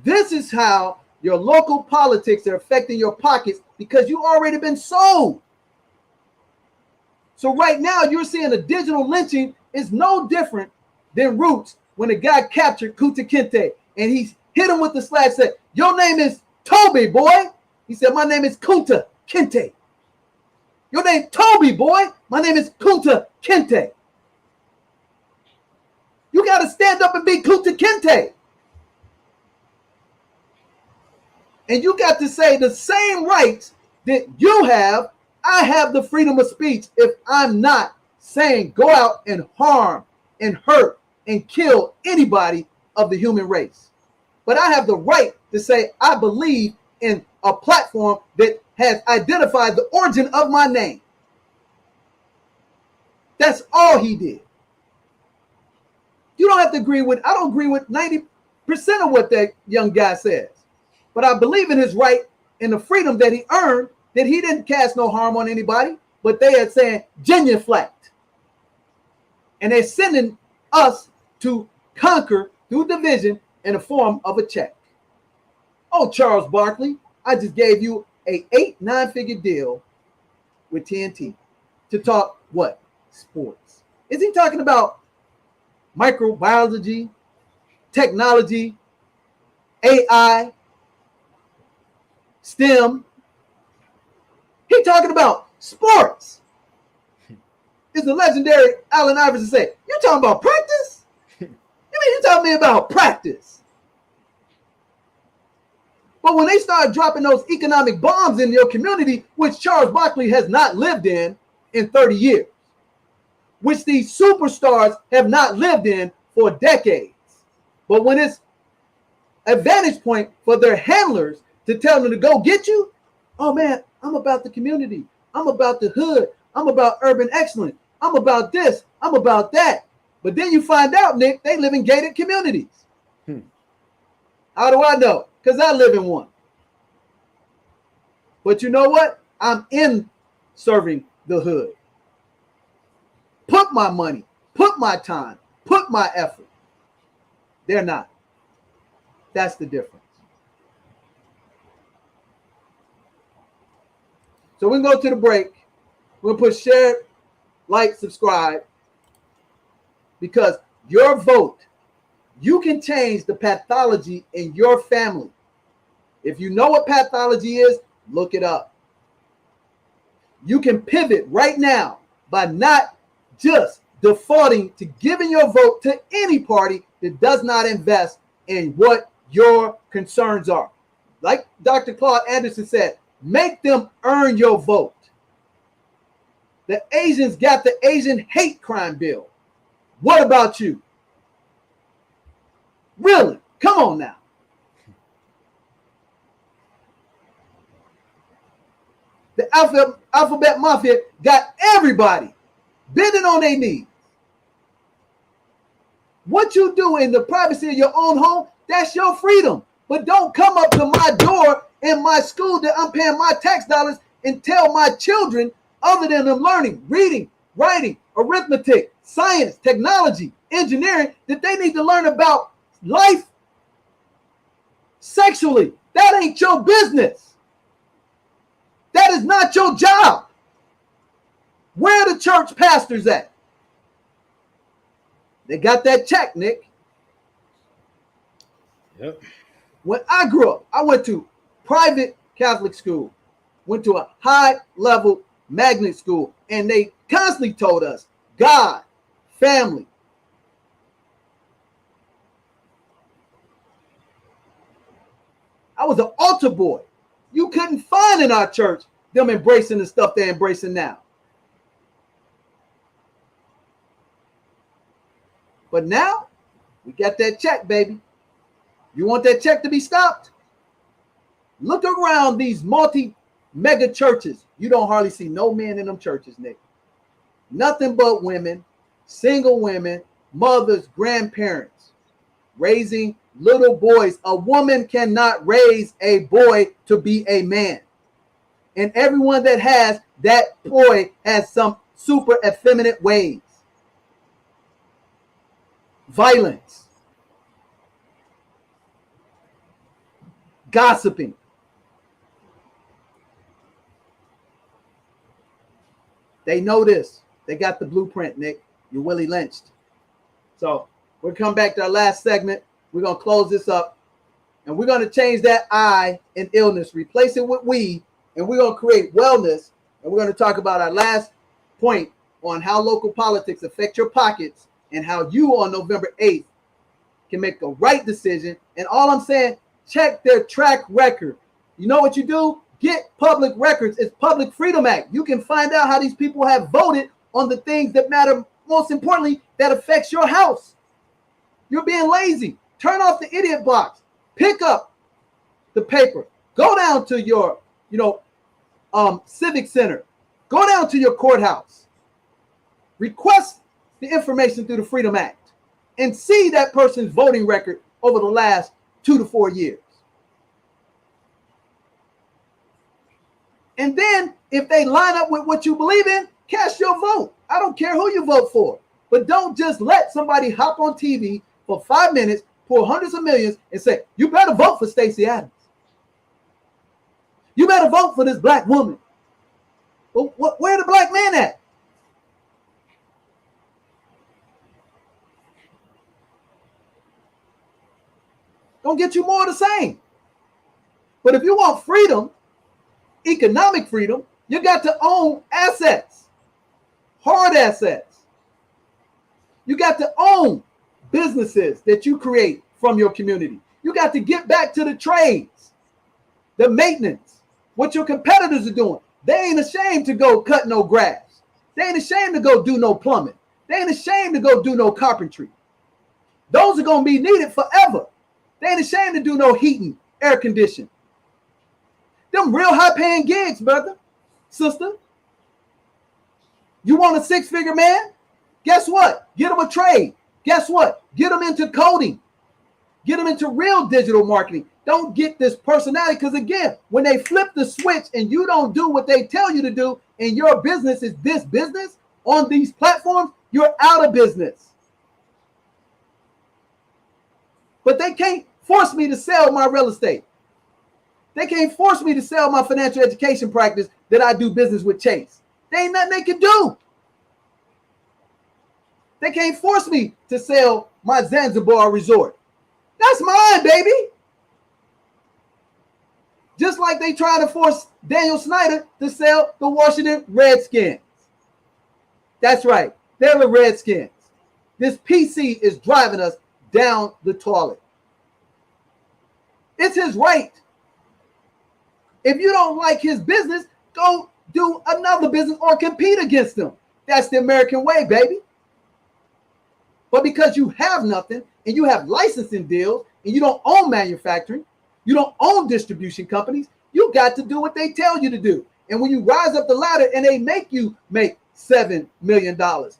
This is how your local politics are affecting your pockets, because you've already been sold. So right now you're seeing a digital lynching is no different Then Roots, when the guy captured Kuta Kinte and he hit him with the slash, said, your name is Toby, boy. He said, my name is Kuta Kinte. Your name Toby, boy. My name is Kuta Kinte. You got to stand up and be Kuta Kinte. And you got to say the same rights that you have, I have the freedom of speech if I'm not saying go out and harm and hurt and kill anybody of the human race. But I have the right to say I believe in a platform that has identified the origin of my name. That's all he did. You don't have to agree with, I don't agree with 90% of what that young guy says. But I believe in his right and the freedom that he earned, that he didn't cast no harm on anybody, but they are saying genuflect. And they're sending us to conquer through division in the form of a check. Oh, Charles Barkley, I just gave you a 8-9-figure deal with TNT to talk what? Sports. Is he talking about microbiology, technology, AI, STEM? He talking about sports. Is the legendary Allen Iverson say, you talking about practice? You mean you talking me about practice? But when they start dropping those economic bombs in your community, which Charles Barkley has not lived in 30 years, which these superstars have not lived in for decades, but when it's a vantage point for their handlers to tell them to go get you, oh man, I'm about the community. I'm about the hood. I'm about urban excellence. I'm about this. I'm about that. But then you find out, Nick, they live in gated communities. How do I know? Because I live in one. But you know what? I'm in serving the hood. Put my money, put my time, put my effort. They're not. That's the difference. So we can go to the break. We'll put share, like, subscribe. Because your vote, you can change the pathology in your family. If you know what pathology is, look it up. You can pivot right now by not just defaulting to giving your vote to any party that does not invest in what your concerns are. Like Dr. Claude Anderson said, make them earn your vote. The Asians got the Asian hate crime bill. What about you? Really? Come on now. The alphabet mafia got everybody bending on their knees. What you do in the privacy of your own home, that's your freedom. But don't come up to my door in my school that I'm paying my tax dollars and tell my children, other than them learning, reading, writing, arithmetic, science, technology, engineering, that they need to learn about life sexually. That ain't your business. That is not your job. Where are the church pastors at? They got that check, Nick. Yep. When I grew up, I went to private Catholic school, went to a high-level magnet school, and they constantly told us, God, family. I was an altar boy. You couldn't find in our church them embracing the stuff they're embracing now. But now, we got that check, baby. You want that check to be stopped? Look around these multi-mega churches. You don't hardly see no men in them churches, Nick. Nothing but women, single women, mothers, grandparents, raising little boys. A woman cannot raise a boy to be a man. And everyone that has that boy has some super effeminate ways. Violence. Gossiping. They know this. They got the blueprint, Nick. You're Willie lynched. So We'll come back to our last segment. We're going to close this up. And we're going to change that I in illness, replace it with we, and we're going to create wellness. And we're going to talk about our last point on how local politics affect your pockets and how you on November 8th can make the right decision. And all I'm saying, check their track record. You know what you do? Get public records. It's Public Freedom Act. You can find out how these people have voted on the things that matter, most importantly, that affects your house. You're being lazy. Turn off the idiot box. Pick up the paper. Go down to your, civic center. Go down to your courthouse. Request the information through the Freedom Act and see that person's voting record over the last 2 to 4 years. And then if they line up with what you believe in, cast your vote. I don't care who you vote for, but don't just let somebody hop on TV for 5 minutes, pour hundreds of millions, and say, you better vote for Stacey Adams. You better vote for this black woman. Well, where the black man at? Gonna get you more of the same. But if you want freedom, economic freedom, you got to own assets, hard assets. You got to own businesses that you create from your community. You got to get back to the trades, the maintenance, what your competitors are doing. They ain't ashamed to go cut no grass. They ain't ashamed to go do no plumbing. They ain't ashamed to go do no carpentry. Those are going to be needed forever. They ain't ashamed to do no heating, air conditioning. Them real high paying gigs, brother, sister. You want a 6-figure man? Guess what? Get him a trade. Guess what? Get him into coding. Get him into real digital marketing. Don't get this personality, because again, when they flip the switch and you don't do what they tell you to do, and your business is this business on these platforms, you're out of business. But they can't force me to sell my real estate. They can't force me to sell my financial education practice that I do business with Chase. There ain't nothing they can do. They can't force me to sell my Zanzibar resort. That's mine, baby. Just like they try to force Daniel Snyder to sell the Washington Redskins. That's right. They're the Redskins. This PC is driving us down the toilet. It's his right. If you don't like his business, go do another business or compete against him. That's the American way, baby. But because you have nothing and you have licensing deals and you don't own manufacturing, you don't own distribution companies, you got to do what they tell you to do. And when you rise up the ladder and they make you make $7 million, $20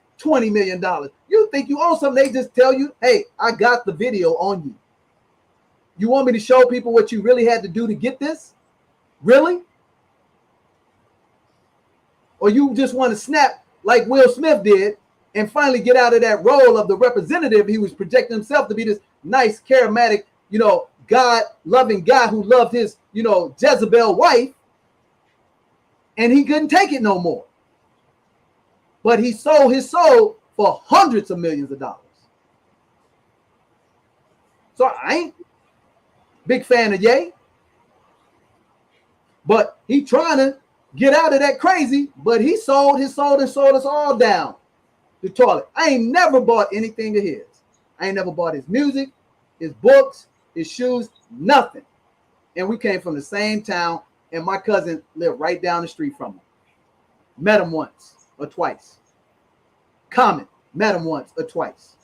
million, you think you own something, they just tell you, hey, I got the video on you. You want me to show people what you really had to do to get this? Really? Or you just want to snap like Will Smith did and finally get out of that role of the representative? He was projecting himself to be this nice, charismatic, God-loving guy who loved his, Jezebel wife. And he couldn't take it no more. But he sold his soul for hundreds of millions of dollars. So I ain't big fan of Ye. But he trying to get out of that crazy, but he sold his soul and sold us all down the toilet. I ain't never bought anything of his. I ain't never bought his music, his books, his shoes, nothing. And we came from the same town, and my cousin lived right down the street from him. Met him once or twice. Common, met him once or twice.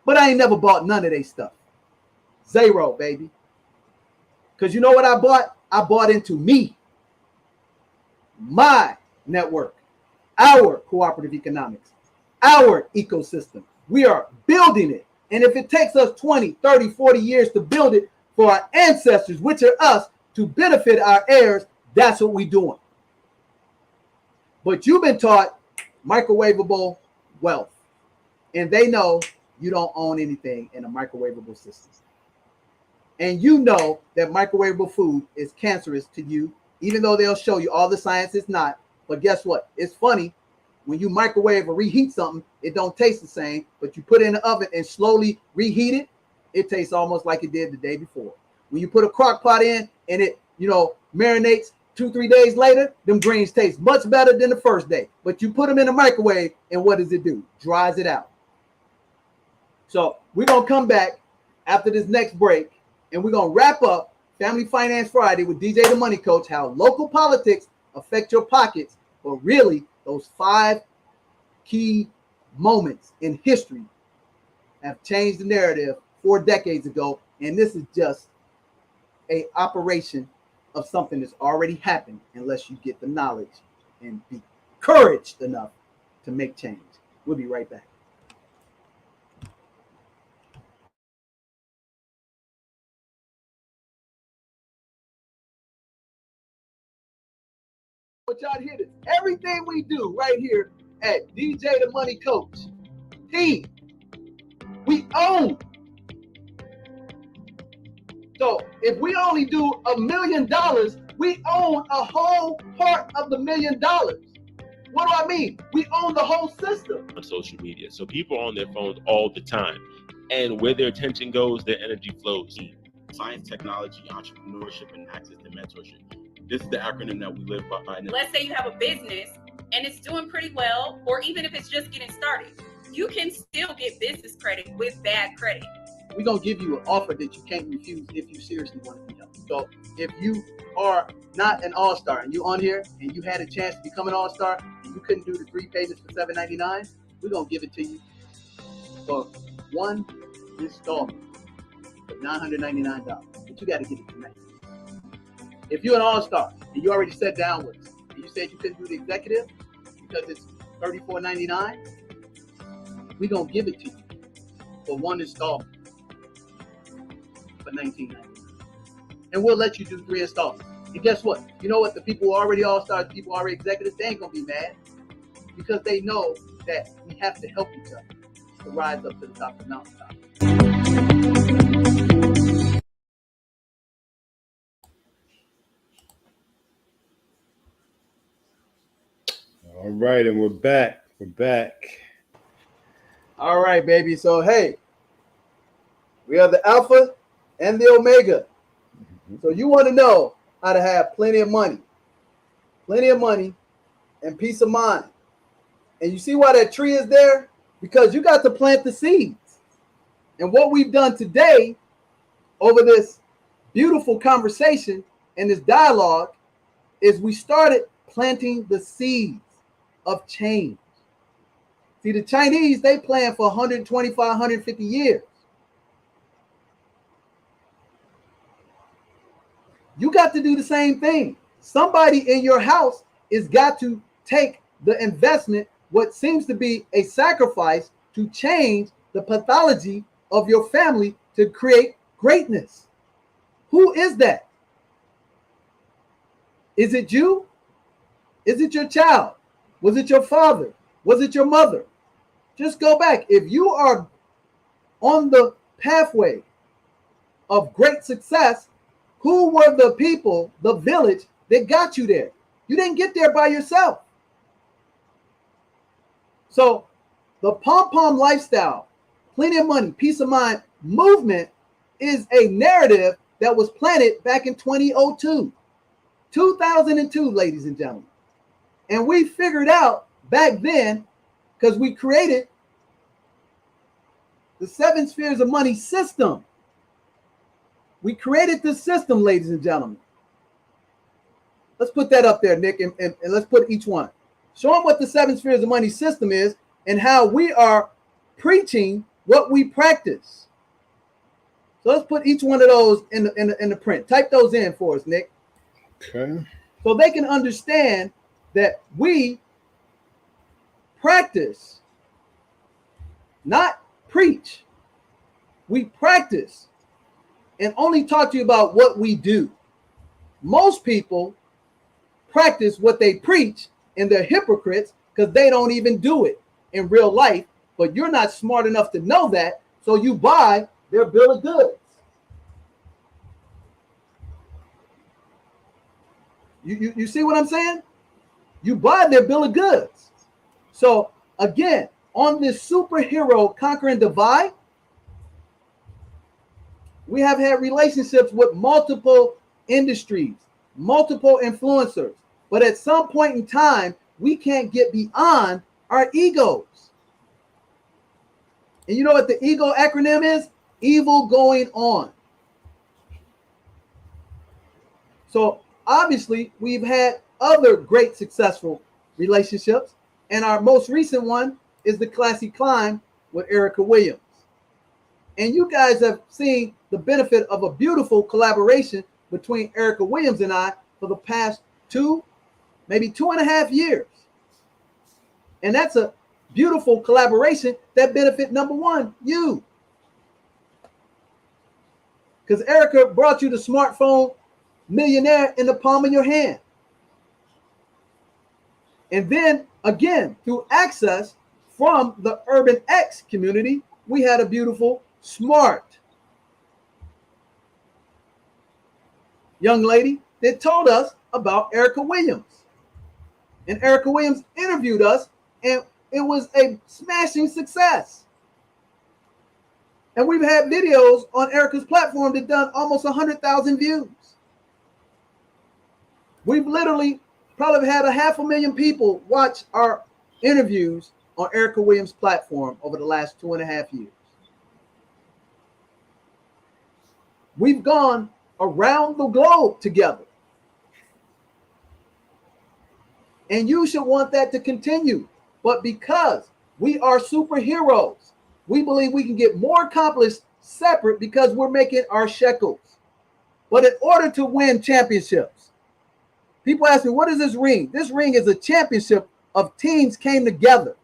But I ain't never bought none of their stuff. Zero, baby. Because you know what I bought? I bought into me. My network. Our cooperative economics. Our ecosystem. We are building it. And if it takes us 20, 30, 40 years to build it for our ancestors, which are us, to benefit our heirs, that's what we're doing. But you've been taught microwavable wealth. And they know you don't own anything in a microwavable system. And you know that microwavable food is cancerous to you, even though they'll show you all the science is not. But guess what? It's funny. when you microwave or reheat something, it don't taste the same, but you put it in the oven and slowly reheat it, it tastes almost like it did the day before. When you put a crock pot in and it, marinates 2-3 days later, them greens taste much better than the first day. But you put them in the microwave and what does it do? Dries it out. So we're going to come back after this next break and we're going to wrap up Family Finance Friday with DJ the Money Coach, how local politics affect your pockets, but really those 5 key moments in history have changed the narrative 4 decades ago. And this is just a operation of something that's already happened unless you get the knowledge and be encouraged enough to make change. We'll be right back. But y'all hear this. Everything we do right here at DJ the Money Coach team, we own. So if we only do $1 million, we own a whole part of the $1 million. What do I mean? We own the whole system. On social media. So people are on their phones all the time. And where their attention goes, their energy flows. Science, technology, entrepreneurship, and access to mentorship. This is the acronym that we live by. Let's say you have a business and it's doing pretty well, or even if it's just getting started, you can still get business credit with bad credit. We're going to give you an offer that you can't refuse if you seriously want to be helped. So if you are not an all-star and you're on here and you had a chance to become an all-star and you couldn't do the 3 payments for $7.99, we're going to give it to you for 1 installment for $999. But you got to get it tonight. If you're an all-star and you already sat down with us and you said you couldn't do the executive because it's $34.99, we're going to give it to you for 1 installment for $19.99. And we'll let you do 3 installments. And guess what? You know what? The people who are already all-stars, the people who are already executives, they ain't going to be mad because they know that we have to help each other to rise up to the top of the mountaintop. All right, and we're back. We're back. All right, baby. So, hey, we are the Alpha and the Omega. So you want to know how to have plenty of money and peace of mind. And you see why that tree is there? Because you got to plant the seeds. And what we've done today over this beautiful conversation and this dialogue is we started planting the seeds of change. See, the Chinese, they plan for 125, 150 years. You got to do the same thing. Somebody in your house is got to take the investment, what seems to be a sacrifice, to change the pathology of your family to create greatness. Who is that? Is it you? Is it your child? Was it your father? Was it your mother? Just go back. If you are on the pathway of great success, who were the people, the village that got you there? You didn't get there by yourself. So the pom-pom lifestyle, plenty of money, peace of mind movement is a narrative that was planted back in 2002, ladies and gentlemen. And we figured out back then, because we created the 7 spheres of money system. We created this system, ladies and gentlemen. Let's put that up there, Nick, and let's put each one. Show them what the 7 spheres of money system is and how we are preaching what we practice. So let's put each one of those in the print. Type those in for us, Nick. Okay. So they can understand that we practice, not preach. We practice and only talk to you about what we do. Most people practice what they preach, and they're hypocrites because they don't even do it in real life. But you're not smart enough to know that, so you buy their bill of goods. You see what I'm saying? You buy their bill of goods. So again, on this superhero conquering divide, we have had relationships with multiple industries, multiple influencers. But at some point in time, we can't get beyond our egos. And you know what the ego acronym is? Evil going on. So obviously, we've had other great successful relationships. And our most recent one is the Classy Climb with Erica Williams. And you guys have seen the benefit of a beautiful collaboration between Erica Williams and I for the past 2.5 years. And that's a beautiful collaboration that benefit, number one, you. Because Erica brought you the smartphone millionaire in the palm of your hand. And then again, through access from the Urban X community, we had a beautiful, smart young lady that told us about Erica Williams. And Erica Williams interviewed us, and it was a smashing success. And we've had videos on Erica's platform that done almost 100,000 views. We've literally probably had 500,000 people watch our interviews on Erica Williams' platform over the last 2.5 years. We've gone around the globe together. And you should want that to continue. But because we are superheroes, we believe we can get more accomplished separate because we're making our shekels. But in order to win championships, people ask me, what is this ring? This ring is a championship of teams came together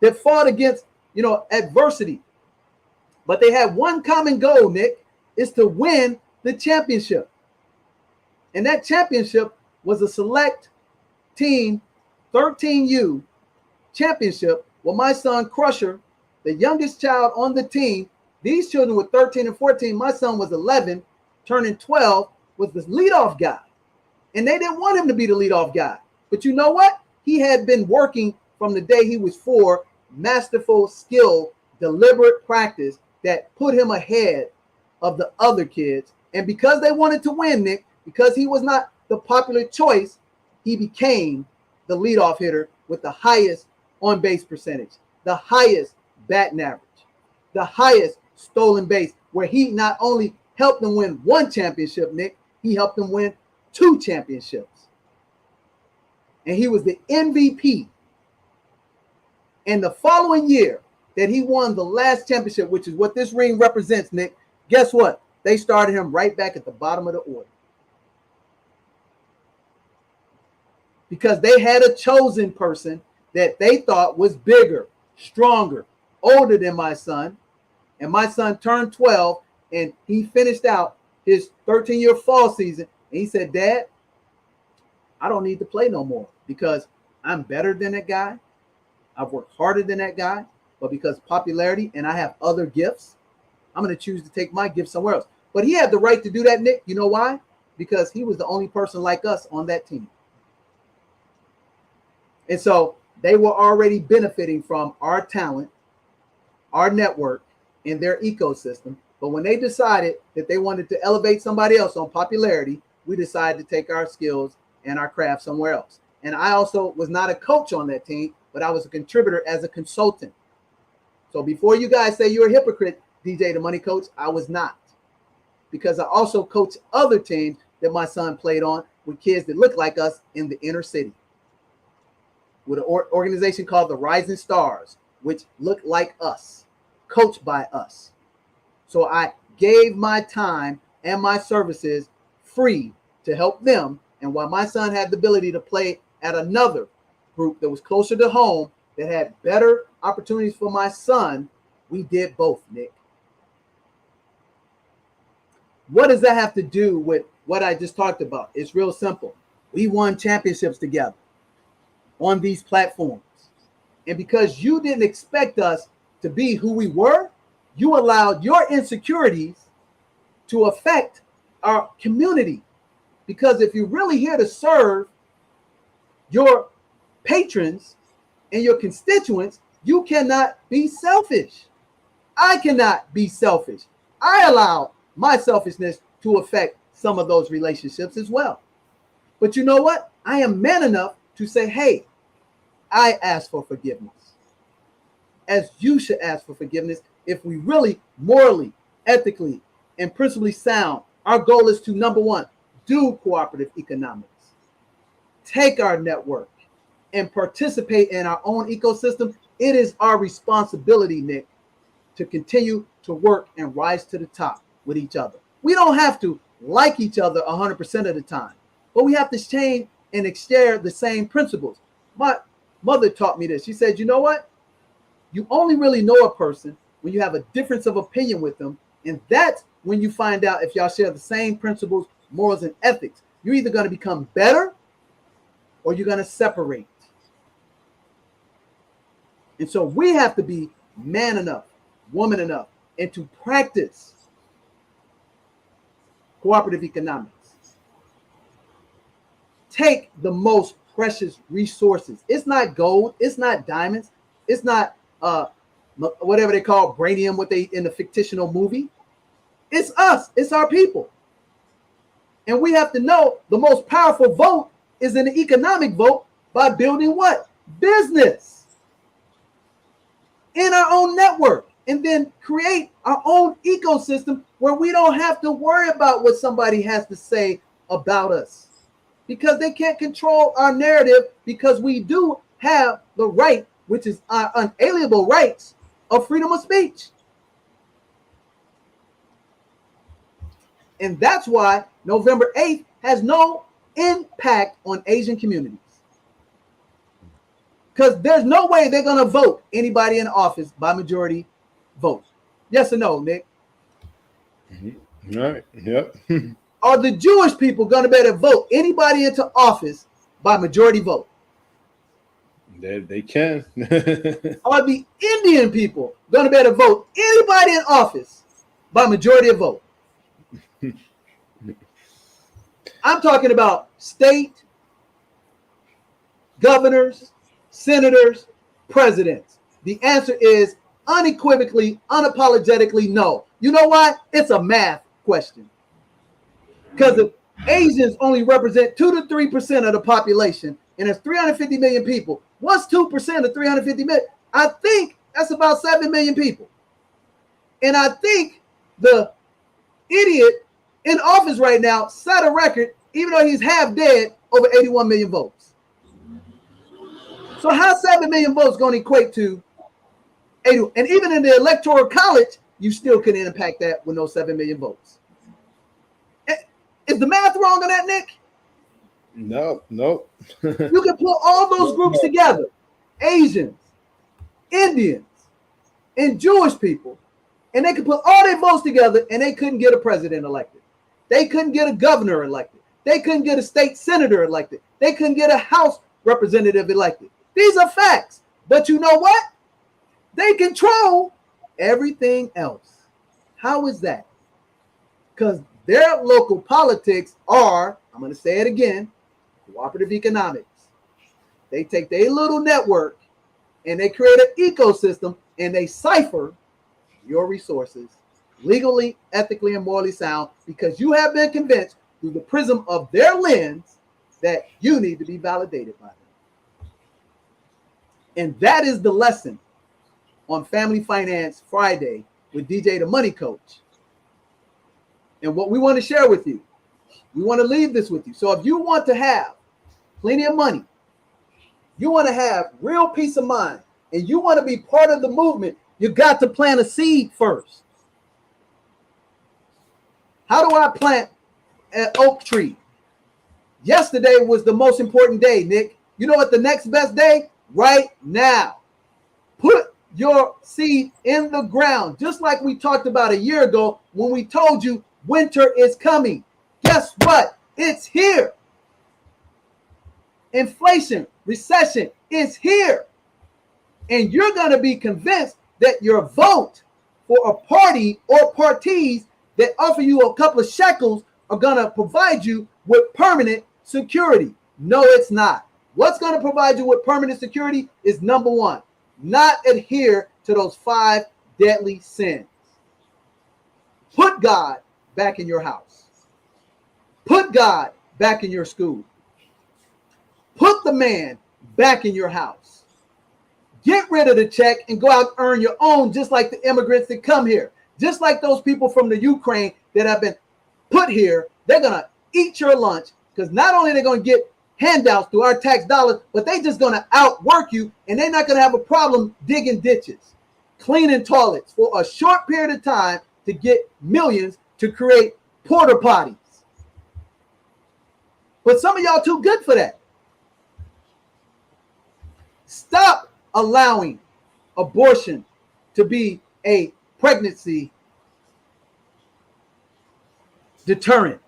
that fought against, adversity. But they had one common goal, Nick, is to win the championship. And that championship was a select team 13U championship with my son Crusher, the youngest child on the team. These children were 13 and 14. My son was 11, turning 12, was the leadoff guy. And they didn't want him to be the leadoff guy. But you know what? He had been working from the day he was 4, masterful skill, deliberate practice that put him ahead of the other kids. And because they wanted to win, Nick, because he was not the popular choice, he became the leadoff hitter with the highest on-base percentage, the highest batting average, the highest stolen base, where he not only helped them win one championship, Nick, he helped them win 2 championships. And he was the MVP. And the following year that he won the last championship, which is what this ring represents, Nick, guess what? They started him right back at the bottom of the order. Because they had a chosen person that they thought was bigger, stronger, older than my son. And my son turned 12, and he finished out his 13-year fall season. And he said, Dad, I don't need to play no more because I'm better than that guy. I've worked harder than that guy. But because popularity and I have other gifts, I'm going to choose to take my gift somewhere else. But he had the right to do that, Nick. You know why? Because he was the only person like us on that team. And so they were already benefiting from our talent, our network, and their ecosystem. But when they decided that they wanted to elevate somebody else on popularity, we decided to take our skills and our craft somewhere else. And I also was not a coach on that team, but I was a contributor as a consultant. So before you guys say you're a hypocrite, DJ the Money Coach, I was not. Because I also coached other teams that my son played on with kids that look like us in the inner city. With an organization called the Rising Stars, which look like us, coached by us. So I gave my time and my services free to help them. And while my son had the ability to play at another group that was closer to home, that had better opportunities for my son, we did both, Nick. What does that have to do with what I just talked about? It's real simple. We won championships together on these platforms. And because you didn't expect us to be who we were, you allowed your insecurities to affect our community. Because if you're really here to serve your patrons and your constituents, you cannot be selfish. I cannot be selfish. I allow my selfishness to affect some of those relationships as well. But you know what? I am man enough to say, hey, I ask for forgiveness. As you should ask for forgiveness if we really morally, ethically, and principally sound. Our goal is to, number one, do cooperative economics. Take our network and participate in our own ecosystem. It is our responsibility, Nick, to continue to work and rise to the top with each other. We don't have to like each other 100% of the time, but we have to change and share the same principles. My mother taught me this. She said, you know what? You only really know a person when you have a difference of opinion with them, and that's when you find out if y'all share the same principles, morals, and ethics. You're either going to become better or you're going to separate. And so we have to be man enough, woman enough, and to practice cooperative economics. Take the most precious resources. It's not gold. It's not diamonds. It's not whatever they call branium, what they in the fictional movie. It's us. It's our people. And we have to know the most powerful vote is an economic vote by building what? Business in our own network, and then create our own ecosystem where we don't have to worry about what somebody has to say about us, because they can't control our narrative, because we do have the right, which is our unalienable rights of freedom of speech. And that's why November 8th has no impact on Asian communities. Because there's no way they're going to vote anybody in office by majority vote. Yes or no, Nick? Mm-hmm. All right. Yep. Are the Jewish people going to be able to vote anybody into office by majority vote? They can. Are the Indian people going to be able to vote anybody in office by majority of vote? I'm talking about state governors, senators, presidents. The answer is unequivocally, unapologetically no. You know why? It's a math question. Because if Asians only represent 2 to 3% of the population, and there's 350 million people, what's 2% of 350 million? I think that's about 7 million people. And I think the idiot in office right now set a record, even though he's half dead, over 81 million votes. So how 7 million votes going to equate to 80? And even in the electoral college, you still couldn't impact that with no 7 million votes. Is the math wrong on that, Nick? No. You can put all those groups together, Asians, Indians, and Jewish people, and they could put all their votes together, and they couldn't get a president elected. They couldn't get a governor elected. They couldn't get a state senator elected. They couldn't get a House representative elected. These are facts. But you know what? They control everything else. How is that? Because their local politics are, I'm going to say it again, cooperative economics. They take their little network and they create an ecosystem and they cipher your resources legally, ethically, and morally sound, because you have been convinced through the prism of their lens that you need to be validated by them. And that is the lesson on Family Finance Friday with DJ the Money Coach. And what we want to share with you, we want to leave this with you. So if you want to have plenty of money, you want to have real peace of mind, and you want to be part of the movement, you got to plant a seed first. How do I plant an oak tree? Yesterday was the most important day, Nick. You know what the next best day? Right now. Put your seed in the ground, just like we talked about a year ago when we told you winter is coming. Guess what? It's here. Inflation, recession is here. And you're going to be convinced that your vote for a party or parties that offer you a couple of shekels are going to provide you with permanent security. No, it's not. What's going to provide you with permanent security is number one, not adhere to those 5 deadly sins. Put God back in your house. Put God back in your school. Put the man back in your house. Get rid of the check and go out and earn your own, just like the immigrants that come here. Just like those people from the Ukraine that have been put here, they're going to eat your lunch, because not only are they going to get handouts through our tax dollars, but they just going to outwork you, and they're not going to have a problem digging ditches, cleaning toilets for a short period of time to get millions to create porta potties. But some of y'all too good for that. Stop allowing abortion to be a pregnancy deterrent.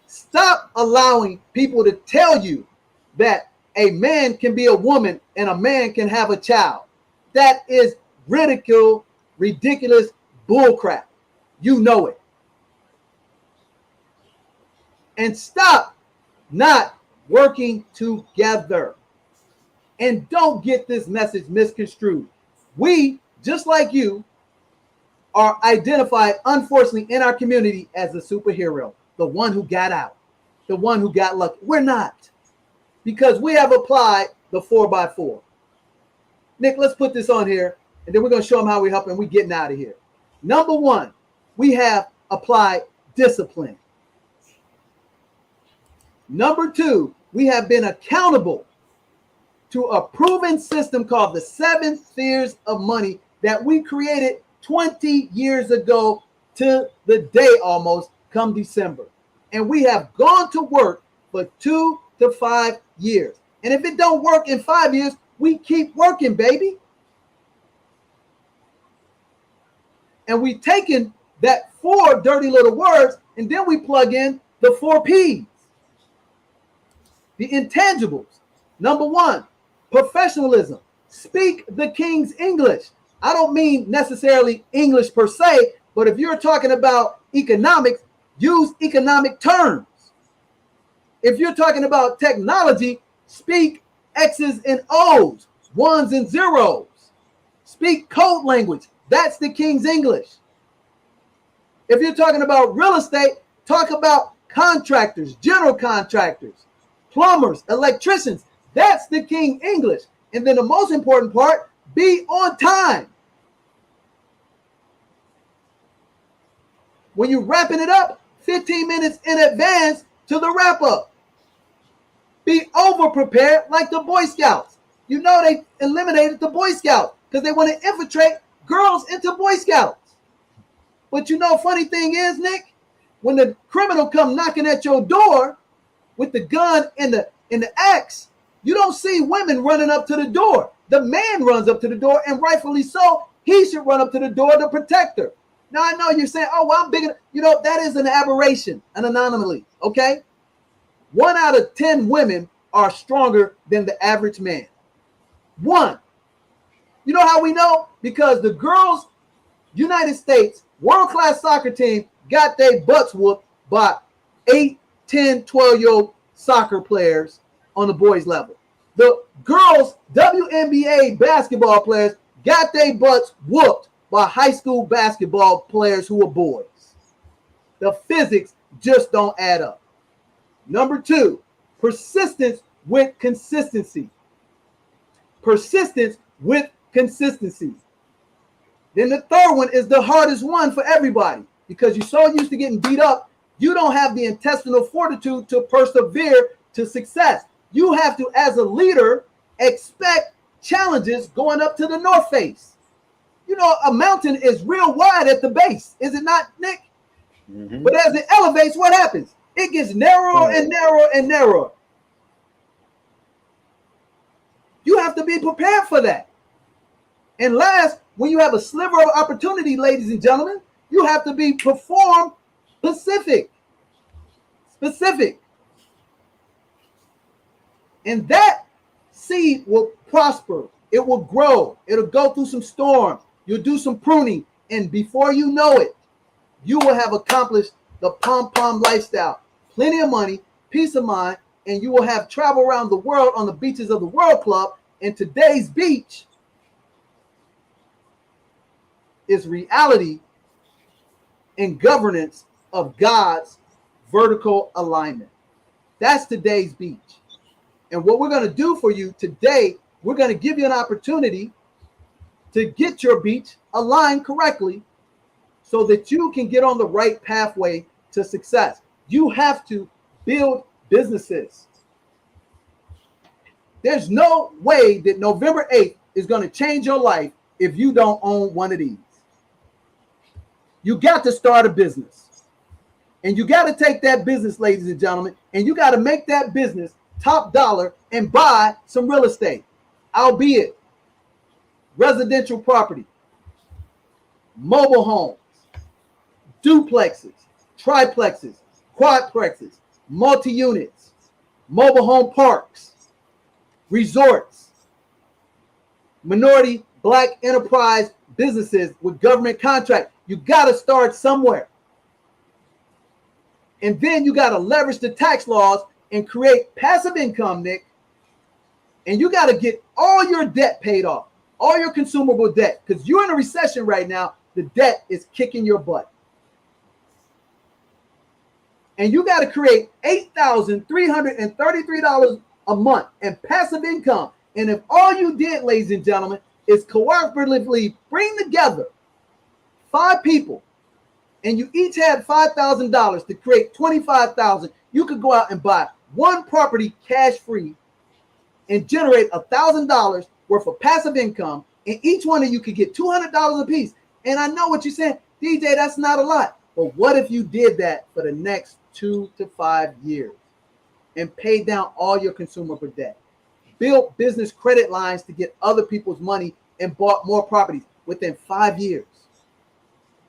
Stop allowing people to tell you that a man can be a woman and a man can have a child. That is ridicule, ridiculous bullcrap. You know it. And stop not working together. And don't get this message misconstrued. We, just like you, are identified, unfortunately, in our community as a superhero, the one who got out, the one who got lucky. We're not, because we have applied the 4x4. Nick, let's put this on here, and then we're going to show them how we're helping. We're getting out of here. Number one, we have applied discipline. Number two, we have been accountable to a proven system called the 7 Spheres of Money that we created 20 years ago to the day almost come December. And we have gone to work for 2 to 5 years. And if it don't work in 5 years, we keep working, baby. And we've taken that 4 dirty little words, and then we plug in the 4 P's. The intangibles. Number one, professionalism. Speak the King's English. I don't mean necessarily English per se, but if you're talking about economics, use economic terms. If you're talking about technology, speak X's and O's, ones and zeros. Speak code language. That's the King's English. If you're talking about real estate, talk about contractors, general contractors, plumbers, electricians. That's the King English. And then the most important part, be on time. When you're wrapping it up, 15 minutes in advance to the wrap up. Be over prepared like the Boy Scouts. You know they eliminated the Boy Scouts because they want to infiltrate girls into Boy Scouts. But you know, funny thing is, Nick, when the criminal come knocking at your door with the gun and the axe, you don't see women running up to the door. The man runs up to the door, and rightfully so, he should run up to the door to protect her. Now, I know you're saying, oh, well, I'm bigger. You know, that is an aberration, an anomaly, okay? 1 out of 10 women are stronger than the average man. 1. You know how we know? Because the girls' United States world-class soccer team got their butts whooped by 8, 10, 12-year-old soccer players on the boys' level. The girls' WNBA basketball players got their butts whooped by high school basketball players who are boys. The physics just don't add up. Number 2, persistence with consistency. Persistence with consistency. Then the third one is the hardest one for everybody, because you're so used to getting beat up, you don't have the intestinal fortitude to persevere to success. You have to, as a leader, expect challenges going up to the North Face. You know, a mountain is real wide at the base, is it not, Nick? Mm-hmm. But as it elevates, what happens? It gets narrower and narrower and narrower. You have to be prepared for that. And last, when you have a sliver of opportunity, ladies and gentlemen, you have to be perform specific. And that seed will prosper. It will grow. It'll go through some storms. You'll do some pruning. And before you know it, you will have accomplished the pom-pom lifestyle. Plenty of money, peace of mind, and you will have travel around the world on the beaches of the World Club. And today's beach is reality and governance of God's vertical alignment. That's today's beach. And what we're going to do for you today, we're going to give you an opportunity to get your beach aligned correctly so that you can get on the right pathway to success. You have to build businesses. There's no way that November 8th is going to change your life if you don't own one of these. You got to start a business. And you got to take that business, ladies and gentlemen, and you got to make that business top dollar and buy some real estate, albeit residential property, mobile homes, duplexes, triplexes, quadplexes, multi-units, mobile home parks, resorts, minority Black enterprise businesses with government contract. You got to start somewhere. And then you got to leverage the tax laws and create passive income, Nick. And you got to get all your debt paid off, all your consumable debt, because you're in a recession right now. The debt is kicking your butt. And you got to create $8,333 a month in passive income. And if all you did, ladies and gentlemen, is cooperatively bring together 5 people, and you each had $5,000 to create $25,000, you could go out and buy one property cash free and generate $1,000 worth of passive income, and each one of you could get $200 a piece. And I know what you're saying, DJ, that's not a lot. But what if you did that for the next 2 to 5 years and paid down all your consumable debt, built business credit lines to get other people's money, and bought more properties within 5 years?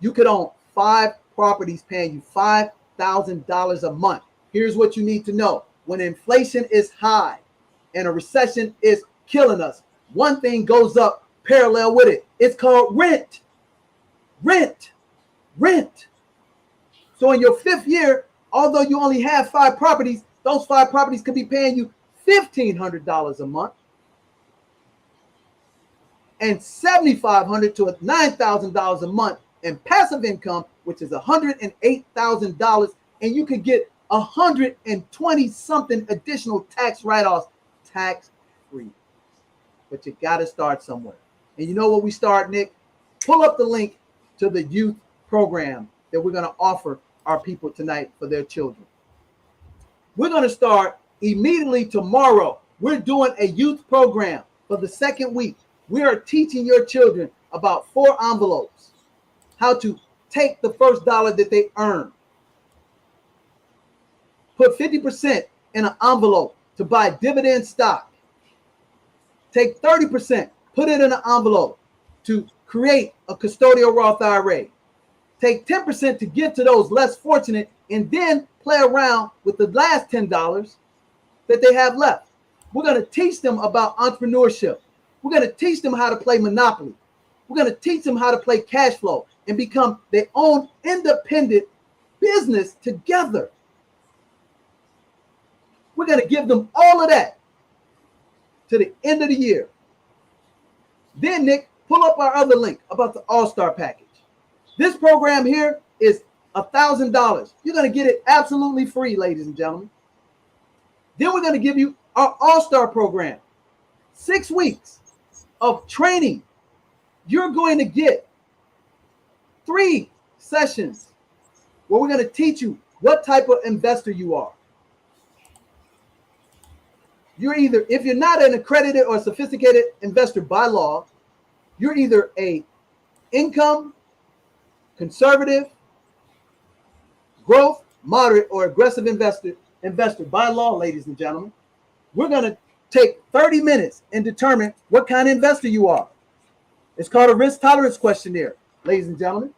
You could own 5 properties paying you $5,000 a month. Here's what you need to know. When inflation is high and a recession is killing us, one thing goes up parallel with it. It's called rent. Rent. Rent. So in your 5th year, although you only have 5 properties, those 5 properties could be paying you $1,500 a month and $7,500 to $9,000 a month in passive income, which is $108,000, and you could get 120 something additional tax write-offs, tax free. But you got to start somewhere. And you know what we start, Nick? Pull up the link to the youth program that we're going to offer our people tonight for their children. We're going to start immediately tomorrow. We're doing a youth program for the 2nd week. We are teaching your children about 4 envelopes, how to take the first dollar that they earn, put 50% in an envelope to buy dividend stock, take 30%, put it in an envelope to create a custodial Roth IRA, take 10% to give to those less fortunate, and then play around with the last $10 that they have left. We're going to teach them about entrepreneurship. We're going to teach them how to play Monopoly. We're going to teach them how to play cash flow and become their own independent business together. We're going to give them all of that to the end of the year. Then, Nick, pull up our other link about the All-Star package. This program here is $1,000. You're going to get it absolutely free, ladies and gentlemen. Then we're going to give you our All-Star program. 6 weeks of training. You're going to get 3 sessions where we're going to teach you what type of investor you are. You're either, if you're not an accredited or sophisticated investor by law, you're either a income, conservative, growth, moderate, or aggressive investor by law, ladies and gentlemen. We're going to take 30 minutes and determine what kind of investor you are. It's called a risk tolerance questionnaire, ladies and gentlemen.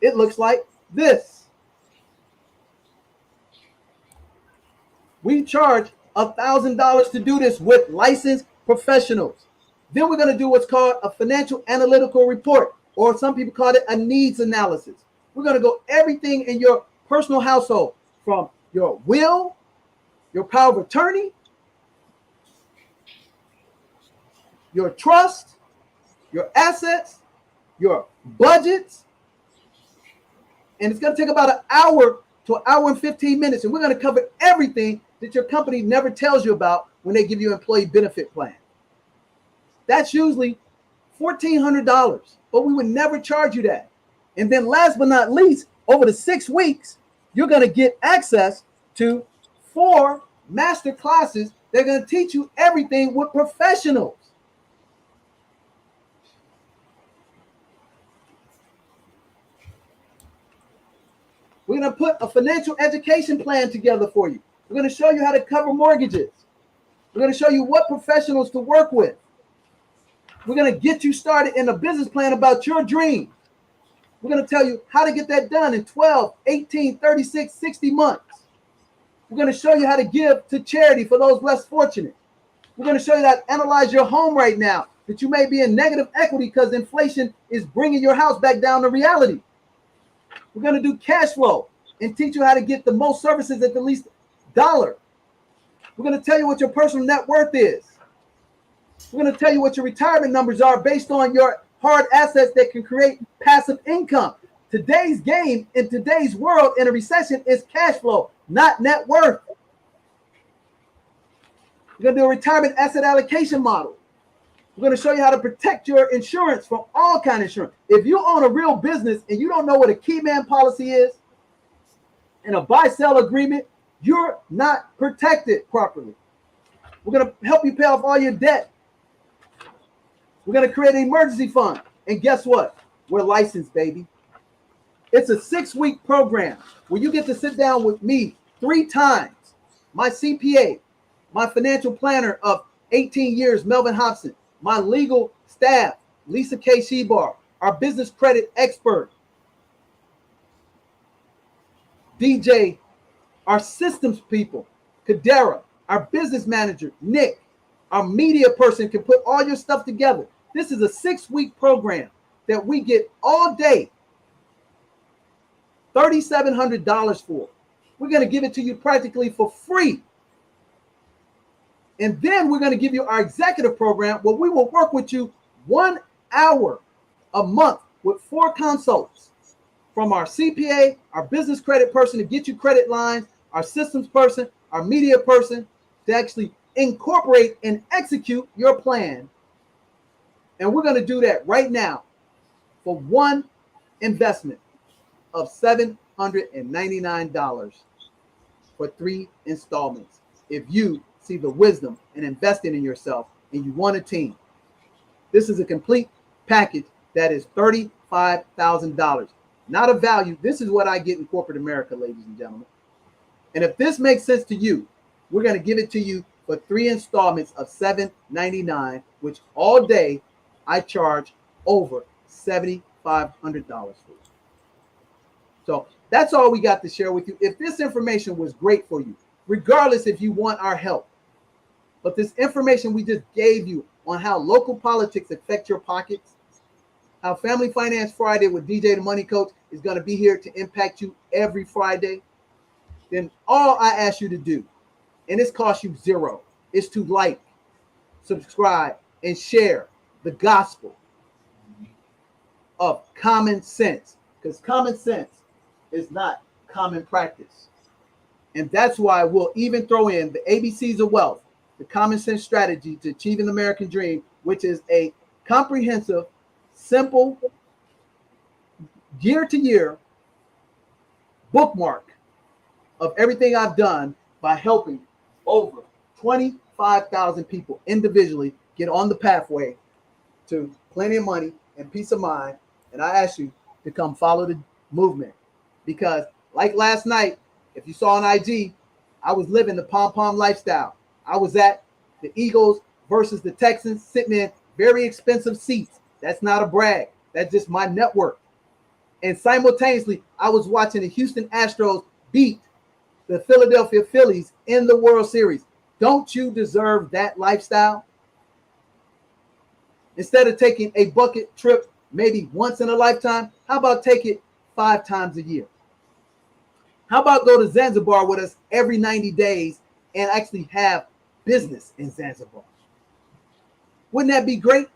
It looks like this. We charge $1,000 to do this with licensed professionals. Then we're going to do what's called a financial analytical report, or some people call it a needs analysis. We're going to go everything in your personal household, from your will your power of attorney, your trust, your assets, your budgets. And it's going to take about an hour to an hour and 15 minutes. And we're going to cover everything that your company never tells you about when they give you an employee benefit plan. That's usually $1,400, but we would never charge you that. And then last but not least, over the 6 weeks, you're going to get access to 4 master classes. They're going to teach you everything with professionals. We're going to put a financial education plan together for you. We're going to show you how to cover mortgages. We're going to show you what professionals to work with. We're going to get you started in a business plan about your dream. We're going to tell you how to get that done in 12, 18, 36, 60 months. We're going to show you how to give to charity for those less fortunate. We're going to show you how to analyze your home right now, that you may be in negative equity because inflation is bringing your house back down to reality. We're going to do cash flow and teach you how to get the most services at the least dollar. We're going to tell you what your personal net worth is. We're going to tell you what your retirement numbers are based on your hard assets that can create passive income. Today's game in today's world in a recession is cash flow, not net worth. We're going to do a retirement asset allocation model. We're going to show you how to protect your insurance from all kinds of insurance. If you own a real business and you don't know what a key man policy is and a buy-sell agreement, you're not protected properly. We're going to help you pay off all your debt. We're going to create an emergency fund. And guess what? We're licensed, baby. It's a 6-week program where you get to sit down with me 3 times. My CPA, my financial planner of 18 years, Melvin Hobson, my legal staff, Lisa K. Shebar, our business credit expert, DJ, our systems people, Kadera, our business manager, Nick, our media person can put all your stuff together. This is a 6-week program that we get all day, $3,700 for. We're going to give it to you practically for free. And then we're going to give you our executive program where we will work with you 1 hour a month with 4 consults from our CPA, our business credit person to get you credit lines, our systems person, our media person to actually incorporate and execute your plan. And we're going to do that right now for one investment of $799 for 3 installments. If you see the wisdom in investing in yourself and you want a team, this is a complete package that is $35,000. Not a value. This is what I get in corporate America, ladies and gentlemen. And if this makes sense to you, we're going to give it to you for 3 installments of $799, which all day I charge over $7,500 for. So that's all we got to share with you. If this information was great for you, regardless if you want our help, but this information we just gave you on how local politics affect your pockets, how Family Finance Friday with DJ the Money Coach is going to be here to impact you every Friday, then all I ask you to do, and this costs you $0, is to like, subscribe, and share the gospel of common sense, because common sense is not common practice. And that's why we'll even throw in the ABCs of wealth, the common sense strategy to achieving the American dream, which is a comprehensive, simple, year-to-year bookmark of everything I've done by helping over 25,000 people individually get on the pathway to plenty of money and peace of mind. And I ask you to come follow the movement, because like last night, if you saw on IG, I was living the pom-pom lifestyle. I was at the Eagles versus the Texans, sitting in very expensive seats. That's not a brag. That's just my network. And simultaneously, I was watching the Houston Astros beat the Philadelphia Phillies in the World Series. Don't you deserve that lifestyle? Instead of taking a bucket trip maybe once in a lifetime, how about take it 5 times a year? How about go to Zanzibar with us every 90 days and actually have business in Zanzibar. Wouldn't that be great?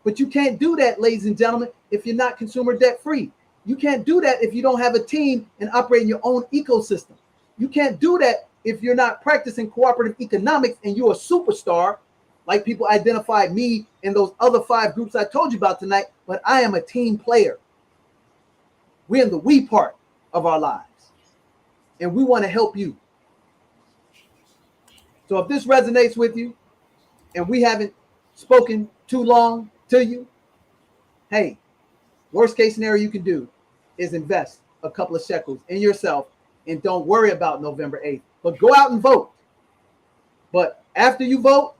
But you can't do that, ladies and gentlemen, if you're not consumer debt free. You can't do that if you don't have a team and operating your own ecosystem. You can't do that if you're not practicing cooperative economics and you're a superstar, like people identified me in those other 5 groups I told you about tonight, but I am a team player. We're in the we part of our lives, and we want to help you. So if this resonates with you and we haven't spoken too long to you, hey, worst case scenario you can do is invest a couple of shekels in yourself and don't worry about November 8th, but go out and vote. But after you vote,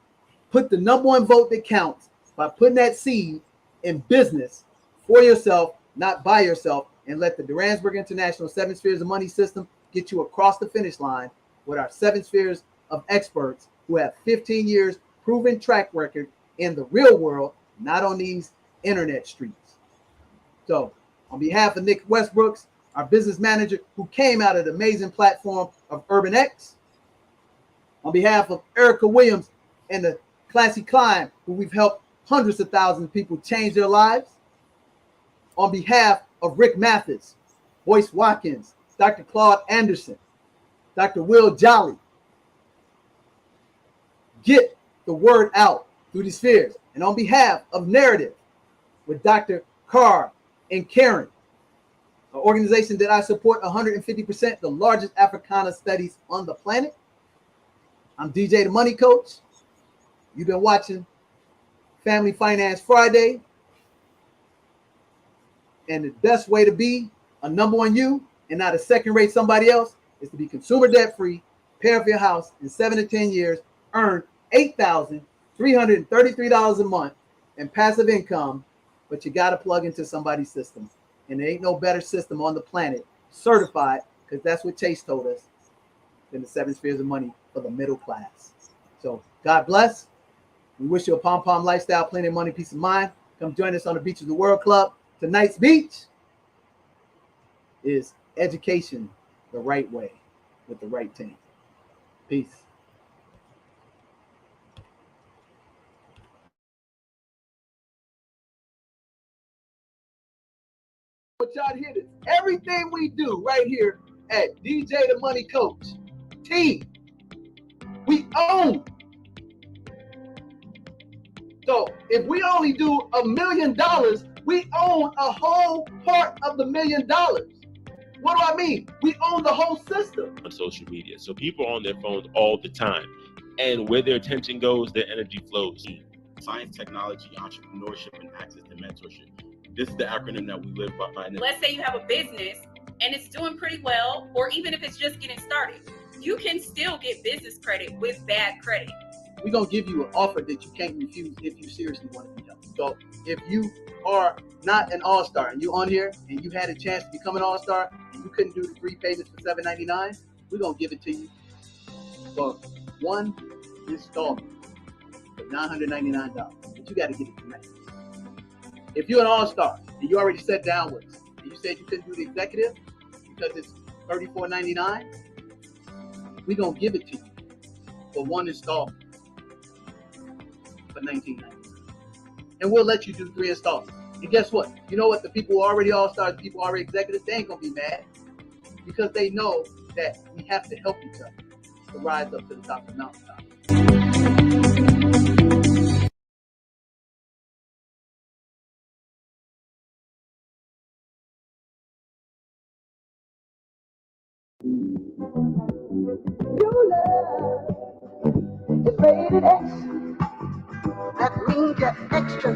put the number 1 vote that counts by putting that seed in business for yourself, not by yourself, and let the Duransburg International 7 Spheres of Money system get you across the finish line with our 7 spheres of experts who have 15 years proven track record in the real world, not on these internet streets. So on behalf of Nick Westbrooks, our business manager who came out of the amazing platform of Urban X, on behalf of Erica Williams and the Classy Climb, who we've helped hundreds of thousands of people change their lives, on behalf of Rick Mathis, Boyce Watkins, Dr. Claude Anderson, Dr. Will Jolly, get the word out through the spheres. And on behalf of Narrative with Dr. Carr and Karen, an organization that I support 150%, the largest Africana studies on the planet, I'm DJ the Money Coach. You've been watching Family Finance Friday. And the best way to be a number 1 you and not a second-rate somebody else is to be consumer debt-free, pay off your house in 7 to 10 years, earn $8,333 a month in passive income, but you got to plug into somebody's system. And there ain't no better system on the planet certified, because that's what Chase told us, than the 7 spheres of money for the middle class. So God bless. We wish you a pom-pom lifestyle, plenty of money, peace of mind. Come join us on the Beach of the World Club. Tonight's beach is education the right way with the right team. Peace. But y'all hear this? Everything we do right here at DJ the Money Coach team, we own. So if we only do $1 million, we own a whole part of the $1 million. What do I mean? We own the whole system. On social media. So people are on their phones all the time. And where their attention goes, their energy flows. Science, technology, entrepreneurship, and access to mentorship. This is the acronym that we live by. Let's say you have a business and it's doing pretty well, or even if it's just getting started, you can still get business credit with bad credit. We're going to give you an offer that you can't refuse if you seriously want to be done. So if you are not an all-star and you're on here and you had a chance to become an all-star and you couldn't do the 3 payments for $7.99, we're going to give it to you for 1 installment for $999. But you got to get it tonight. If you're an all-star and you already sat down with us and you said you couldn't do the executive because it's $34.99, we're going to give it to you for 1 installment for $19.99. And we'll let you do 3 installments. And guess what? You know what? The people who are already all-stars, the people who are already executives, they ain't going to be mad because they know that we have to help each other to rise up to the top of the mountaintop. Your love is rated X. That means you're extra,